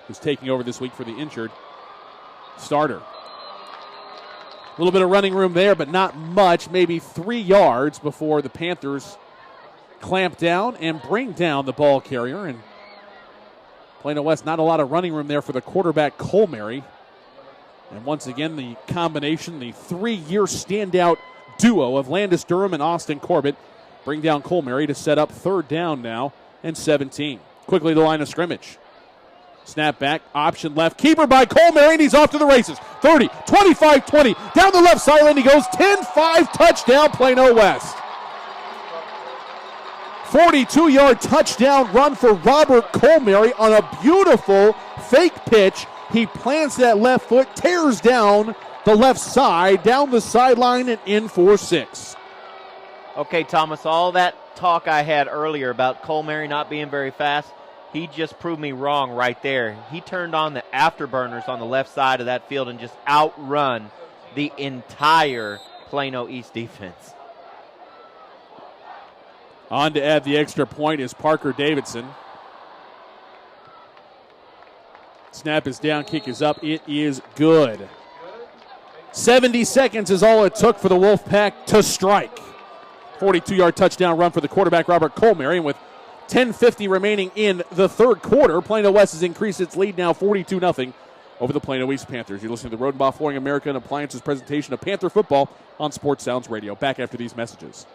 who's taking over this week for the injured starter. A little bit of running room there, but not much. Maybe 3 yards before the Panthers clamp down and bring down the ball carrier. And Plano West, not a lot of running room there for the quarterback, Colmary. And once again, the combination, the 3-year standout duo of Landis Durham and Austin Corbett bring down Colmary to set up third down now and 17. Quickly the line of scrimmage. Snap back, option left, keeper by Colmary, and he's off to the races. 30, 25, 20, down the left sideline he goes, 10-5 touchdown Plano West. 42-yard touchdown run for Robert Colmary on a beautiful fake pitch. He plants that left foot, tears down the left side, down the sideline and in for 6. Okay, Thomas, all that talk I had earlier about Colmary not being very fast, he just proved me wrong right there. He turned on the afterburners on the left side of that field and just outrun the entire Plano East defense. On to add the extra point is Parker Davidson. Snap is down, kick is up. It is good. 70 seconds is all it took for the Wolfpack to strike. 42-yard touchdown run for the quarterback, Robert Colmary. And with 10:50 remaining in the third quarter, Plano West has increased its lead now 42-0 over the Plano East Panthers. You're listening to the Rodenbaugh Flooring America and Appliances presentation of Panther football on Sports Sounds Radio. Back after these messages.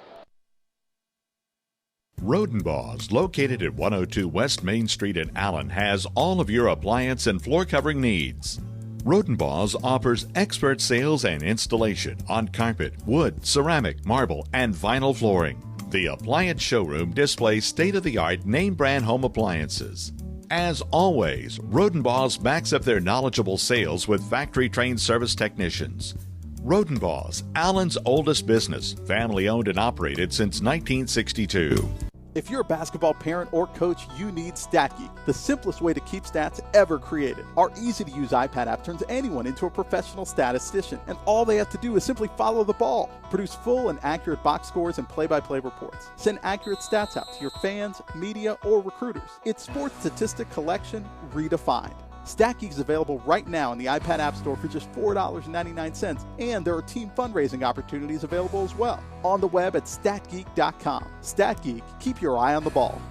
Rodenbaugh's, located at 102 West Main Street in Allen, has all of your appliance and floor covering needs. Rodenbaugh's offers expert sales and installation on carpet, wood, ceramic, marble, and vinyl flooring. The appliance showroom displays state-of-the-art name-brand home appliances. As always, Rodenbaugh's backs up their knowledgeable sales with factory-trained service technicians. Rodenbaugh's, Allen's oldest business, family-owned and operated since 1962. If you're a basketball parent or coach, you need StatGeek, the simplest way to keep stats ever created. Our easy-to-use iPad app turns anyone into a professional statistician, and all they have to do is simply follow the ball. Produce full and accurate box scores and play-by-play reports. Send accurate stats out to your fans, media, or recruiters. It's sports statistic collection redefined. StatGeek is available right now in the iPad App Store for just $4.99, and there are team fundraising opportunities available as well. On the web at statgeek.com. StatGeek, keep your eye on the ball.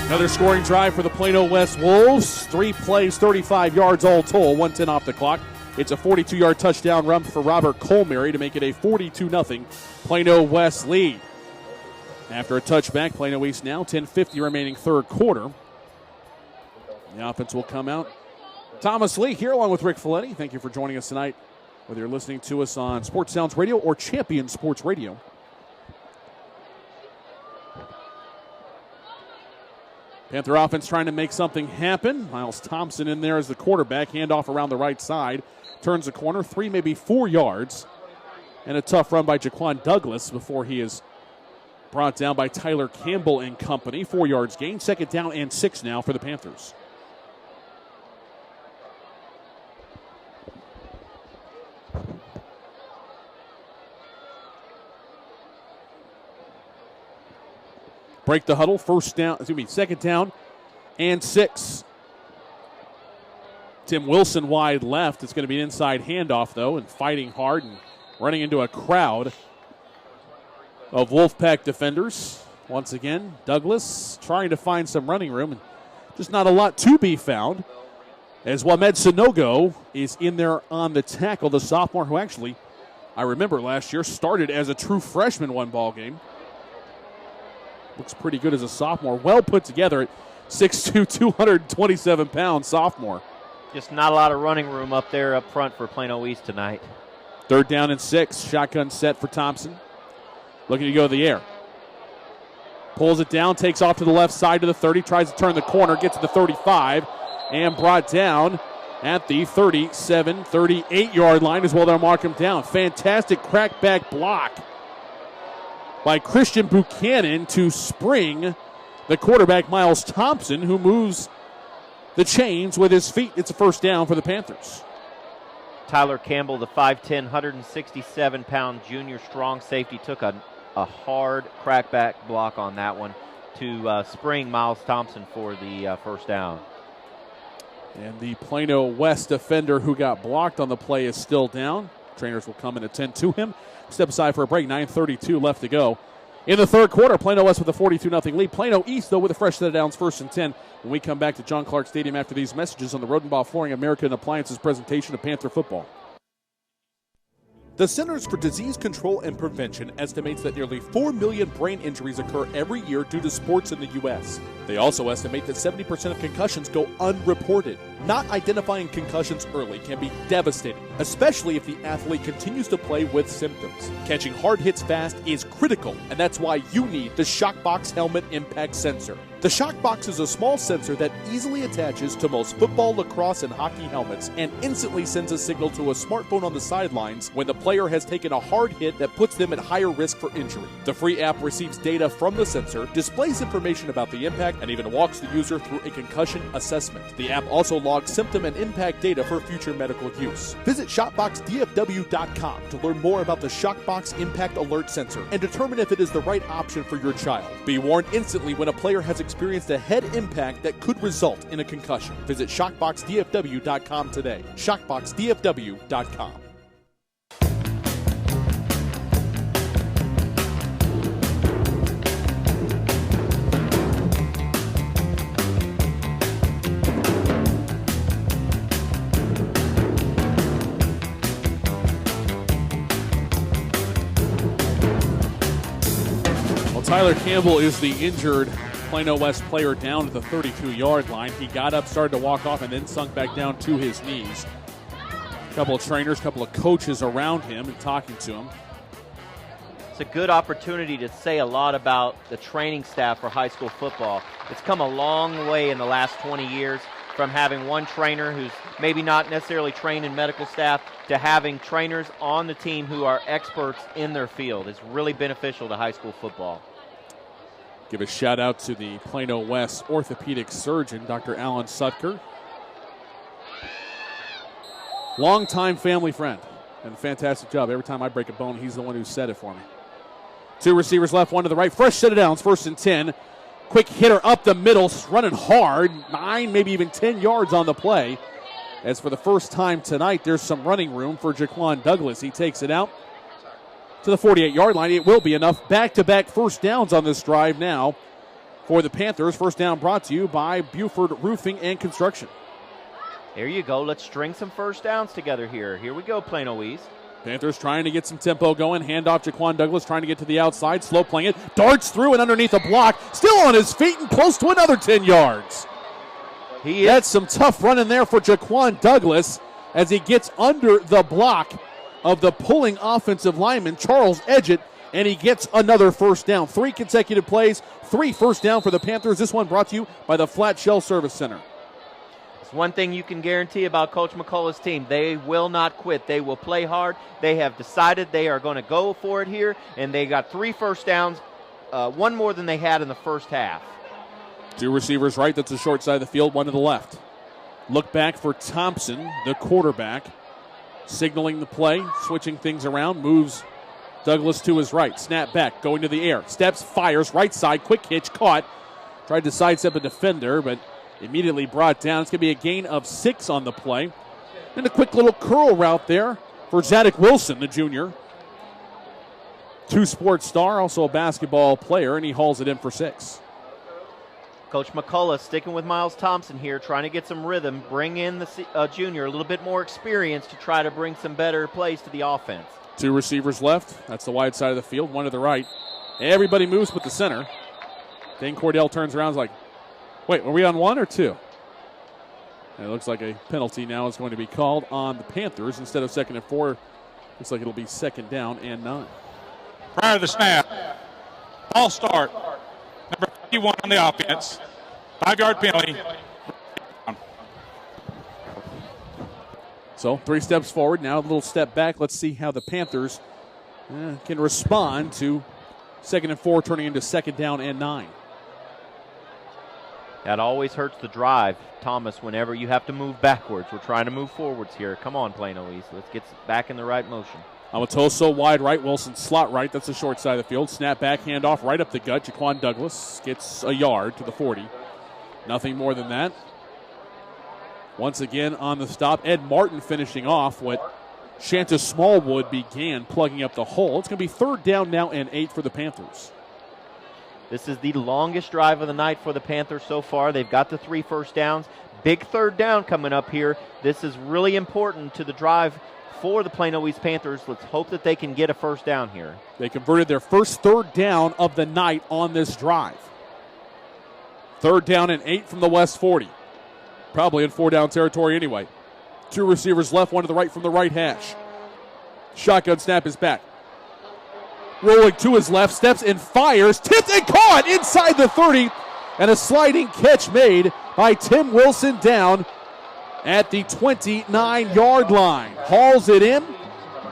Another scoring drive for the Plano West Wolves. 3 plays, 35 yards all told, 1:10 off the clock. It's a 42-yard touchdown run for Robert Colmary to make it a 42-0 Plano West lead. After a touchback, Plano East now 10:50 remaining third quarter. The offense will come out. Thomas Lee here along with Rick Folletti. Thank you for joining us tonight, whether you're listening to us on Sports Sounds Radio or Champion Sports Radio. Panther offense trying to make something happen. Miles Thompson in there as the quarterback. Handoff around the right side. Turns the corner. 3, maybe 4 yards. And a tough run by Jaquan Douglas before he is brought down by Tyler Campbell and company. 4 yards gain. 2nd down and 6 now for the Panthers. Break the huddle. 2nd down and 6. Tim Wilson wide left. It's going to be an inside handoff, though, and fighting hard and running into a crowd of Wolfpack defenders. Once again, Douglas trying to find some running room, and just not a lot to be found, as Wamed Sanogo is in there on the tackle, the sophomore who actually, I remember last year, started as a true freshman one ball game. Looks pretty good as a sophomore. Well put together at 6'2", 227-pound sophomore. Just not a lot of running room up there up front for Plano East tonight. 3rd down and 6. Shotgun set for Thompson. Looking to go to the air. Pulls it down, takes off to the left side to the 30, tries to turn the corner, gets to the 35, and brought down at the 37, 38-yard line as well. They'll mark him down. Fantastic crackback block by Christian Buchanan to spring the quarterback, Miles Thompson, who moves the chains with his feet. It's a 1st down for the Panthers. Tyler Campbell, the 5'10", 167-pound junior strong safety, took a hard crackback block on that one to spring Miles Thompson for the 1st down. And the Plano West defender who got blocked on the play is still down. Trainers will come and attend to him. Step aside for a break. 9:32 left to go. In the third quarter, Plano West with a 42-0 lead. Plano East, though, with a fresh set of downs, 1st and 10. When we come back to John Clark Stadium after these messages on the Rodenbaugh Flooring America and Appliances presentation of Panther football. The Centers for Disease Control and Prevention estimates that nearly 4 million brain injuries occur every year due to sports in the U.S. They also estimate that 70% of concussions go unreported. Not identifying concussions early can be devastating, especially if the athlete continues to play with symptoms. Catching hard hits fast is critical, and that's why you need the Shockbox Helmet Impact Sensor. The Shockbox is a small sensor that easily attaches to most football, lacrosse, and hockey helmets and instantly sends a signal to a smartphone on the sidelines when the player has taken a hard hit that puts them at higher risk for injury. The free app receives data from the sensor, displays information about the impact, and even walks the user through a concussion assessment. The app also logs symptom and impact data for future medical use. Visit ShockboxDFW.com to learn more about the Shockbox Impact Alert Sensor and determine if it is the right option for your child. Be warned instantly when a player has experienced a head impact that could result in a concussion. Visit ShockboxDFW.com today. ShockboxDFW.com. Tyler Campbell is the injured Plano West player down at the 32-yard line. He got up, started to walk off, and then sunk back down to his knees. A couple of trainers, a couple of coaches around him and talking to him. It's a good opportunity to say a lot about the training staff for high school football. It's come a long way in the last 20 years from having one trainer who's maybe not necessarily trained in medical staff to having trainers on the team who are experts in their field. It's really beneficial to high school football. Give a shout out to the Plano West orthopedic surgeon, Dr. Alan Sutker. Longtime family friend and a fantastic job. Every time I break a bone, he's the one who said it for me. Two receivers left, one to the right. Fresh set of downs, 1st and 10. Quick hitter up the middle, running hard. 9, maybe even 10 yards on the play. As for the first time tonight, there's some running room for Jaquan Douglas. He takes it out to the 48-yard line. It will be enough. Back-to-back first downs on this drive now for the Panthers. First down brought to you by Buford Roofing and Construction. There you go. Let's string some first downs together here. Here we go, Plano East. Panthers trying to get some tempo going. Handoff Jaquan Douglas trying to get to the outside. Slow playing it. Darts through and underneath a block. Still on his feet and close to another 10 yards. That's some tough running there for Jaquan Douglas as he gets under the block of the pulling offensive lineman, Charles Edgett, and he gets another first down. 3 consecutive plays, 3 first down for the Panthers. This one brought to you by the Flat Shell Service Center. It's one thing you can guarantee about Coach McCullough's team. They will not quit. They will play hard. They have decided they are going to go for it here, and they got 3 first downs, one more than they had in the first half. 2 receivers right, that's the short side of the field, 1 to the left. Look back for Thompson, the quarterback. Signaling the play, switching things around, moves Douglas to his right. Snap back, going to the air. Steps, fires, right side, quick hitch, caught. Tried to sidestep a defender, but immediately brought down. It's going to be a gain of 6 on the play. And a quick little curl route there for Zadok Wilson, the junior. 2-sport star, also a basketball player, and he hauls it in for 6. Coach McCullough sticking with Miles Thompson here, trying to get some rhythm, bring in the junior, a little bit more experience to try to bring some better plays to the offense. 2 receivers left. That's the wide side of the field, 1 to the right. Everybody moves with the center. Dane Cordell turns around and is like, wait, are we on 1 or 2? And it looks like a penalty now is going to be called on the Panthers. Instead of 2nd and 4, looks like it'll be 2nd down and 9. Prior to the snap, ball start. Number 51 on the offense. 5-yard penalty. So 3 steps forward, now a little step back. Let's see how the Panthers can respond to 2nd and 4 turning into 2nd down and 9. That always hurts the drive, Thomas, whenever you have to move backwards. We're trying to move forwards here. Come on, Plano East. Let's get back in the right motion. Amatoso wide right, Wilson slot right. That's the short side of the field. Snap back, handoff right up the gut. Jaquan Douglas gets a yard to the 40. Nothing more than that. Once again on the stop, Ed Martin finishing off what Shanta Smallwood began, plugging up the hole. It's going to be 3rd down now and 8 for the Panthers. This is the longest drive of the night for the Panthers so far. They've got the 3 first downs. Big 3rd down coming up here. This is really important to the drive for the Plano East Panthers. Let's hope that they can get a first down here. They converted their first 3rd down of the night on this drive. 3rd down and 8 from the West 40. Probably in 4-down territory anyway. 2 receivers left, 1 to the right from the right hash. Shotgun snap is back. Rolling to his left, steps and fires. Tipped and caught inside the 30 And a sliding catch made by Tim Wilson down at the 29-yard line. Hauls it in,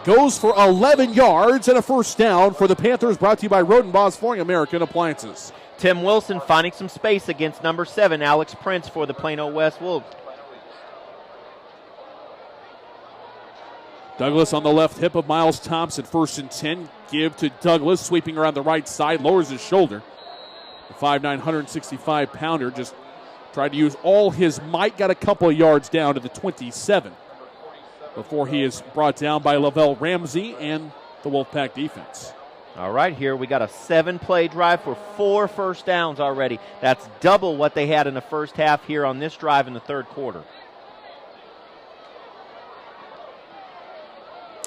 goes for 11 yards and a first down for the Panthers, brought to you by Rodenbaugh's Flooring American Appliances. Tim Wilson finding some space against number 7, Alex Prince, for the Plano West Wolves. Douglas on the left hip of Miles Thompson, 1st and 10. Give to Douglas, sweeping around the right side, lowers his shoulder. The 5'9", 165-pounder just tried to use all his might, got a couple of yards down to the 27 before he is brought down by Lavelle Ramsey and the Wolfpack defense. All right, here we got a 7-play drive for 4 first downs already. That's double what they had in the first half here on this drive in the third quarter.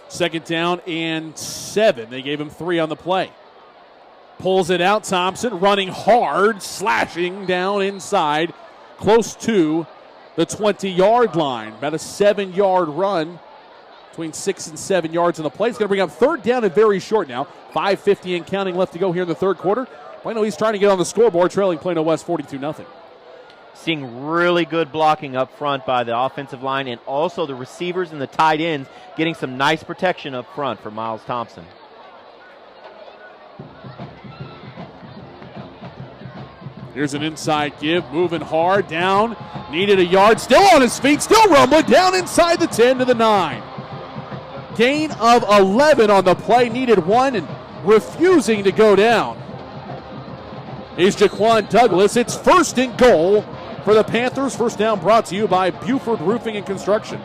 2nd down and 7. They gave him 3 on the play. Pulls it out, Thompson running hard, slashing down inside, close to the 20-yard line. About a 7-yard run, between 6 and 7 yards on the play. It's going to bring up 3rd down and very short now. 5:50 and counting left to go here in the third quarter. Plano East trying to get on the scoreboard, trailing Plano West 42-0. Seeing really good blocking up front by the offensive line, and also the receivers and the tight ends getting some nice protection up front for Miles Thompson. Here's an inside give, moving hard, down, needed a yard, still on his feet, still rumbling, down inside the 10 to the 9. Gain of 11 on the play, needed 1 and refusing to go down is Jaquan Douglas. It's 1st and goal for the Panthers. First down brought to you by Buford Roofing and Construction.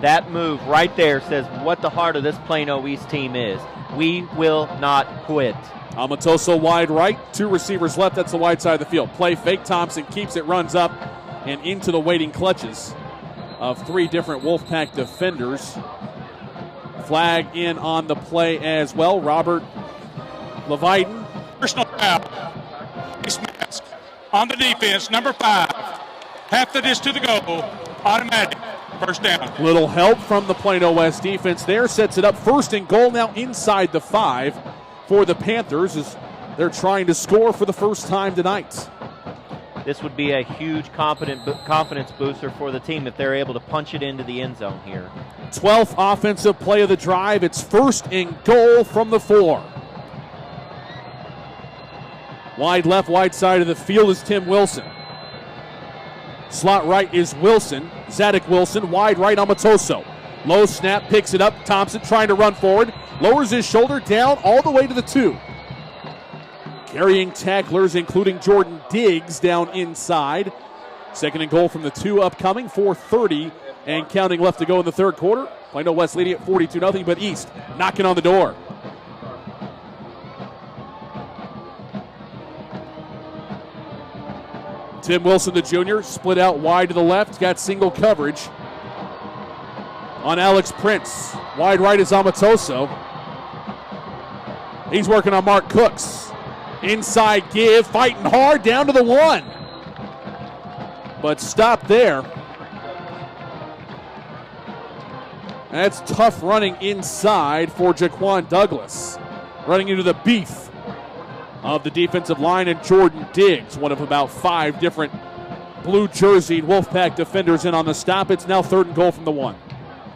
That move right there says what the heart of this Plano East team is. We will not quit. Amatoso wide right, 2 receivers left. That's the wide side of the field. Play fake. Thompson keeps it, runs up, and into the waiting clutches of 3 different Wolfpack defenders. Flag in on the play as well. Robert Levitin. Personal foul. Face mask on the defense, number 5. Half the distance to the goal. Automatic. First down. Little help from the Plano West defense there. Sets it up 1st and goal now inside the 5 for the Panthers as they're trying to score for the first time tonight. This would be a huge confidence booster for the team if they're able to punch it into the end zone here. 12th offensive play of the drive. It's 1st and goal from the 4. Wide left, wide side of the field is Tim Wilson. Slot right is Wilson. Zadok Wilson, wide right, Amatoso. Low snap, picks it up. Thompson trying to run forward. Lowers his shoulder down all the way to the 2. Carrying tacklers, including Jordan Diggs, down inside. 2nd and goal from the 2 upcoming. 4:30 and counting left to go in the third quarter. Plano West leading at 42-0, but East knocking on the door. Tim Wilson, the junior, split out wide to the left, got single coverage on Alex Prince. Wide right is Amatoso. He's working on Mark Cooks. Inside give, fighting hard, down to the 1. But stop there. That's tough running inside for Jaquan Douglas. Running into the beef of the defensive line and Jordan Diggs, one of about 5 different blue-jerseyed Wolfpack defenders in on the stop. It's now 3rd and goal from the 1.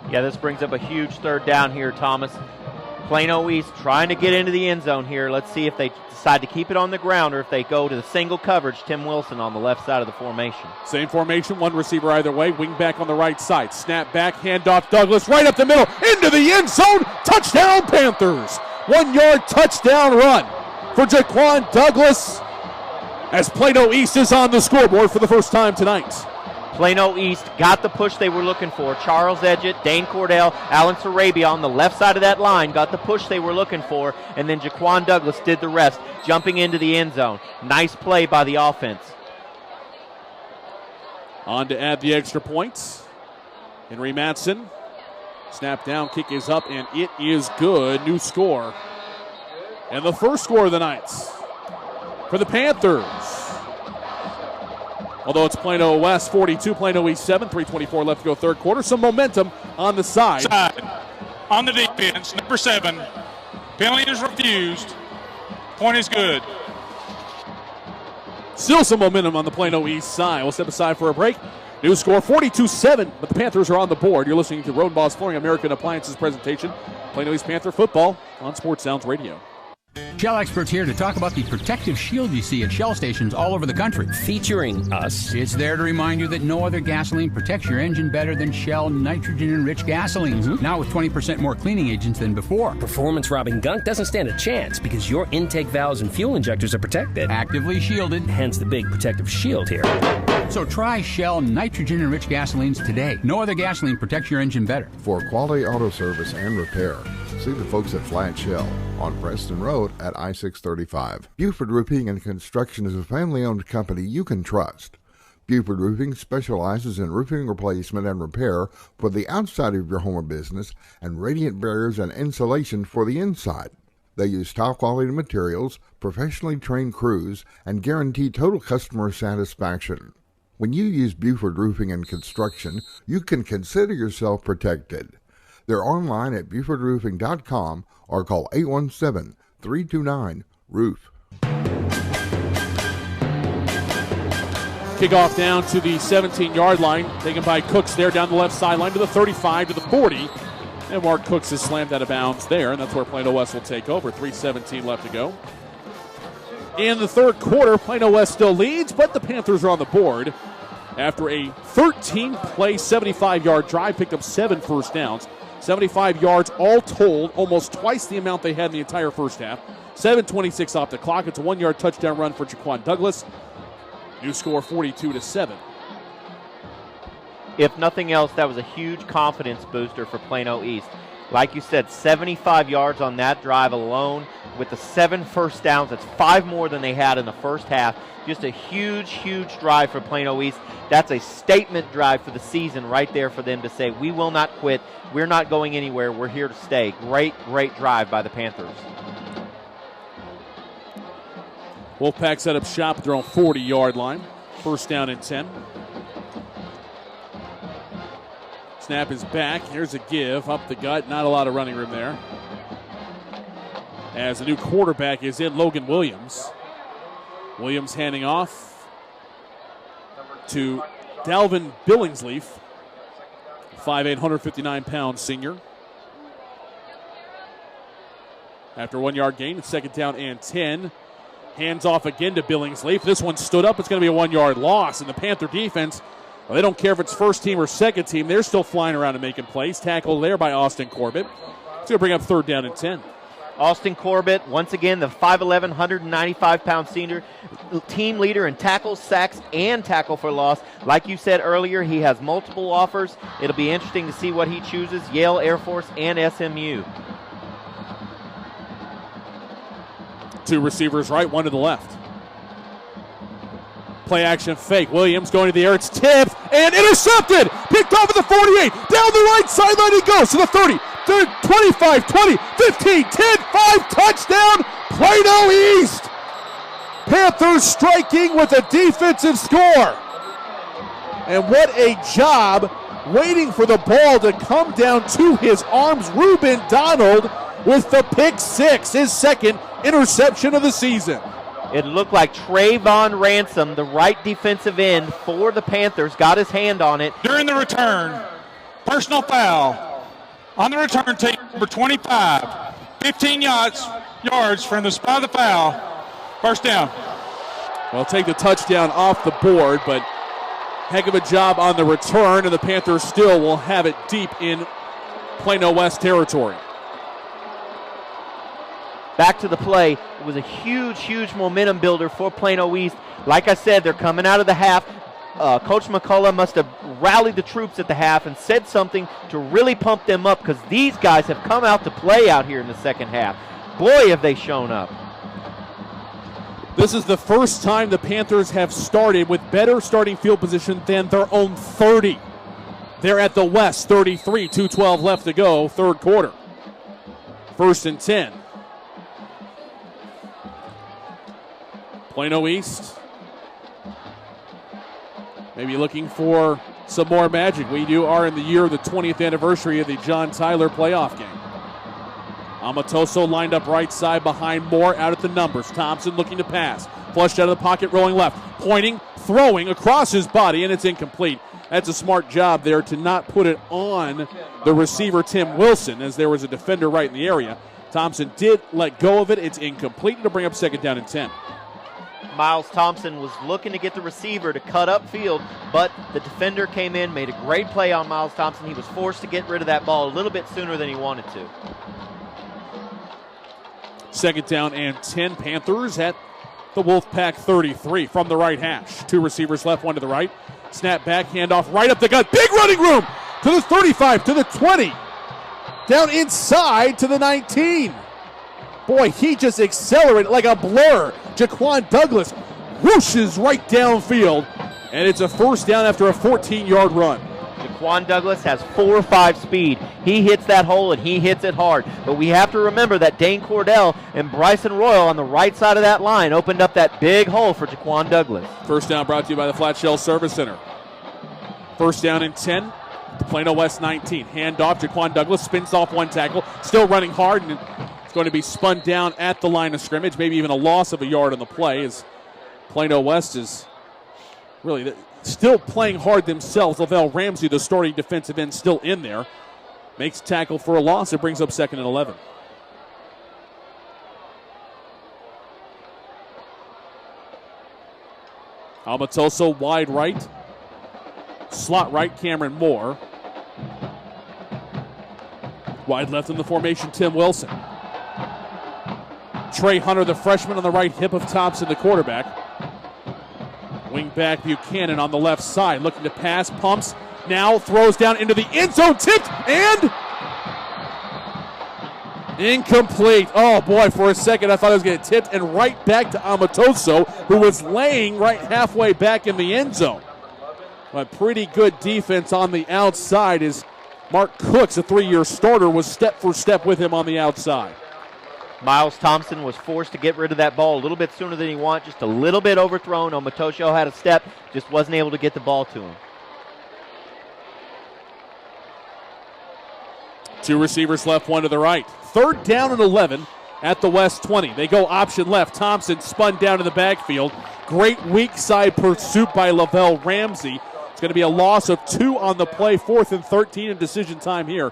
Yeah, this brings up a huge 3rd down here, Thomas. Plano East trying to get into the end zone here. Let's see if they decide to keep it on the ground or if they go to the single coverage. Tim Wilson on the left side of the formation. Same formation, 1 receiver either way. Wing back on the right side. Snap back, handoff Douglas right up the middle, into the end zone. Touchdown Panthers. 1-yard touchdown run for Jaquan Douglas as Plano East is on the scoreboard for the first time tonight. Plano East got the push they were looking for. Charles Edgett, Dane Cordell, Alan Sarabia on the left side of that line got the push they were looking for, and then Jaquan Douglas did the rest, jumping into the end zone. Nice play by the offense. On to add the extra points. Henry Matson. Snap down, kick is up, and it is good. New score. And the first score of the night for the Panthers. Although it's Plano West 42, Plano East 7, 3:24 left to go third quarter. Some momentum on the side. On the defense, number 7. Penalty is refused. Point is good. Still some momentum on the Plano East side. We'll step aside for a break. New score 42-7, but the Panthers are on the board. You're listening to Rodenbaugh's Flooring American Appliances presentation. Plano East Panther football on Sports Sounds Radio. Shell experts here to talk about the protective shield you see at Shell stations all over the country. Featuring us. It's there to remind you that no other gasoline protects your engine better than Shell nitrogen-enriched gasolines. Mm-hmm. Now with 20% more cleaning agents than before. Performance-robbing gunk doesn't stand a chance because your intake valves and fuel injectors are protected. Actively shielded. Hence the big protective shield here. So try Shell nitrogen-enriched gasolines today. No other gasoline protects your engine better. For quality auto service and repair, see the folks at Flat Shell on Preston Road at I-635. Buford Roofing and Construction is a family-owned company you can trust. Buford Roofing specializes in roofing replacement and repair for the outside of your home or business and radiant barriers and insulation for the inside. They use top-quality materials, professionally trained crews, and guarantee total customer satisfaction. When you use Buford Roofing and Construction, you can consider yourself protected. They're online at BufordRoofing.com or call 817-329-ROOF. Kickoff down to the 17-yard line, taken by Cooks there down the left sideline to the 35 to the 40. And Mark Cooks has slammed out of bounds there, and that's where Plano West will take over. 3:17 left to go. In the third quarter, Plano West still leads, but the Panthers are on the board. After a 13-play, 75-yard drive, picked up 7 first downs. 75 yards all told, almost twice the amount they had in the entire first half. 7:26 off the clock. It's a 1-yard touchdown run for Jaquan Douglas. New score 42-7. If nothing else, that was a huge confidence booster for Plano East. Like you said, 75 yards on that drive alone with the 7 first downs. That's 5 more than they had in the first half. Just a huge, huge drive for Plano East. That's a statement drive for the season right there for them to say, we will not quit. We're not going anywhere. We're here to stay. Great, great drive by the Panthers. Wolfpack set up shop at their own 40-yard line. First down and 10. Snap is back. Here's a give up the gut. Not a lot of running room there. As the new quarterback is in, Logan Williams. Williams handing off to Dalvin Billingsleaf, 5'8", 159-pound senior. After 1-yard gain, it's second down and 10. Hands off again to Billingsleaf. This one stood up. It's going to be a 1-yard loss. And the Panther defense, well, they don't care if it's first team or second team. They're still flying around and making plays. Tackle there by Austin Corbett. It's going to bring up third down and 10. Austin Corbett, once again, the 5'11", 195-pound senior, team leader in tackles, sacks, and tackle for loss. Like you said earlier, he has multiple offers. It'll be interesting to see what he chooses, Yale, Air Force, and SMU. 2 receivers right, 1 to the left. Play action fake. Williams going to the air. It's tipped and intercepted. Picked off at the 48. Down the right sideline he goes to the 30. 25, 20, 15, 10, 5, touchdown, Plano East. Panthers striking with a defensive score. And what a job waiting for the ball to come down to his arms. Reuben Donald with the pick 6, his second interception of the season. It looked like Trayvon Ransom, the right defensive end for the Panthers, got his hand on it. During the return, personal foul on the return team, number 25. 15 yards from the spot of the foul. First down. Well, take the touchdown off the board, but heck of a job on the return, and the Panthers still will have it deep in Plano West territory. Back to the play. It was a huge, huge momentum builder for Plano East. Like I said, they're coming out of the half. Coach McCullough must have rallied the troops at the half and said something to really pump them up, because these guys have come out to play out here in the second half. Boy, have they shown up. This is the first time the Panthers have started with better starting field position than their own 30. They're at the West 33, 2:12 left to go, third quarter. First and 10. Plano East maybe looking for some more magic. We are in the year of the 20th anniversary of the John Tyler playoff game. Amatoso lined up right side behind Moore, out at the numbers. Thompson looking to pass. Flushed out of the pocket, rolling left. pointing, throwing across his body, and it's incomplete. That's a smart job there to not put it on the receiver, Tim Wilson, as there was a defender right in the area. Thompson did let go of it. It's incomplete to bring up 2nd down and 10. Miles Thompson was looking to get the receiver to cut upfield, but the defender came in, made a great play on Miles Thompson. He was forced to get rid of that ball a little bit sooner than he wanted to. 2nd down and 10. Panthers at the Wolfpack 33 from the right hash. 2 receivers left, 1 to the right. Snap back, handoff right up the gut. Big running room to the 35, to the 20. Down inside to the 19. Boy, he just accelerated like a blur. Jaquan Douglas whooshes right downfield, and it's a 1st down after a 14-yard run. Jaquan Douglas has 4.5 speed. He hits that hole, and he hits it hard. But we have to remember that Dane Cordell and Bryson Royal on the right side of that line opened up that big hole for Jaquan Douglas. 1st down brought to you by the Flat Shell Service Center. 1st down and 10. Plano West 19. Handoff. Jaquan Douglas spins off 1 tackle. Still running hard, and it's going to be spun down at the line of scrimmage. Maybe even a loss of a yard on the play, as Plano West is really still playing hard themselves. Lavelle Ramsey, the starting defensive end, still in there. Makes tackle for a loss. It brings up 2nd and 11. Almatoso wide right. Slot right, Cameron Moore. Wide left in the formation, Tim Wilson. Trey Hunter, the freshman, on the right hip of Thompson, the quarterback. Wing back Buchanan on the left side, looking to pass, pumps, now throws down into the end zone, tipped, and incomplete. Oh boy, for a second I thought it was going to tip, and right back to Amatoso, who was laying right halfway back in the end zone. But pretty good defense on the outside as Mark Cooks, a 3-year starter, was step for step with him on the outside. Miles Thompson was forced to get rid of that ball a little bit sooner than he wanted, just a little bit overthrown. Omatosho had a step, just wasn't able to get the ball to him. 2 receivers left, 1 to the right. 3rd down and 11 at the West 20. They go option left. Thompson spun down to the backfield. Great weak side pursuit by Lavelle Ramsey. It's going to be a loss of 2 on the play. 4th and 13 in decision time here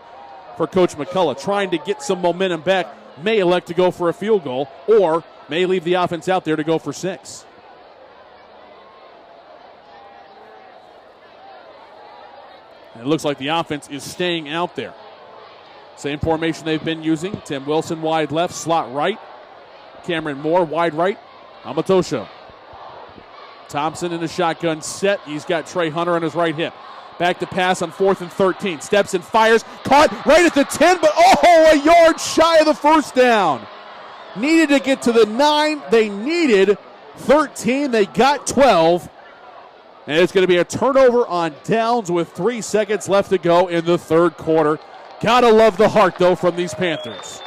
for Coach McCullough. Trying to get some momentum back. May elect to go for a field goal, or may leave the offense out there to go for 6. And it looks like the offense is staying out there. Same formation they've been using. Tim Wilson wide left, slot right. Cameron Moore wide right. Amatosho. Thompson in the shotgun set. He's got Trey Hunter on his right hip. Back to pass on 4th and 13. Steps and fires. Caught right at the 10, but a yard shy of the 1st down. Needed to get to the 9. They needed 13. They got 12. And it's going to be a turnover on downs with 3 seconds left to go in the 3rd quarter. Gotta love the heart, though, from these Panthers.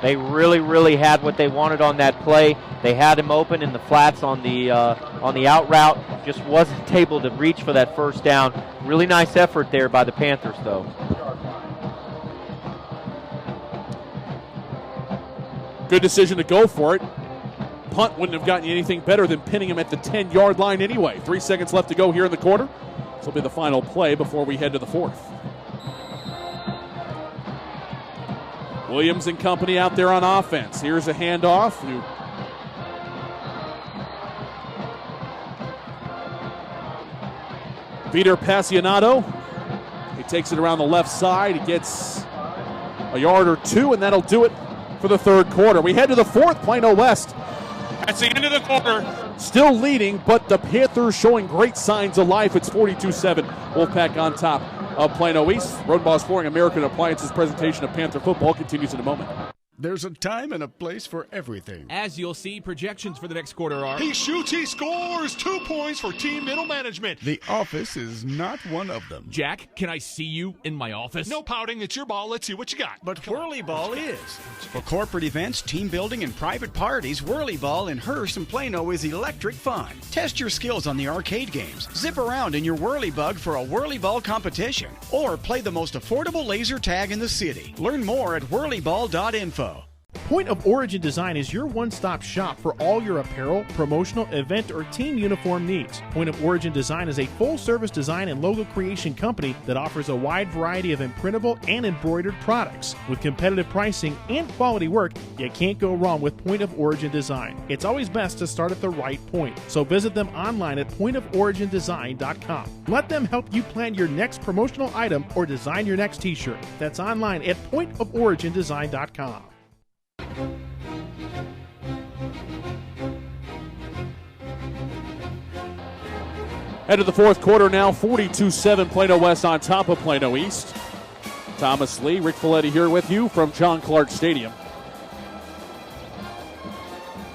They really had what they wanted on that play. They had him open in the flats on the out route. Just wasn't able to reach for that 1st down. Really nice effort there by the Panthers, though. Good decision to go for it. Punt wouldn't have gotten you anything better than pinning him at the 10-yard line anyway. 3 seconds left to go here in the quarter. This will be the final play before we head to the 4th. Williams and company out there on offense. Here's a handoff. Peter Passionato. He takes it around the left side. He gets a yard or 2, and that'll do it for the 3rd quarter. We head to the 4th. Plano West. That's the end of the quarter. Still leading, but the Panthers showing great signs of life. It's 42-7. Wolfpack on top of Plano East. Rodenbaugh's Flooring American Appliances presentation of Panther football continues in a moment. There's a time and a place for everything. As you'll see, projections for the next quarter are... He shoots, he scores. 2 points for team middle management. The office is not one of them. Jack, can I see you in my office? No pouting. It's your ball. Let's see what you got. But Whirly Ball is. For corporate events, team building, and private parties, Whirly Ball in Hearst and Plano is electric fun. Test your skills on the arcade games. Zip around in your Whirly Bug for a Whirly Ball competition. Or play the most affordable laser tag in the city. Learn more at whirlyball.info. Point of Origin Design is your one-stop shop for all your apparel, promotional, event, or team uniform needs. Point of Origin Design is a full-service design and logo creation company that offers a wide variety of imprintable and embroidered products. With competitive pricing and quality work, you can't go wrong with Point of Origin Design. It's always best to start at the right point, so visit them online at pointoforigindesign.com. Let them help you plan your next promotional item or design your next t-shirt. That's online at pointoforigindesign.com. Head to the fourth quarter now, 42-7 Plano West on top of Plano East. Thomas Lee, Rick Folletti here with you from John Clark Stadium.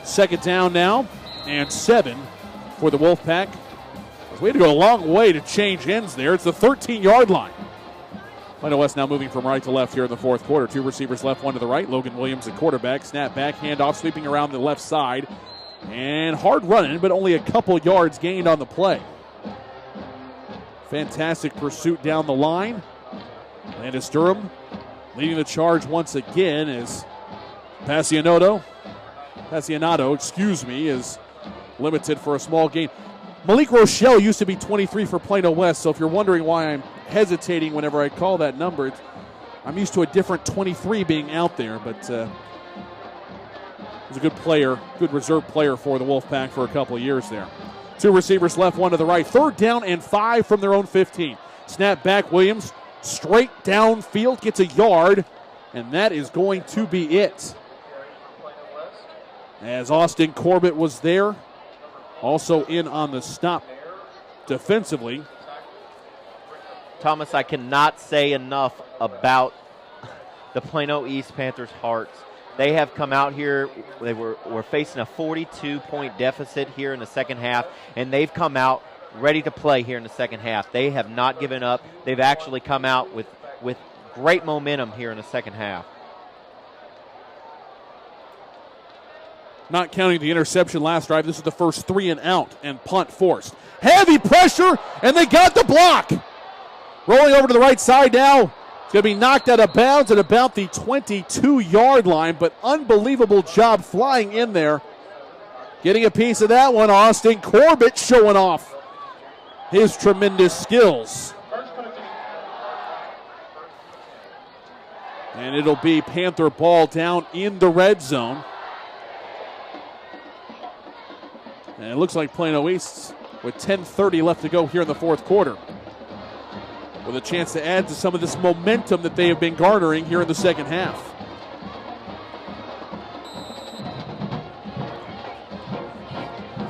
Second down now, and 7 for the Wolfpack. We had to go a long way to change ends there. It's the 13-yard line. Plano West now moving from right to left here in the fourth quarter. 2 receivers left, 1 to the right. Logan Williams, the quarterback. Snap back, handoff, sweeping around the left side. And hard running, but only a couple yards gained on the play. Fantastic pursuit down the line. Landis Durham leading the charge once again as Passionato, is limited for a small gain. Malik Rochelle used to be 23 for Plano West, so if you're wondering why I'm hesitating whenever I call that number, I'm used to a different 23 being out there, but he's a good player, good reserve player for the Wolfpack for a couple of years there. 2 receivers left, 1 to the right. 3rd down and 5 from their own 15. Snap back, Williams, straight downfield, gets a yard, and that is going to be it. As Austin Corbett was there, also in on the stop defensively. Thomas, I cannot say enough about the Plano East Panthers' hearts. They have come out here. They were facing a 42-point deficit here in the second half, and they've come out ready to play here in the second half. They have not given up. They've actually come out with great momentum here in the second half. Not counting the interception last drive, this is the first 3 and out, and punt forced. Heavy pressure, and they got the block. Rolling over to the right side now. It's going to be knocked out of bounds at about the 22-yard line, but unbelievable job flying in there. Getting a piece of that one, Austin Corbett showing off his tremendous skills. And it'll be Panther ball down in the red zone. And it looks like Plano East with 10:30 left to go here in the fourth quarter, with a chance to add to some of this momentum that they have been garnering here in the second half.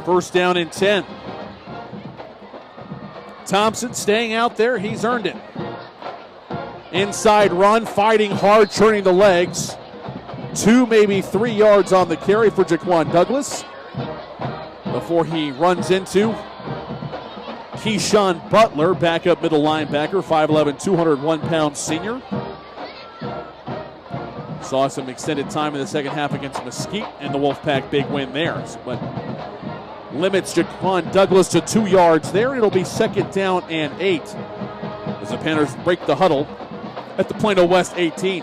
First down and 10. Thompson staying out there. He's earned it. Inside run, fighting hard, turning the legs. 2, maybe 3 yards on the carry for Jaquan Douglas before he runs into Keyshawn Butler, backup middle linebacker, 5'11", 201-pound senior. Saw some extended time in the second half against Mesquite, and the Wolfpack big win there. But limits Jaquan Douglas to 2 yards there. It'll be second down and 8 as the Panthers break the huddle at the Plano West 18.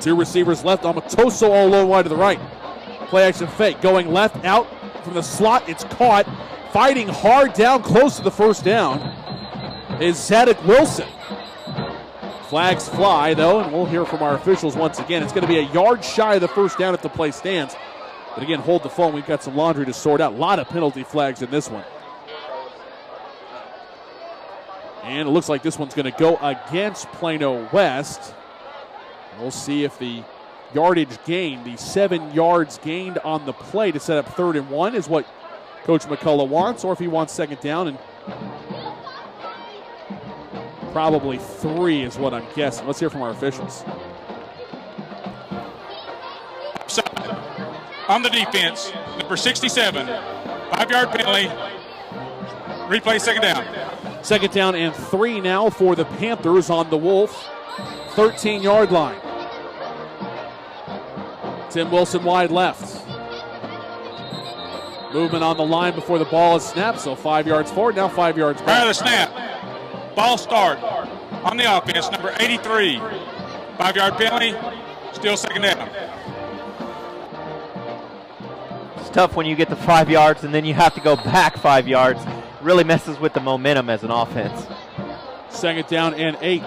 2 receivers left. Amatoso all alone wide to the right. Play action fake. Going left out from the slot. It's caught. Fighting hard down close to the first down is Zadok Wilson. Flags fly, though, and we'll hear from our officials once again. It's going to be a yard shy of the first down if the play stands. But again, hold the phone. We've got some laundry to sort out. A lot of penalty flags in this one. And it looks like this one's going to go against Plano West. We'll see if the yardage gained, the 7 yards gained on the play to set up 3rd and 1 is what Coach McCullough wants, or if he wants second down, and probably 3 is what I'm guessing. Let's hear from our officials. On the defense, number 67, 5-yard penalty, replay second down. Second down and 3 now for the Panthers on the Wolf 13-yard line. Tim Wilson wide left. Movement on the line before the ball is snapped, so 5 yards forward, now 5 yards back. Prior to the snap, ball start on the offense, number 83. 5-yard penalty, Still second down. It's tough when you get to 5 yards and then you have to go back 5 yards. Really messes with the momentum as an offense. Second down and 8.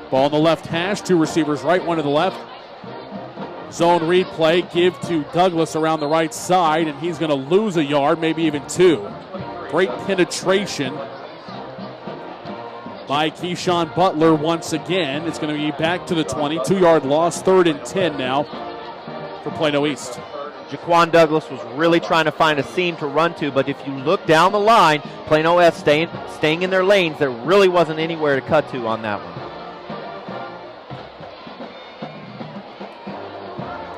Ball on the left hash, 2 receivers right, 1 to the left. Zone read play, give to Douglas around the right side, and he's going to lose a yard, maybe even 2. Great penetration by Keyshawn Butler once again. It's going to be back to the 20, 2-yard loss, 3rd and 10 now for Plano East. Jaquan Douglas was really trying to find a seam to run to, but if you look down the line, Plano West staying in their lanes, there really wasn't anywhere to cut to on that one.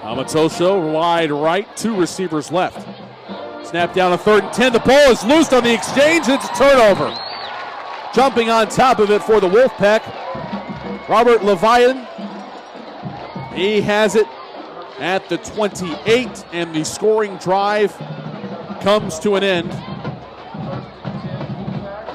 Amatosho wide right, 2 receivers left. Snap down to 3rd and 10. The ball is loosed on the exchange. It's a turnover. Jumping on top of it for the Wolfpack, Robert Levian. He has it at the 28, and the scoring drive comes to an end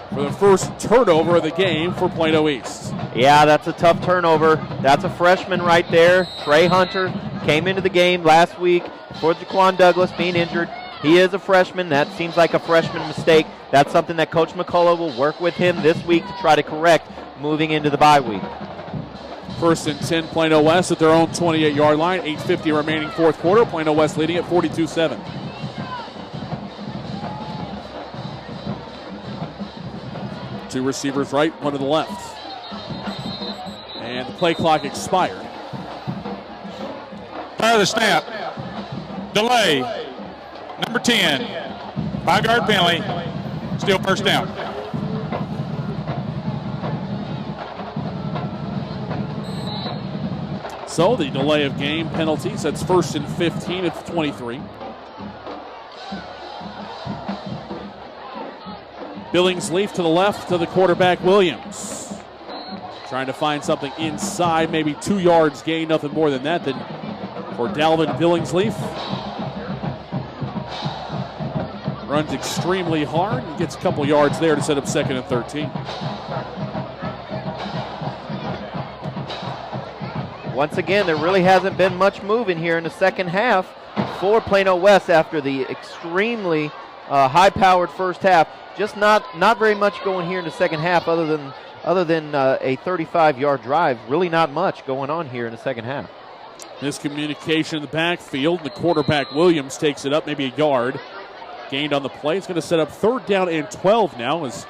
for the first turnover of the game for Plano East. Yeah, that's a tough turnover. That's a freshman right there. Trey Hunter came into the game last week for Jaquan Douglas being injured. He is a freshman. That seems like a freshman mistake. That's something that Coach McCullough will work with him this week to try to correct moving into the bye week. 1st and 10, Plano West at their own 28-yard line. 8:50 remaining fourth quarter. Plano West leading at 42-7. Two receivers right, 1 to the left. And the play clock expired. Fire the snap. Delay. Number 10. 5-yard penalty. Still first down. So the delay of game penalties. That's 1st and 15 at the 23. Billingsleaf to the left to the quarterback Williams. Trying to find something inside, maybe 2 yards gain, nothing more than that for Dalvin Billingsleaf. Runs extremely hard and gets a couple yards there to set up 2nd and 13. Once again, there really hasn't been much moving here in the second half for Plano West after the extremely high-powered first half. Just not very much going here in the second half other than a 35-yard drive. Really not much going on here in the second half. Miscommunication in the backfield. The quarterback Williams takes it up maybe a yard. Gained on the play. It's going to set up 3rd down and 12 now as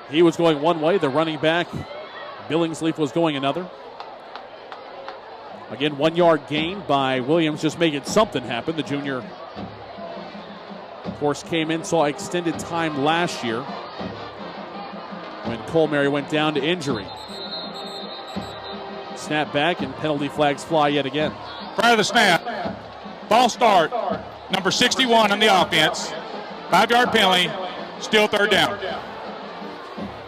he was going one way. The running back Billingsleaf was going another. Again, 1 yard gain by Williams, just making something happen. The junior, of course, came in, saw extended time last year when Colmary went down to injury. Snap back and penalty flags fly yet again. Prior to the snap, ball start, number 61 on the offense, 5-yard penalty, still 3rd down.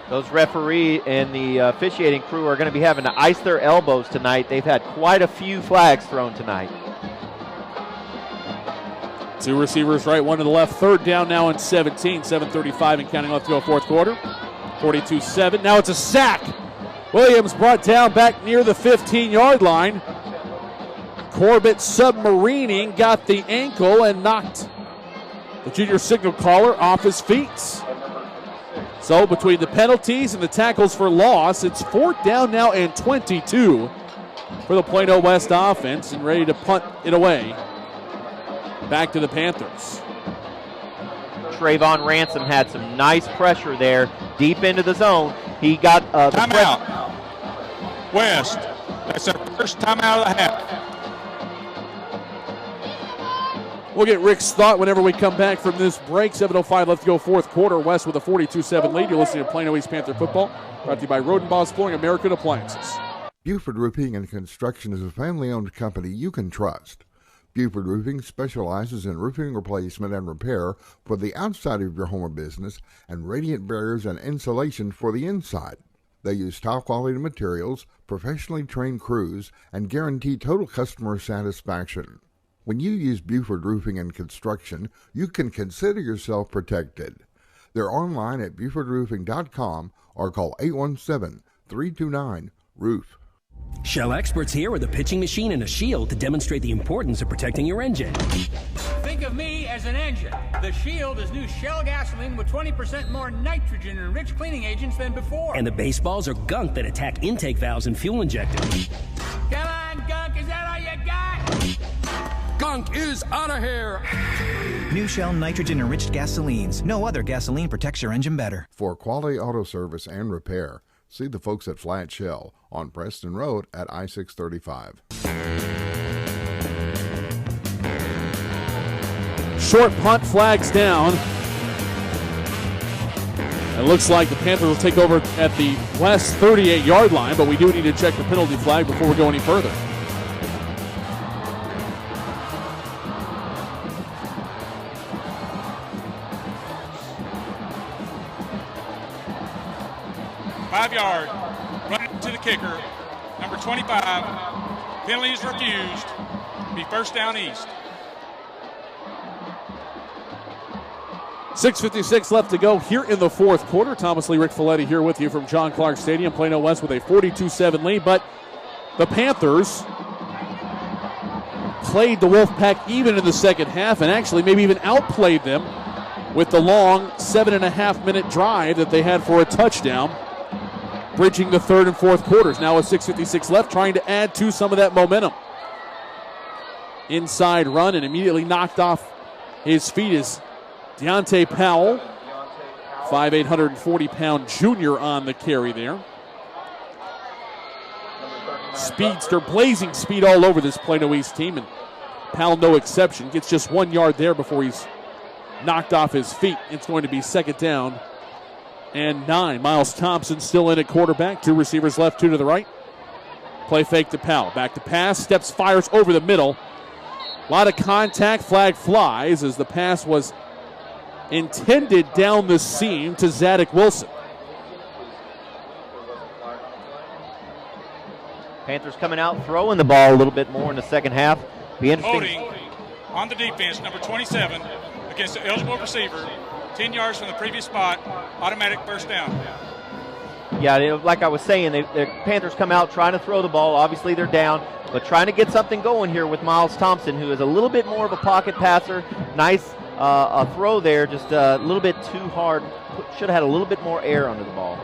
Those referee and the officiating crew are going to be having to ice their elbows tonight. They've had quite a few flags thrown tonight. 2 receivers right, 1 to the left. 3rd down now in 17. 7:35 and counting left to go fourth quarter. 42-7. Now it's a sack. Williams brought down back near the 15-yard line. Corbett submarining, got the ankle and knocked the junior signal caller off his feet. So between the penalties and the tackles for loss, it's 4th down now and 22 for the Plano West offense and ready to punt it away. Back to the Panthers. Trayvon Ransom had some nice pressure there deep into the zone. He got the timeout. West. That's their first timeout of the half. We'll get Rick's thought whenever we come back from this break. 7:05 left to go fourth quarter. West with a 42-7 lead. You're listening to Plano East Panther football. Brought to you by Rodenbaugh's Flooring, American Appliances. Buford Roofing and Construction is a family-owned company you can trust. Buford Roofing specializes in roofing replacement and repair for the outside of your home or business and radiant barriers and insulation for the inside. They use top-quality materials, professionally trained crews, and guarantee total customer satisfaction. When you use Buford Roofing and Construction, you can consider yourself protected. They're online at BufordRoofing.com or call 817-329-1010. Roof. Shell experts here with a pitching machine and a shield to demonstrate the importance of protecting your engine. Think of me as an engine. The Shield is new Shell gasoline with 20% more nitrogen and rich cleaning agents than before. And the baseballs are gunk that attack intake valves and fuel injectors. Come on, gunk, is that all you got? Gunk is out of here. New Shell nitrogen-enriched gasolines. No other gasoline protects your engine better. For quality auto service and repair, see the folks at Flat Shell on Preston Road at I-635. Short punt, flags down. It looks like the Panthers will take over at the west 38-yard line, but we do need to check the penalty flag before we go any further. Five-yard, running to the kicker, number 25. Penalty is refused. Be first down east. 6:56 left to go here in the fourth quarter. Thomas Lee, Rick Folletti here with you from John Clark Stadium. Plano West with a 42-7 lead, but the Panthers played the Wolfpack even in the second half and actually maybe even outplayed them with the long 7.5-minute drive that they had for a touchdown, bridging the third and fourth quarters. Now with 6:56 left, trying to add to some of that momentum. Inside run and immediately knocked off his feet is Deontay Powell, 5'8", 140-pound junior on the carry there. Speedster, blazing speed all over this Plano East team, and Powell no exception. Gets just 1 yard there before he's knocked off his feet. It's going to be second down and 9. Miles Thompson still in at quarterback. 2 receivers left, 2 to the right. Play fake to Powell. Back to pass. Steps, fires over the middle. A lot of contact. Flag flies as the pass was intended down the seam to Zadok Wilson. Panthers coming out, throwing the ball a little bit more in the second half. Be interesting. Holding on the defense, number 27, against the eligible receiver. 10 yards from the previous spot, automatic first down. Yeah, like I was saying, the Panthers come out trying to throw the ball. Obviously, they're down, but trying to get something going here with Miles Thompson, who is a little bit more of a pocket passer. Nice a throw there, just a little bit too hard. Should have had a little bit more air under the ball.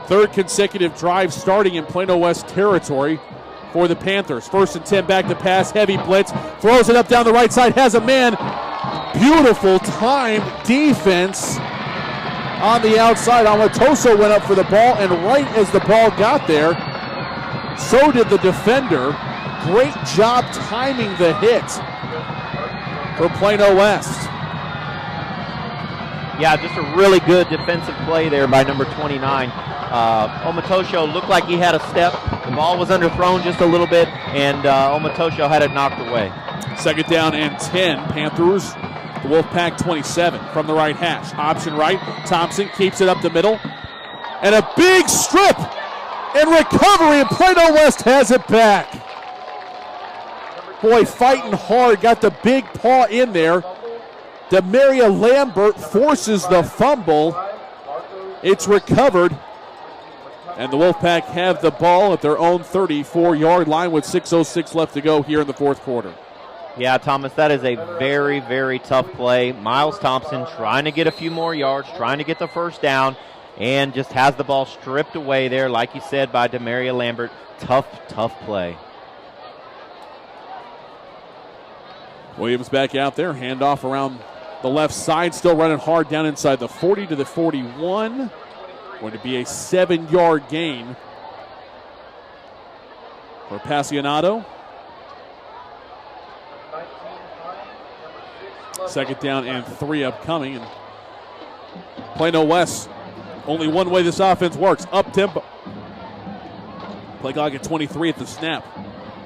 Third consecutive drive starting in Plano West territory for the Panthers. 1st and 10, back to pass, heavy blitz, throws it up down the right side, has a man. Beautiful timed defense on the outside. Amatoso went up for the ball, and right as the ball got there, so did the defender. Great job timing the hit for Plano West. Yeah, just a really good defensive play there by number 29. Omatosho looked like he had a step. The ball was underthrown just a little bit, and Omatosho had it knocked away. Second down and 10. Panthers, the Wolfpack 27 from the right hash. Option right. Thompson keeps it up the middle. And a big strip and recovery, and Plano West has it back. Boy, fighting hard. Got the big paw in there. Demaria Lambert forces the fumble. It's recovered. And the Wolfpack have the ball at their own 34-yard line with 6:06 left to go here in the fourth quarter. Yeah, Thomas, that is a very, very tough play. Miles Thompson trying to get a few more yards, trying to get the first down, and just has the ball stripped away there, like you said, by Demaria Lambert. Tough play. Williams back out there. Handoff around the left side. Still running hard down inside the 40 to the 41. Going to be a 7-yard gain for Passionato. Second down and 3 upcoming. And Plano West, only one way this offense works. Up tempo. Play clock at 23 at the snap.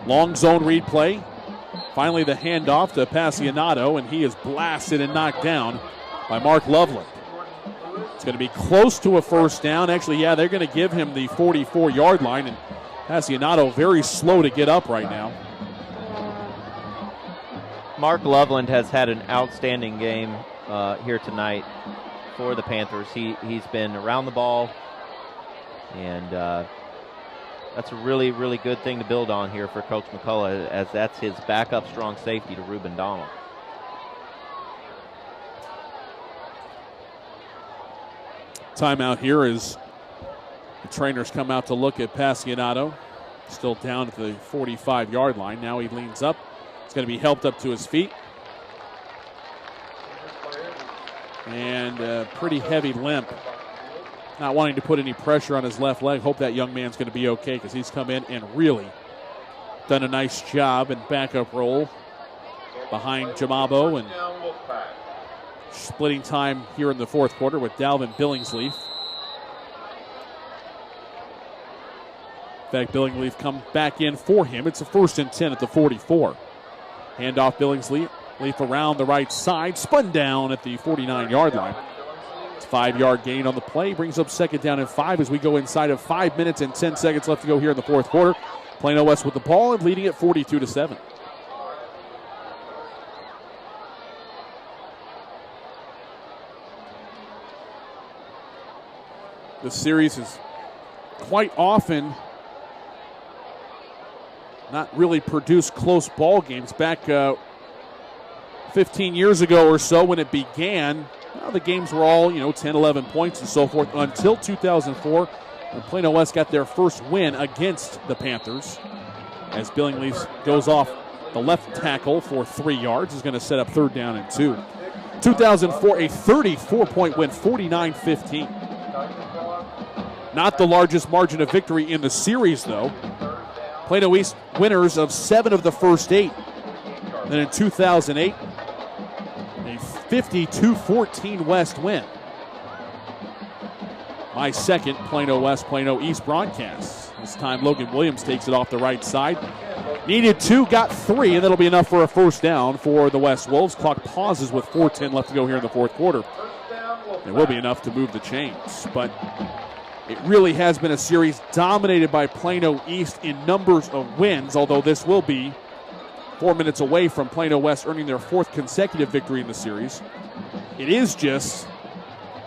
Long zone read play. Finally the handoff to Passionato, and he is blasted and knocked down by Mark Loveland. It's going to be close to a first down. Actually, yeah, they're going to give him the 44-yard line, and Passionato very slow to get up right now. Mark Loveland has had an outstanding game here tonight for the Panthers. He's been around the ball and That's a really, really good thing to build on here for Coach McCullough, as that's his backup strong safety to Reuben Donald. Timeout here as the trainers come out to look at Pasquinato. Still down at the 45-yard line. Now he leans up. He's going to be helped up to his feet. And a pretty heavy limp. Not wanting to put any pressure on his left leg. Hope that young man's going to be okay, because he's come in and really done a nice job in backup role behind Jamabo, and splitting time here in the fourth quarter with Dalvin Billingsleaf. In fact, Billingsleaf come back in for him. It's a 1st and 10 at the 44. Handoff Billingsleaf around the right side, spun down at the 49-yard line. It's a 5-yard gain on the play, brings up 2nd down and 5 as we go inside of 5 minutes and 10 seconds left to go here in the fourth quarter. Plano West with the ball and leading at 42-7. The series is quite often not really produced close ball games. Back 15 years ago or so when it began, the games were all, 10, 11 points and so forth until 2004 when Plano West got their first win against the Panthers. As Billingsleaf goes off the left tackle for 3 yards, is going to set up 3rd down and 2. 2004, a 34-point win, 49-15. Not the largest margin of victory in the series, though. Plano East winners of 7 of the first 8. Then in 2008, a 52-14 West win. My second Plano West, Plano East broadcast. This time Logan Williams takes it off the right side. Needed 2, got 3, and that'll be enough for a 1st down for the West Wolves. Clock pauses with 4:10 left to go here in the fourth quarter. It will be enough to move the chains, but it really has been a series dominated by Plano East in numbers of wins, although this will be 4 minutes away from Plano West earning their 4th consecutive victory in the series. It is just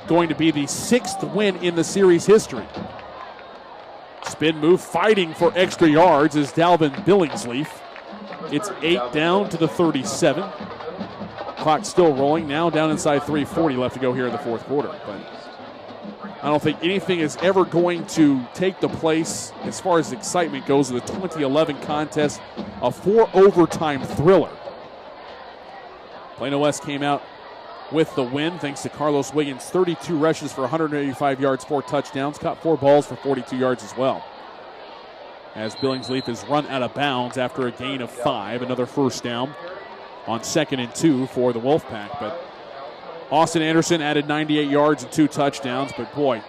going to be the 6th win in the series history. Spin move, fighting for extra yards is Dalvin Billingsleaf. It's 8 down to the 37. Clock still rolling, now down inside 3:40 left to go here in the fourth quarter. But I don't think anything is ever going to take the place as far as excitement goes of the 2011 contest, a 4-overtime thriller. Plano West came out with the win thanks to Carlos Wiggins, 32 rushes for 185 yards, 4 touchdowns, caught 4 balls for 42 yards as well. As Billingsleaf is run out of bounds after a gain of 5, another 1st down on 2nd and 2 for the Wolfpack. But Austin Anderson added 98 yards and 2 touchdowns, but boy,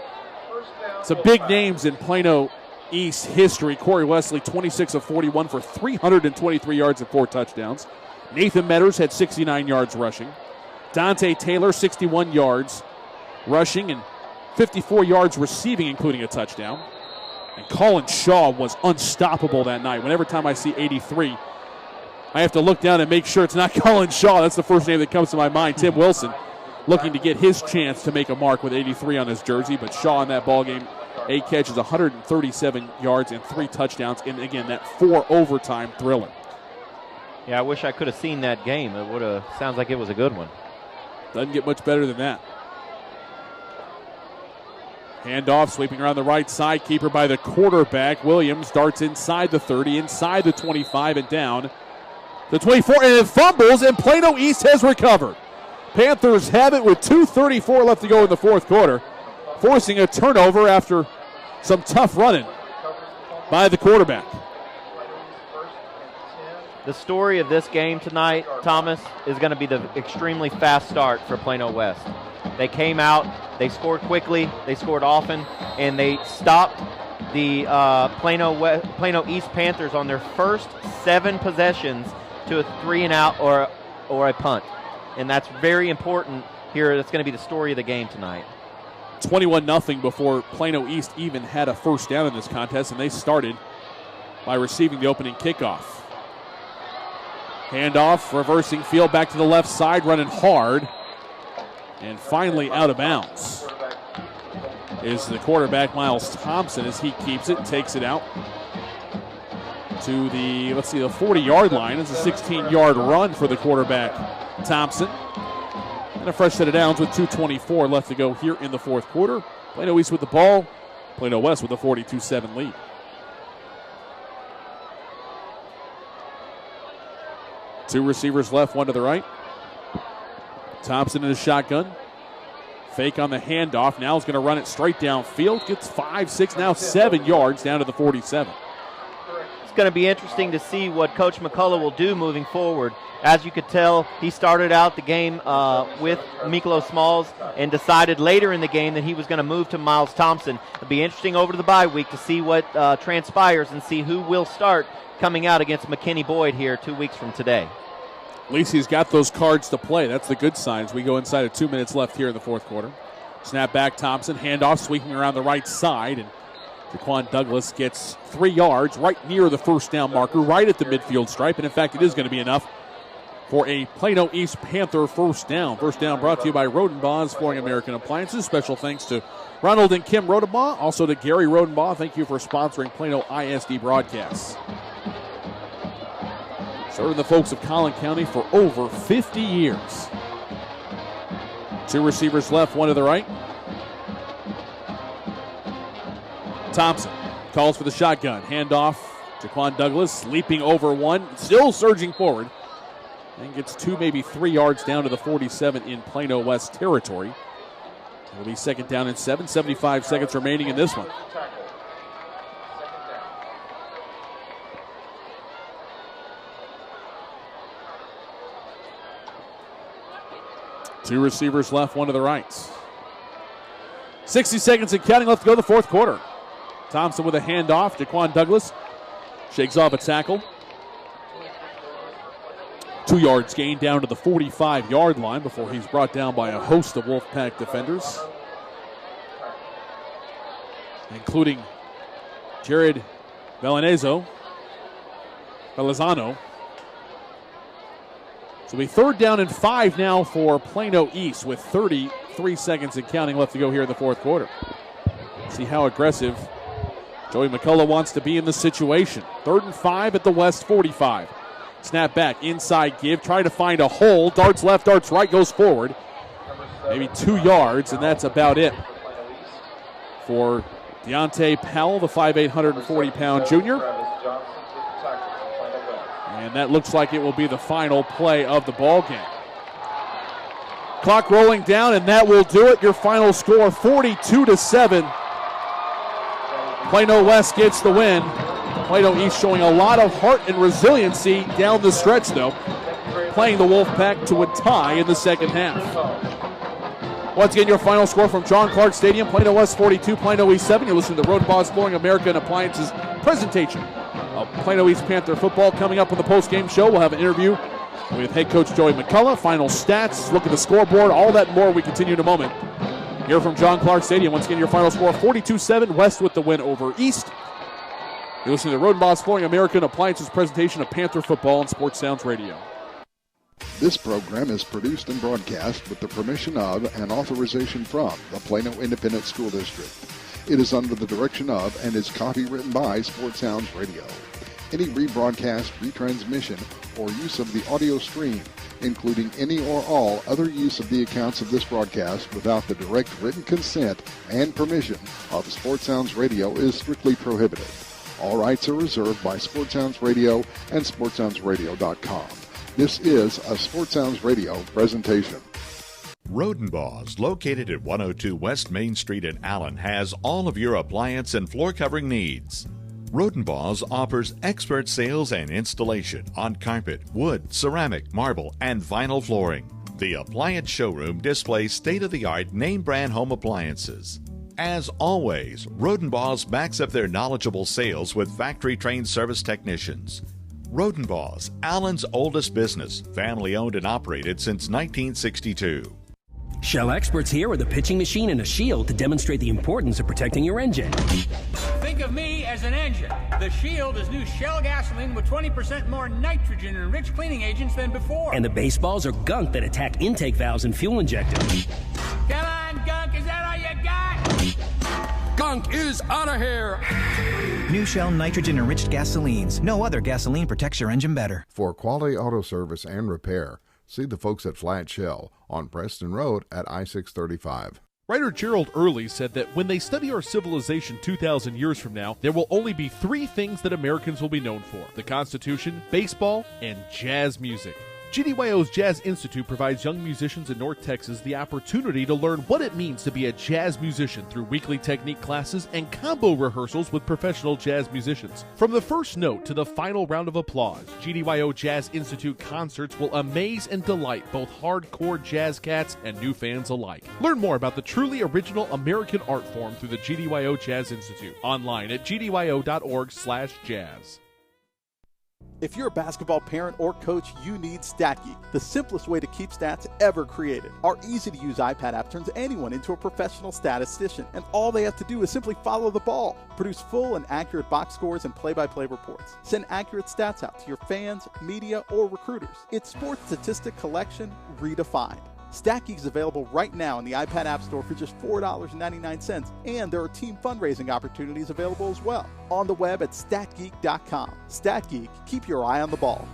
some big names in Plano East history. Corey Wesley, 26 of 41 for 323 yards and 4 touchdowns. Nathan Metters had 69 yards rushing. Dante Taylor, 61 yards rushing and 54 yards receiving, including a touchdown. And Colin Shaw was unstoppable that night. Whenever time I see 83, I have to look down and make sure it's not Colin Shaw. That's the first name that comes to my mind. Tim Wilson looking to get his chance to make a mark with 83 on his jersey. But Shaw in that ball game, 8 catches, 137 yards, and 3 touchdowns. And again, that 4-overtime thriller. Yeah, I wish I could have seen that game. It would have. Sounds like it was a good one. Doesn't get much better than that. Handoff, sweeping around the right side. Keeper by the quarterback. Williams darts inside the 30, inside the 25, and down the 24, and it fumbles, and Plano East has recovered. Panthers have it with 2:34 left to go in the fourth quarter, forcing a turnover after some tough running by the quarterback. The story of this game tonight, Thomas, is going to be the extremely fast start for Plano West. They came out, they scored quickly, they scored often, and they stopped the Plano East Panthers on their first 7 possessions to a 3-and-out or a punt. And that's very important here. That's going to be the story of the game tonight. 21-0 before Plano East even had a 1st down in this contest, and they started by receiving the opening kickoff. Handoff, reversing field back to the left side, running hard, and finally out of bounds is the quarterback, Miles Thompson, as he keeps it, takes it out to the 40-yard line. It's a 16-yard run for the quarterback, Thompson. And a fresh set of downs with 2:24 left to go here in the fourth quarter. Plano East with the ball. Plano West with a 42-7 lead. Two receivers left, one to the right. Thompson in his shotgun. Fake on the handoff. Now he's going to run it straight downfield. Gets 5, 6, now 7 yards down to the 47. It's going to be interesting to see what Coach McCullough will do moving forward. As you could tell, he started out the game with Miklo Smalls and decided later in the game that he was going to move to Miles Thompson. It'll be interesting over the bye week to see what transpires and see who will start coming out against McKinney Boyd here 2 weeks from today. At least he's got those cards to play. That's the good sign as we go inside of 2 minutes left here in the fourth quarter. Snap back, Thompson. Handoff, sweeping around the right side. And Jaquan Douglas gets 3 yards right near the first down marker, right at the midfield stripe. And, in fact, it is going to be enough for a Plano East Panther first down. First down brought to you by Rodenbaugh's Flooring American Appliances. Special thanks to Ronald and Kim Rodenbaugh. Also to Gary Rodenbaugh. Thank you for sponsoring Plano ISD broadcasts. Serving the folks of Collin County for over 50 years. Two receivers left, one to the right. Thompson calls for the shotgun. Handoff. Jaquan Douglas leaping over one, still surging forward. And gets 2, maybe 3 yards down to the 47 in Plano West territory. It'll be second down and 7, 75 seconds remaining in this one. Two receivers left, one to the right. 60 seconds and counting left to go the fourth quarter. Thompson with a handoff. Jaquan Douglas shakes off a tackle. 2 yards gained down to the 45-yard line before he's brought down by a host of Wolfpack defenders, including Jared Velazano. So it'll be third down and 5 now for Plano East with 33 seconds and counting left to go here in the fourth quarter. See how aggressive Joey McCullough wants to be in the situation. 3rd and 5 at the West 45. Snap back, inside give, trying to find a hole. Darts left, darts right, goes forward. Maybe 2 yards, and that's about it for Deontay Powell, the 5'8", 140-pound junior. And that looks like it will be the final play of the ball game. Clock rolling down, and that will do it. Your final score, 42-7. Plano West gets the win. Plano East showing a lot of heart and resiliency down the stretch, though, playing the Wolfpack to a tie in the second half. Once again, your final score from John Clark Stadium, Plano West 42, Plano East 7. You're listening to Rodenbaugh's Flooring American Appliances presentation of Plano East Panther football. Coming up on the post-game show, we'll have an interview with head coach Joey McCullough, final stats, look at the scoreboard, all that and more. We continue in a moment. Here from John Clark Stadium, once again, your final score, 42-7, West with the win over East. You're listening to Rodenbaugh's Flooring American Appliances presentation of Panther football on Sports Sounds Radio. This program is produced and broadcast with the permission of and authorization from the Plano Independent School District. It is under the direction of and is copywritten by Sports Sounds Radio. Any rebroadcast, retransmission, or use of the audio stream, including any or all other use of the accounts of this broadcast without the direct written consent and permission of Sports Sounds Radio is strictly prohibited. All rights are reserved by Sports Sounds Radio and SportsSoundsRadio.com. This is a Sports Sounds Radio presentation. Rodenbaugh's, located at 102 West Main Street in Allen, has all of your appliance and floor covering needs. Rodenbaugh's offers expert sales and installation on carpet, wood, ceramic, marble, and vinyl flooring. The appliance showroom displays state-of-the-art name-brand home appliances. As always, Rodenbaugh's backs up their knowledgeable sales with factory-trained service technicians. Rodenbaugh's, Allen's oldest business, family-owned and operated since 1962. Shell experts here with a pitching machine and a shield to demonstrate the importance of protecting your engine. Think of me as an engine. The Shield is new Shell gasoline with 20% more nitrogen and rich cleaning agents than before. And the baseballs are gunk that attack intake valves and fuel injectors. Come on, gunk, is that all you got? junk is out of here. New Shell nitrogen-enriched gasolines. No other gasoline protects your engine better. For quality auto service and repair, see the folks at Flat Shell on Preston Road at I-635. Writer Gerald Early said that when they study our civilization 2,000 years from now, there will only be 3 things that Americans will be known for: the Constitution, baseball, and jazz music. GDYO's Jazz Institute provides young musicians in North Texas the opportunity to learn what it means to be a jazz musician through weekly technique classes and combo rehearsals with professional jazz musicians. From the first note to the final round of applause, GDYO Jazz Institute concerts will amaze and delight both hardcore jazz cats and new fans alike. Learn more about the truly original American art form through the GDYO Jazz Institute, online at gdyo.org/jazz. If you're a basketball parent or coach, you need StatGeek, the simplest way to keep stats ever created. Our easy-to-use iPad app turns anyone into a professional statistician, and all they have to do is simply follow the ball. Produce full and accurate box scores and play-by-play reports. Send accurate stats out to your fans, media, or recruiters. It's sports statistic collection redefined. StatGeek is available right now in the iPad App Store for just $4.99, and there are team fundraising opportunities available as well. On the web at statgeek.com. StatGeek, keep your eye on the ball.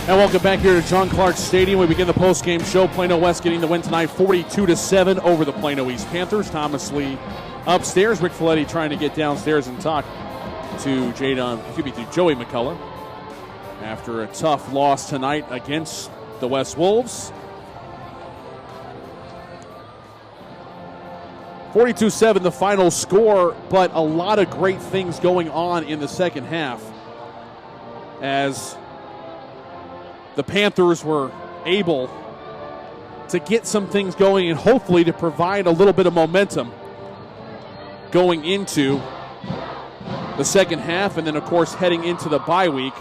And welcome back here to John Clark Stadium. We begin the post-game show. Plano West getting the win tonight, 42-7 over the Plano East Panthers. Thomas Lee upstairs. Rick Folletti trying to get downstairs and talk to Joey McCullough after a tough loss tonight against the West Wolves. 42-7 the final score, but a lot of great things going on in the second half as the Panthers were able to get some things going and hopefully to provide a little bit of momentum going into the second half, and then, of course, heading into the bye week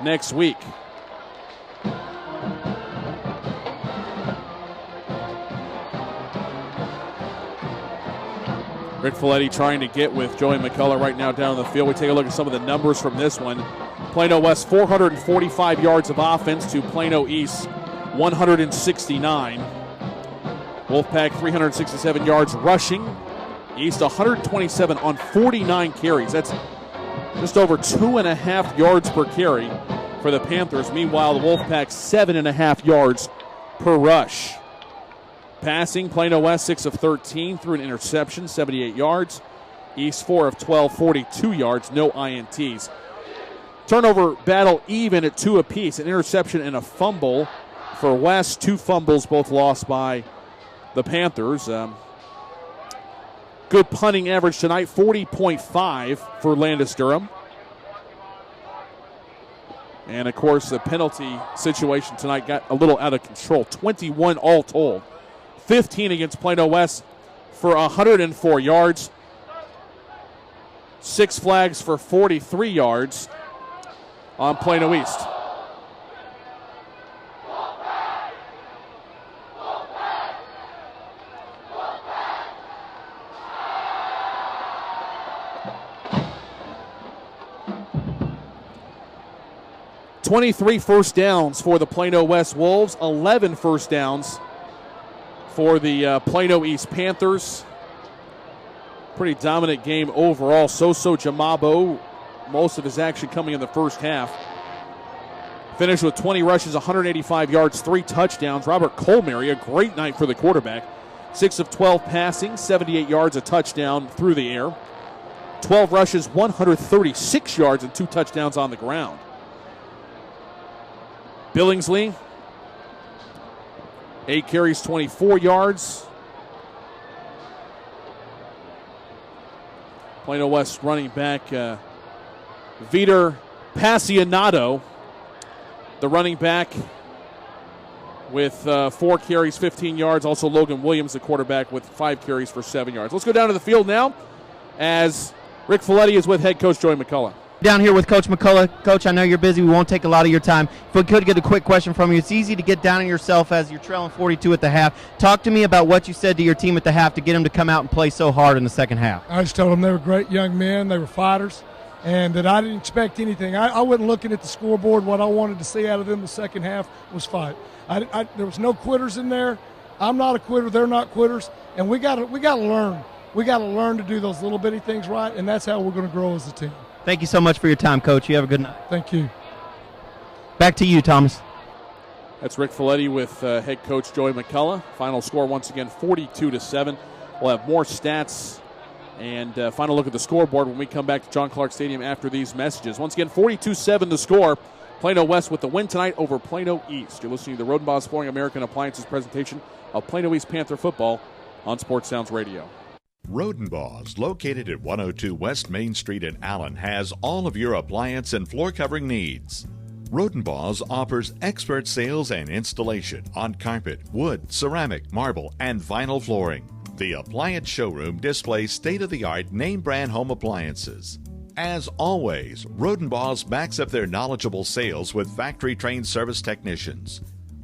next week. Rick Folletti trying to get with Joey McCullough right now down the field. We take a look at some of the numbers from this one. Plano West 445 yards of offense to Plano East 169. Wolfpack 367 yards rushing. East 127 on 49 carries. That's just over 2.5 yards per carry for the Panthers. Meanwhile, the Wolfpack 7.5 yards per rush. Passing, Plano West 6 of 13 through an interception, 78 yards. East 4 of 12, 42 yards, no INTs. Turnover battle even at 2 apiece, an interception and a fumble for West. 2 fumbles, both lost by the Panthers. Good punting average tonight, 40.5 for Landis Durham. And, of course, the penalty situation tonight got a little out of control. 21 all told. 15 against Plano West for 104 yards. 6 flags for 43 yards on Plano East. "23 first downs for the Plano West Wolves, 11 first downs for the Plano East Panthers. Pretty dominant game overall. Soso Jamabo, most of his action coming in the first half. Finished with 20 rushes, 185 yards, 3 touchdowns. Robert Colmary, a great night for the quarterback. 6 of 12 passing, 78 yards, a touchdown through the air. 12 rushes, 136 yards, and 2 touchdowns on the ground. Billingsley, 8 carries, 24 yards. Plano West running back Vitor Passionato, the running back, with 4 carries, 15 yards. Also Logan Williams, the quarterback, with 5 carries for 7 yards. Let's go down to the field now as Rick Folletti is with head coach Joey McCullough. Down here with Coach McCullough. Coach, I know you're busy. We won't take a lot of your time. If we could get a quick question from you. It's easy to get down on yourself as you're trailing 42 at the half. Talk to me about what you said to your team at the half to get them to come out and play so hard in the second half. I just told them they were great young men. They were fighters, and that I didn't expect anything. I wasn't looking at the scoreboard. What I wanted to see out of them the second half was fight. There was no quitters in there. I'm not a quitter. They're not quitters, and we got to learn. We got to learn to do those little bitty things right, and that's how we're going to grow as a team. Thank you so much for your time, Coach. You have a good night. Thank you. Back to you, Thomas. That's Rick Folletti with head coach Joey McCullough. Final score once again 42-7. We'll have more stats and final look at the scoreboard when we come back to John Clark Stadium after these messages. Once again, 42-7 the score. Plano West with the win tonight over Plano East. You're listening to the Rodenbaugh's Flooring American Appliances presentation of Plano East Panther football on Sports Sounds Radio. Rodenbaugh's, located at 102 West Main Street in Allen, has all of your appliance and floor covering needs. Rodenbaugh's offers expert sales and installation on carpet, wood, ceramic, marble, and vinyl flooring. The appliance showroom displays state-of-the-art name-brand home appliances. As always, Rodenbaugh's backs up their knowledgeable sales with factory-trained service technicians.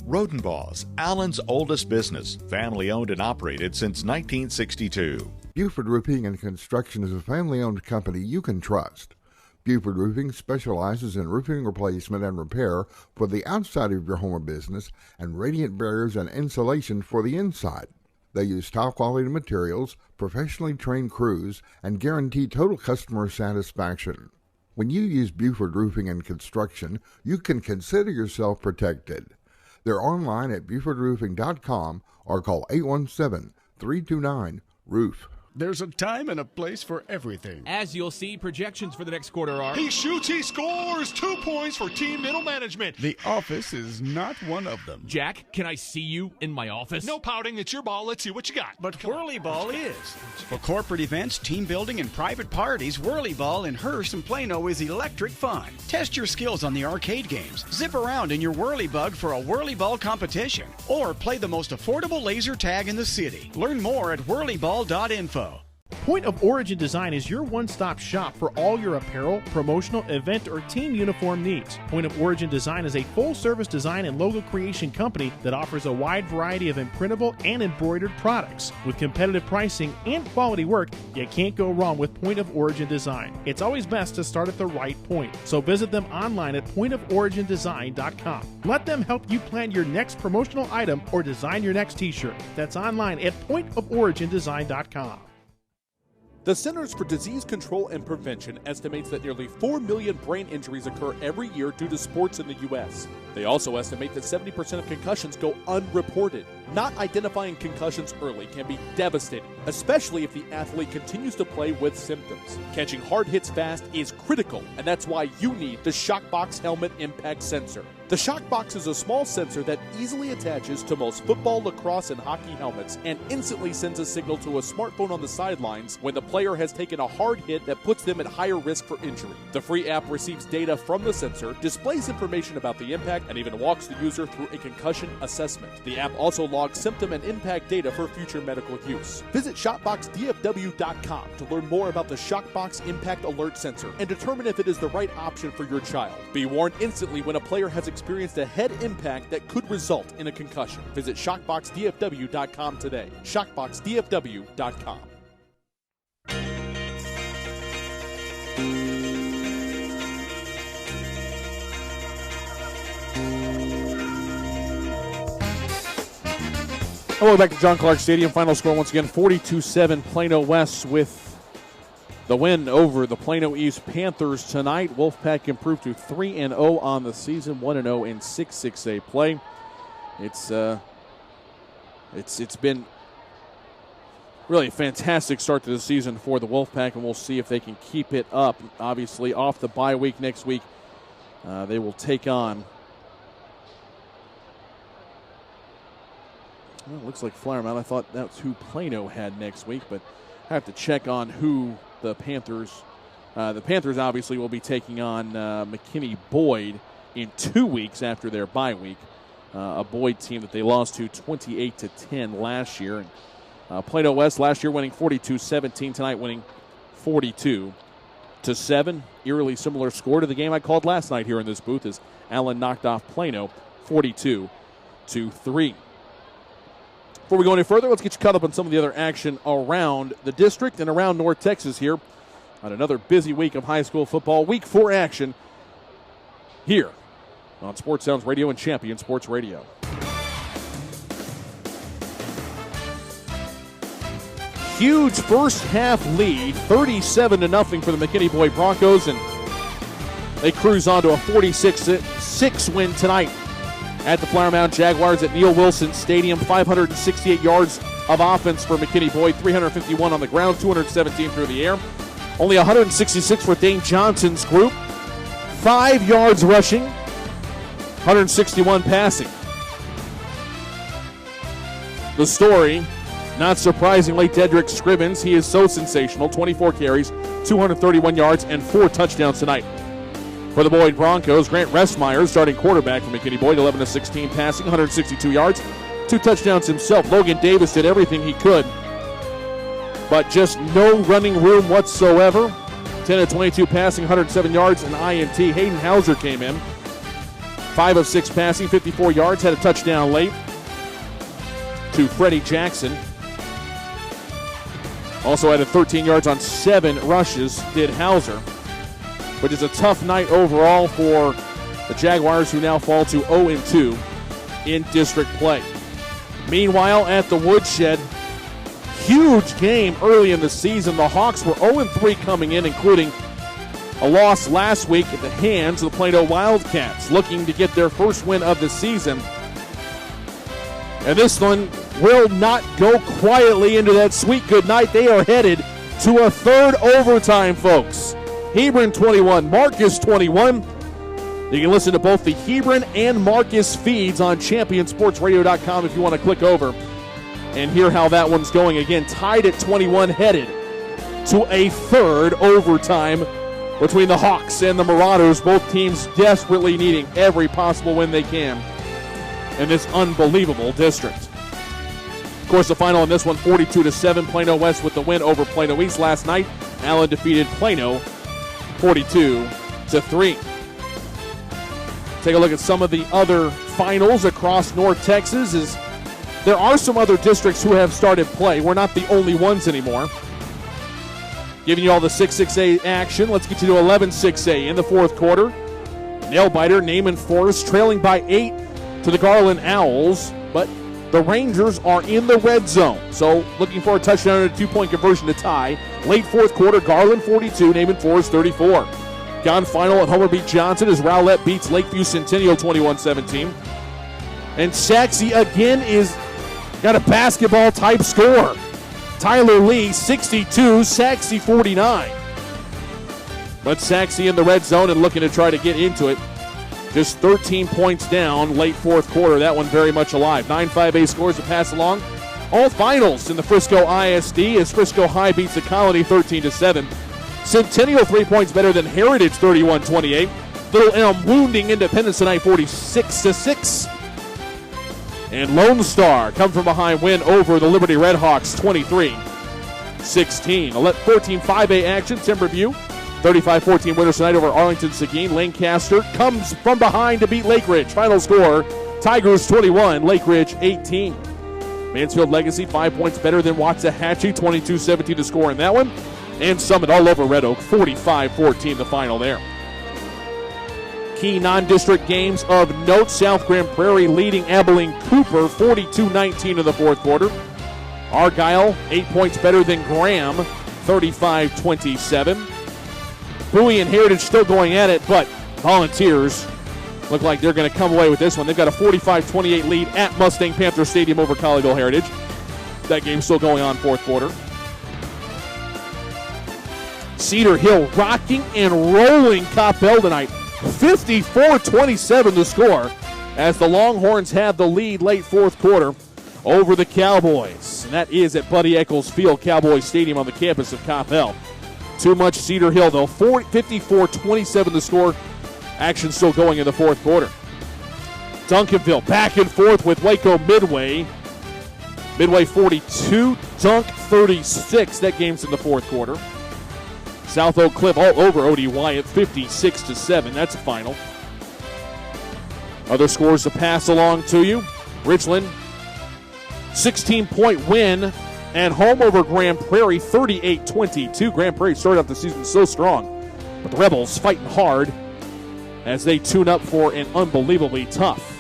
Rodenbaugh's, Allen's oldest business, family-owned and operated since 1962. Buford Roofing and Construction is a family-owned company you can trust. Buford Roofing specializes in roofing replacement and repair for the outside of your home or business and radiant barriers and insulation for the inside. They use top-quality materials, professionally trained crews, and guarantee total customer satisfaction. When you use Buford Roofing and Construction, you can consider yourself protected. They're online at BufordRoofing.com or call 817-329-ROOF. There's a time and a place for everything. As you'll see, projections for the next quarter are... He shoots, he scores! 2 points for team middle management. The office is not one of them. Jack, can I see you in my office? No pouting, it's your ball. Let's see what you got. But Whirly Ball is. For corporate events, team building, and private parties, Whirly Ball in Hearst and Plano is electric fun. Test your skills on the arcade games. Zip around in your Whirly Bug for a Whirly Ball competition. Or play the most affordable laser tag in the city. Learn more at whirlyball.info. Point of Origin Design is your one-stop shop for all your apparel, promotional, event, or team uniform needs. Point of Origin Design is a full-service design and logo creation company that offers a wide variety of imprintable and embroidered products. With competitive pricing and quality work, you can't go wrong with Point of Origin Design. It's always best to start at the right point, so visit them online at pointoforigindesign.com. Let them help you plan your next promotional item or design your next t-shirt. That's online at pointoforigindesign.com. The Centers for Disease Control and Prevention estimates that nearly 4 million brain injuries occur every year due to sports in the U.S. They also estimate that 70% of concussions go unreported. Not identifying concussions early can be devastating, especially if the athlete continues to play with symptoms. Catching hard hits fast is critical, and that's why you need the Shockbox Helmet Impact Sensor. The Shockbox is a small sensor that easily attaches to most football, lacrosse, and hockey helmets and instantly sends a signal to a smartphone on the sidelines when the player has taken a hard hit that puts them at higher risk for injury. The free app receives data from the sensor, displays information about the impact, and even walks the user through a concussion assessment. The app also logs symptom and impact data for future medical use. Visit ShopboxDFW.com to learn more about the Shockbox Impact Alert Sensor and determine if it is the right option for your child. Be warned instantly when a player has experienced a head impact that could result in a concussion. Visit ShockboxDFW.com today. ShockboxDFW.com. Welcome back to John Clark Stadium. Final score once again 42-7 Plano West with the win over the Plano East Panthers tonight. Wolfpack improved to 3-0 on the season, 1-0 in 6-6A play. It's been really a fantastic start to the season for the Wolfpack, and we'll see if they can keep it up. Obviously, off the bye week next week, they will take on. Well, it looks like Flower Mound. I thought that's who Plano had next week, but I have to check on who the Panthers. The Panthers obviously will be taking on McKinney Boyd in 2 weeks after their bye week. A Boyd team that they lost to 28-10 last year. And Plano West last year winning 42-17, tonight winning 42-7. 42-7. Eerily similar score to the game I called last night here in this booth as Allen knocked off Plano 42-3. Before we go any further, let's get you caught up on some of the other action around the district and around North Texas here on another busy week of high school football. Week 4 action here on Sports Sounds Radio and Champion Sports Radio. Huge first half lead, 37-0 for the McKinney Boy Broncos, and they cruise on to a 46-6 win tonight at the Flower Mound Jaguars at Neil Wilson Stadium. 568 yards of offense for McKinney Boyd, 351 on the ground, 217 through the air. Only 166 for Dane Johnson's group. 5 yards rushing, 161 passing. The story, not surprisingly, Dedrick Scribbins. He is so sensational. 24 carries, 231 yards, and 4 touchdowns tonight. For the Boyd Broncos, Grant Restmeyer, starting quarterback for McKinney Boyd, 11-16 passing, 162 yards, 2 touchdowns himself. Logan Davis did everything he could, but just no running room whatsoever. 10-22 passing, 107 yards, and INT. Hayden Hauser came in. 5 of 6 passing, 54 yards, had a touchdown late to Freddie Jackson. Also added 13 yards on 7 rushes, did Hauser. But it's a tough night overall for the Jaguars, who now fall to 0-2 in district play. Meanwhile, at the Woodshed, huge game early in the season. The Hawks were 0-3 coming in, including a loss last week at the hands of the Plano Wildcats, looking to get their first win of the season. And this one will not go quietly into that sweet good night. They are headed to a third overtime, folks. Hebron 21, Marcus 21. You can listen to both the Hebron and Marcus feeds on ChampionSportsRadio.com if you want to click over and hear how that one's going. Again, tied at 21, headed to a third overtime between the Hawks and the Marauders. Both teams desperately needing every possible win they can in this unbelievable district. Of course, the final in this one, 42-7. Plano West with the win over Plano East last night. Allen defeated Plano 42-3. Take a look at some of the other finals across North Texas. There are some other districts who have started play. We're not the only ones anymore. Giving you all the 6-6A action. Let's get you to 11-6A in the fourth quarter. Nail-biter, Naaman Forest trailing by 8 to the Garland Owls, but the Rangers are in the red zone. So looking for a touchdown and a 2-point conversion to tie. Late fourth quarter, Garland 42, Naaman Forest 34. Gone final at Homer B. Johnson as Rowlett beats Lakeview Centennial 21-17. And Saxe again is got a basketball-type score. Tyler Lee 62, Saxe 49. But Saxe in the red zone and looking to try to get into it. Just 13 points down late fourth quarter. That one very much alive. 9-5A scores to pass along. All finals in the Frisco ISD as Frisco High beats the Colony 13-7. Centennial 3 points better than Heritage 31-28. Little Elm wounding Independence tonight 46-6. And Lone Star come from behind win over the Liberty Redhawks 23-16. 14-5A action. Timberview 35-14 winners tonight over Arlington Seguin. Lancaster comes from behind to beat Lake Ridge. Final score, Tigers 21, Lake Ridge 18. Mansfield Legacy 5 points better than Waxahachie, 22-17 to score in that one. And Summit all over Red Oak, 45-14 the final there. Key non-district games of note, South Grand Prairie leading Abilene Cooper 42-19 in the fourth quarter. Argyle 8 points better than Graham, 35-27. Bowie and Heritage still going at it, but Volunteers look like they're going to come away with this one. They've got a 45-28 lead at Mustang Panther Stadium over Colleyville Heritage. That game's still going on fourth quarter. Cedar Hill rocking and rolling Coppell tonight. 54-27 the score as the Longhorns have the lead late fourth quarter over the Cowboys. And that is at Buddy Eccles Field, Cowboy Stadium on the campus of Coppell. Too much Cedar Hill, though. 54-27 the score. Action still going in the fourth quarter. Duncanville back and forth with Waco Midway. Midway 42, Dunk 36. That game's in the fourth quarter. South Oak Cliff all over OD Wyatt, 56-7. That's the final. Other scores to pass along to you. Richland, 16-point win and home over Grand Prairie, 38-22. Grand Prairie started out the season so strong, but the Rebels fighting hard as they tune up for an unbelievably tough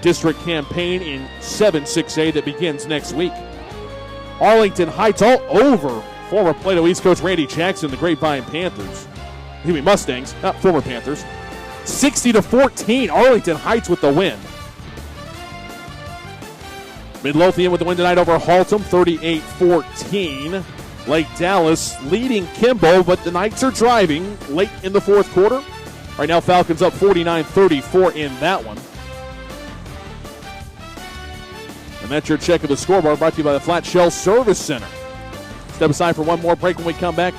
district campaign in 7-6A that begins next week. Arlington Heights all over former Plano East coach Randy Jackson, the Grapevine Panthers. Mustangs, not former Panthers. 60-14, Arlington Heights with the win. Midlothian with the win tonight over Haltom, 38-14. Lake Dallas leading Kimball, but the Knights are driving late in the fourth quarter. Right now, Falcons up 49-34 in that one. And that's your check of the scoreboard, brought to you by the Flat Shell Service Center. Step aside for one more break. When we come back,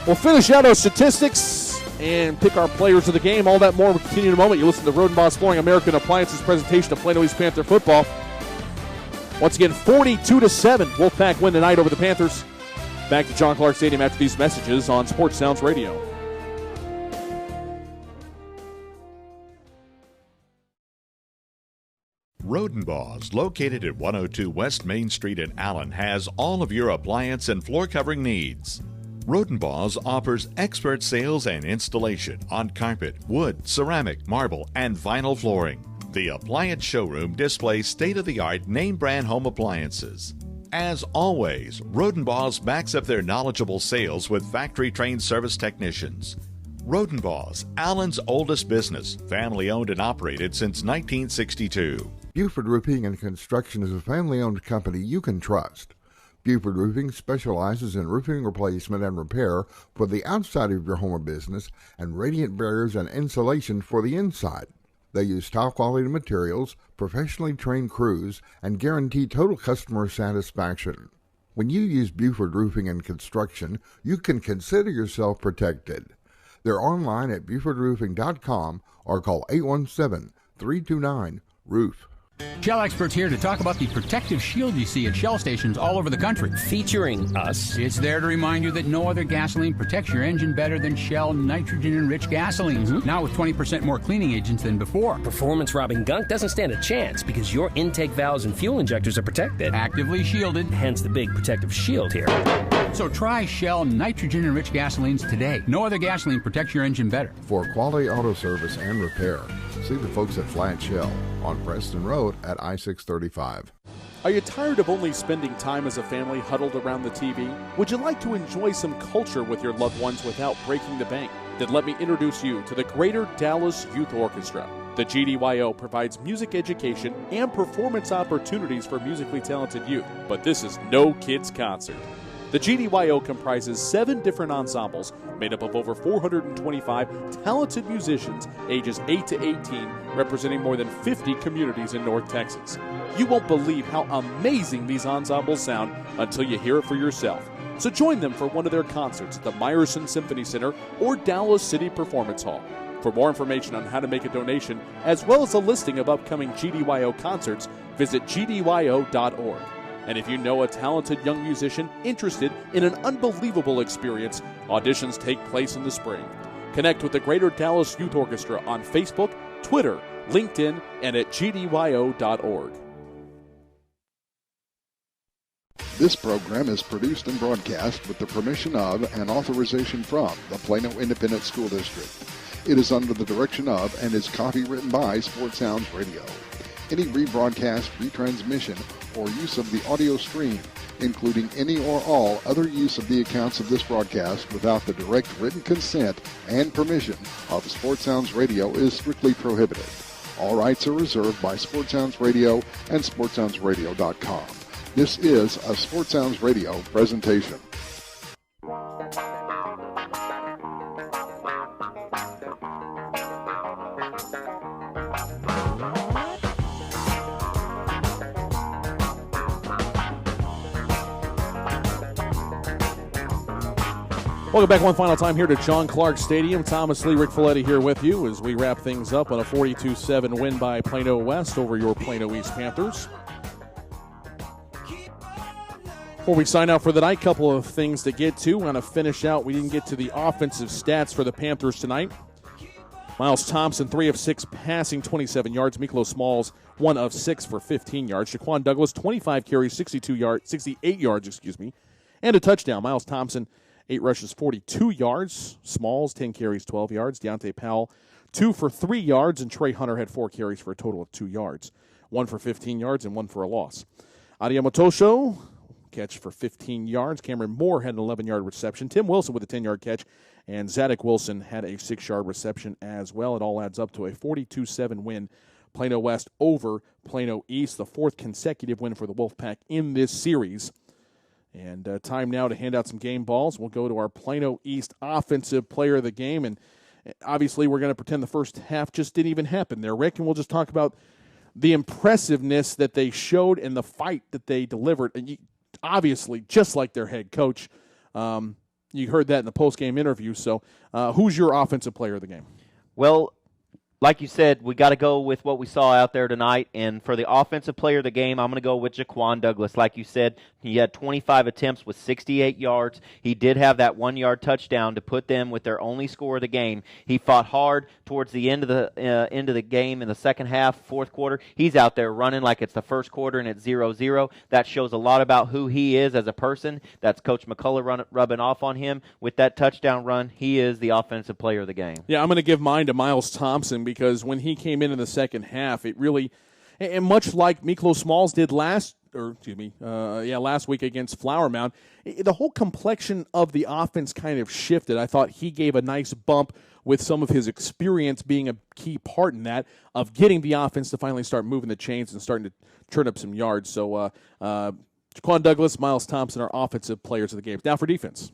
we'll finish out our statistics and pick our players of the game. All that more will continue in a moment. You listen to Rodenbos Flooring American Appliances presentation of Plano East Panther football. Once again, 42-7. Wolfpack win tonight over the Panthers. Back to John Clark Stadium after these messages on Sports Sounds Radio. Rodenbos, located at 102 West Main Street in Allen, has all of your appliance and floor covering needs. Rodenbos offers expert sales and installation on carpet, wood, ceramic, marble, and vinyl flooring. The appliance showroom displays state-of-the-art name-brand home appliances. As always, Rodenbos backs up their knowledgeable sales with factory-trained service technicians. Rodenbos, Allen's oldest business, family-owned and operated since 1962. Buford Roofing and Construction is a family-owned company you can trust. Buford Roofing specializes in roofing replacement and repair for the outside of your home or business and radiant barriers and insulation for the inside. They use top-quality materials, professionally trained crews, and guarantee total customer satisfaction. When you use Buford Roofing and Construction, you can consider yourself protected. They're online at BufordRoofing.com or call 817-329-ROOF. Shell experts here to talk about the protective shield you see at Shell stations all over the country. Featuring us. It's there to remind you that no other gasoline protects your engine better than Shell nitrogen-enriched gasolines. Mm-hmm. Now with 20% more cleaning agents than before. Performance-robbing gunk doesn't stand a chance because your intake valves and fuel injectors are protected. Actively shielded. Hence the big protective shield here. So try Shell nitrogen-enriched gasolines today. No other gasoline protects your engine better. For quality auto service and repair, see the folks at Flat Shell on Preston Road at I-635. Are you tired of only spending time as a family huddled around the TV? Would you like to enjoy some culture with your loved ones without breaking the bank? Then let me introduce you to the Greater Dallas Youth Orchestra. The GDYO provides music education and performance opportunities for musically talented youth, but this is no kids' concert. The GDYO comprises 7 different ensembles made up of over 425 talented musicians ages 8 to 18, representing more than 50 communities in North Texas. You won't believe how amazing these ensembles sound until you hear it for yourself. So join them for one of their concerts at the Meyerson Symphony Center or Dallas City Performance Hall. For more information on how to make a donation, as well as a listing of upcoming GDYO concerts, visit gdyo.org. And if you know a talented young musician interested in an unbelievable experience, auditions take place in the spring. Connect with the Greater Dallas Youth Orchestra on Facebook, Twitter, LinkedIn, and at gdyo.org. This program is produced and broadcast with the permission of and authorization from the Plano Independent School District. It is under the direction of and is copywritten by Sports Sounds Radio. Any rebroadcast, retransmission, or use of the audio stream, including any or all other use of the accounts of this broadcast without the direct written consent and permission of Sports Sounds Radio is strictly prohibited. All rights are reserved by Sports Sounds Radio and SportsSoundsRadio.com. This is a Sports Sounds Radio presentation. Welcome back one final time here to John Clark Stadium. Thomas Lee, Rick Folletti here with you as we wrap things up on a 42-7 win by Plano West over your Plano East Panthers. Before we sign out for the night, couple of things to get to. Want to finish out. We didn't get to the offensive stats for the Panthers tonight. Miles Thompson, 3 of 6 passing, 27 yards. Miklo Smalls, 1 of 6 for 15 yards. Jaquan Douglas, 25 carries, 68 yards, and a touchdown. Miles Thompson, 8 rushes, 42 yards. Smalls, 10 carries, 12 yards. Deontay Powell, 2 for 3 yards, and Trey Hunter had 4 carries for a total of 2 yards. 1 for 15 yards and 1 for a loss. Adiama Tosho, catch for 15 yards. Cameron Moore had an 11-yard reception. Tim Wilson with a 10-yard catch. And Zadok Wilson had a 6-yard reception as well. It all adds up to a 42-7 win. Plano West over Plano East, the 4th consecutive win for the Wolfpack in this series. And time now to hand out some game balls. We'll go to our Plano East offensive player of the game. And obviously we're going to pretend the first half just didn't even happen there, Rick. And we'll just talk about the impressiveness that they showed and the fight that they delivered. And obviously, just like their head coach, you heard that in the post-game interview. So who's your offensive player of the game? Well, like you said, we got to go with what we saw out there tonight. And for the offensive player of the game, I'm going to go with Jaquan Douglas. Like you said, he had 25 attempts with 68 yards. He did have that 1-yard touchdown to put them with their only score of the game. He fought hard towards the end of the game in the second half, fourth quarter. He's out there running like it's the first quarter and it's 0-0. That shows a lot about who he is as a person. That's Coach McCullough rubbing off on him. With that touchdown run, he is the offensive player of the game. Yeah, I'm going to give mine to Miles Thompson because when he came in the second half, it really, and much like Miklo Smalls did last week against Flower Mound, the whole complexion of the offense kind of shifted. I thought he gave a nice bump with some of his experience being a key part in that, of getting the offense to finally start moving the chains and starting to turn up some yards. So Jaquan Douglas, Miles Thompson are offensive players of the game. Now for defense.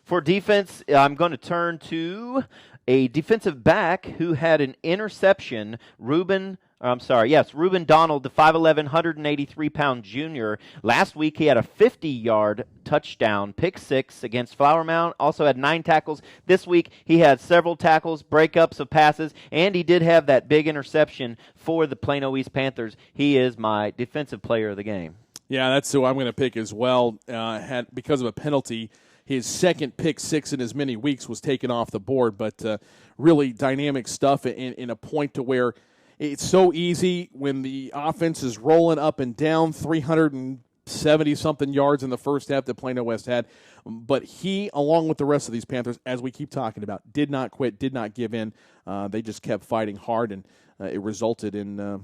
For defense, I'm going to turn to a defensive back who had an interception, Ruben Donald, the 5'11", 183-pound junior. Last week he had a 50-yard touchdown, pick 6 against Flower Mound. Also had 9 tackles. This week he had several tackles, breakups of passes, and he did have that big interception for the Plano East Panthers. He is my defensive player of the game. Yeah, that's who I'm going to pick as well. Because of a penalty, his second pick 6 in as many weeks was taken off the board, but really dynamic stuff in a point to where it's so easy when the offense is rolling up and down 370-something yards in the first half that Plano West had. But he, along with the rest of these Panthers, as we keep talking about, did not quit, did not give in. They just kept fighting hard, and it resulted in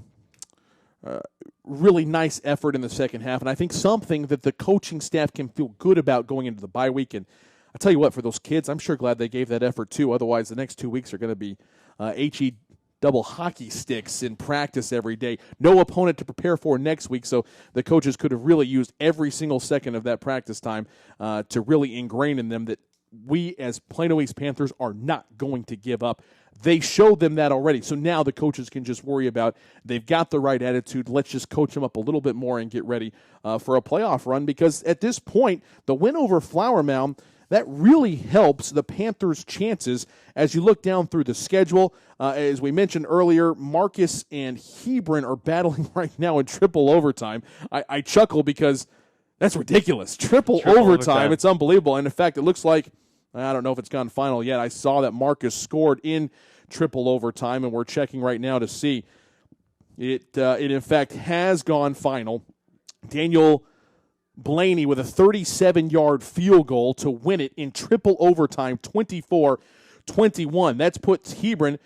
really nice effort in the second half. And I think something that the coaching staff can feel good about going into the bye week. And I tell you what, for those kids, I'm sure glad they gave that effort too. Otherwise, the next 2 weeks are going to be HE double hockey sticks in practice every day. No opponent to prepare for next week, so the coaches could have really used every single second of that practice time to really ingrain in them that we as Plano East Panthers are not going to give up. They showed them that already, so now the coaches can just worry about they've got the right attitude. Let's just coach them up a little bit more and get ready for a playoff run, because at this point, the win over Flower Mound, that really helps the Panthers' chances as you look down through the schedule. As we mentioned earlier, Marcus and Hebron are battling right now in triple overtime. I chuckle because that's ridiculous. Triple overtime. It's unbelievable. And in fact, it looks like, I don't know if it's gone final yet. I saw that Marcus scored in triple overtime, and we're checking right now to see it in fact has gone final. Daniel Blaney with a 37-yard field goal to win it in triple overtime, 24-21. That's put Hebron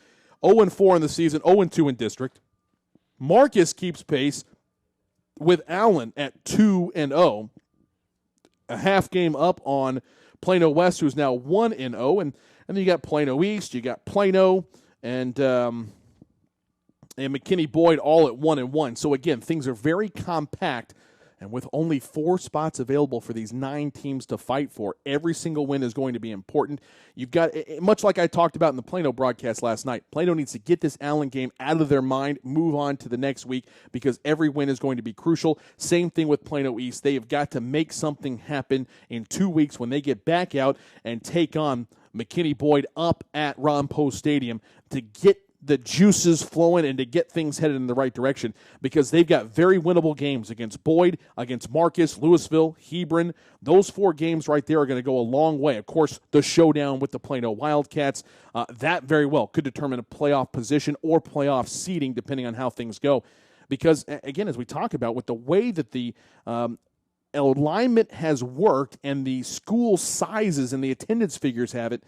0-4 in the season, 0-2 in district. Marcus keeps pace with Allen at 2-0, a half game up on Plano West, who's now 1-0, and then you got Plano East, you got Plano, and McKinney Boyd all at 1-1. So again, things are very compact. And with only 4 spots available for these 9 teams to fight for, every single win is going to be important. You've got, much like I talked about in the Plano broadcast last night, Plano needs to get this Allen game out of their mind, move on to the next week, because every win is going to be crucial. Same thing with Plano East. They have got to make something happen in 2 weeks when they get back out and take on McKinney Boyd up at Ron Poe Stadium to get the juices flowing and to get things headed in the right direction, because they've got very winnable games against Boyd, against Marcus, Louisville, Hebron. Those 4 games right there are going to go a long way. Of course, the showdown with the Plano Wildcats, that very well could determine a playoff position or playoff seeding depending on how things go. Because, again, as we talk about, with the way that the alignment has worked and the school sizes and the attendance figures have it,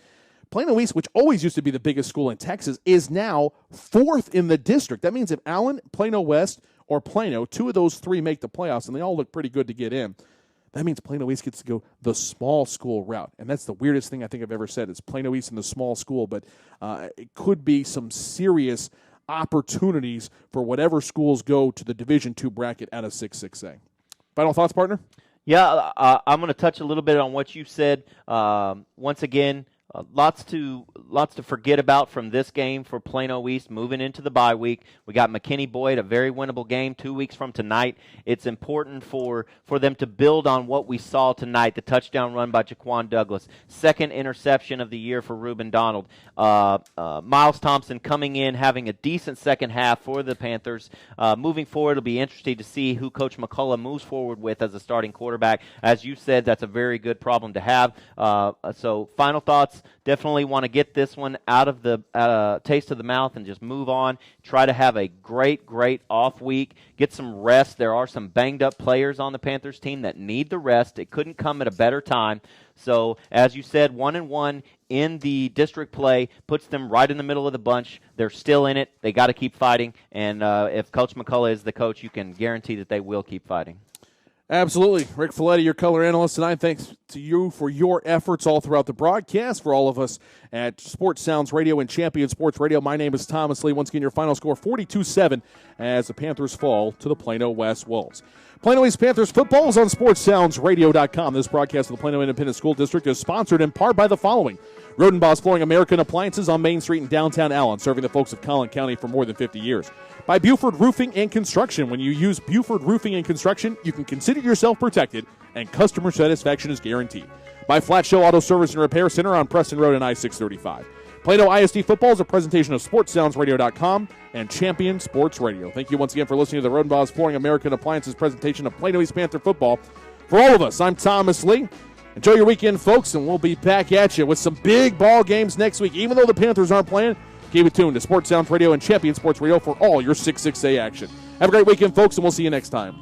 Plano East, which always used to be the biggest school in Texas, is now 4th in the district. That means if Allen, Plano West, or Plano, 2 of those 3 make the playoffs, and they all look pretty good to get in, that means Plano East gets to go the small school route. And that's the weirdest thing I think I've ever said. It's Plano East in the small school, but it could be some serious opportunities for whatever schools go to the Division II bracket out of 6-6A. Final thoughts, partner? Yeah, I'm going to touch a little bit on what you said. Once again, lots to forget about from this game for Plano East moving into the bye week. We got McKinney-Boyd, a very winnable game 2 weeks from tonight. It's important for them to build on what we saw tonight, the touchdown run by Jaquan Douglas, 2nd interception of the year for Reuben Donald. Miles Thompson coming in, having a decent second half for the Panthers. Moving forward, it'll be interesting to see who Coach McCullough moves forward with as a starting quarterback. As you said, that's a very good problem to have. So final thoughts. Definitely want to get this one out of the taste of the mouth and just move on. Try to have a great off week. Get some rest. There are some banged-up players on the Panthers team that need the rest. It couldn't come at a better time. So, as you said, 1-1 in the district play puts them right in the middle of the bunch. They're still in it. They got to keep fighting. And if Coach McCullough is the coach, you can guarantee that they will keep fighting. Absolutely. Rick Folletti, your color analyst tonight. Thanks to you for your efforts all throughout the broadcast. For all of us at Sports Sounds Radio and Champion Sports Radio, my name is Thomas Lee. Once again, your final score 42-7 as the Panthers fall to the Plano West Wolves. Plano East Panthers football is on SportsSoundsRadio.com. This broadcast of the Plano Independent School District is sponsored in part by the following: Rodenbaugh's Flooring American Appliances on Main Street in downtown Allen, serving the folks of Collin County for more than 50 years. By Buford Roofing and Construction. When you use Buford Roofing and Construction, you can consider yourself protected, and customer satisfaction is guaranteed. By Flat Shell Auto Service and Repair Center on Preston Road and I-635. Plano ISD Football is a presentation of SportsSoundsRadio.com and Champion Sports Radio. Thank you once again for listening to the Rodenbaugh's Flooring American Appliances presentation of Plano East Panther football. For all of us, I'm Thomas Lee. Enjoy your weekend, folks, and we'll be back at you with some big ball games next week. Even though the Panthers aren't playing, keep it tuned to Sports Sounds Radio and Champion Sports Radio for all your 6-6A action. Have a great weekend, folks, and we'll see you next time.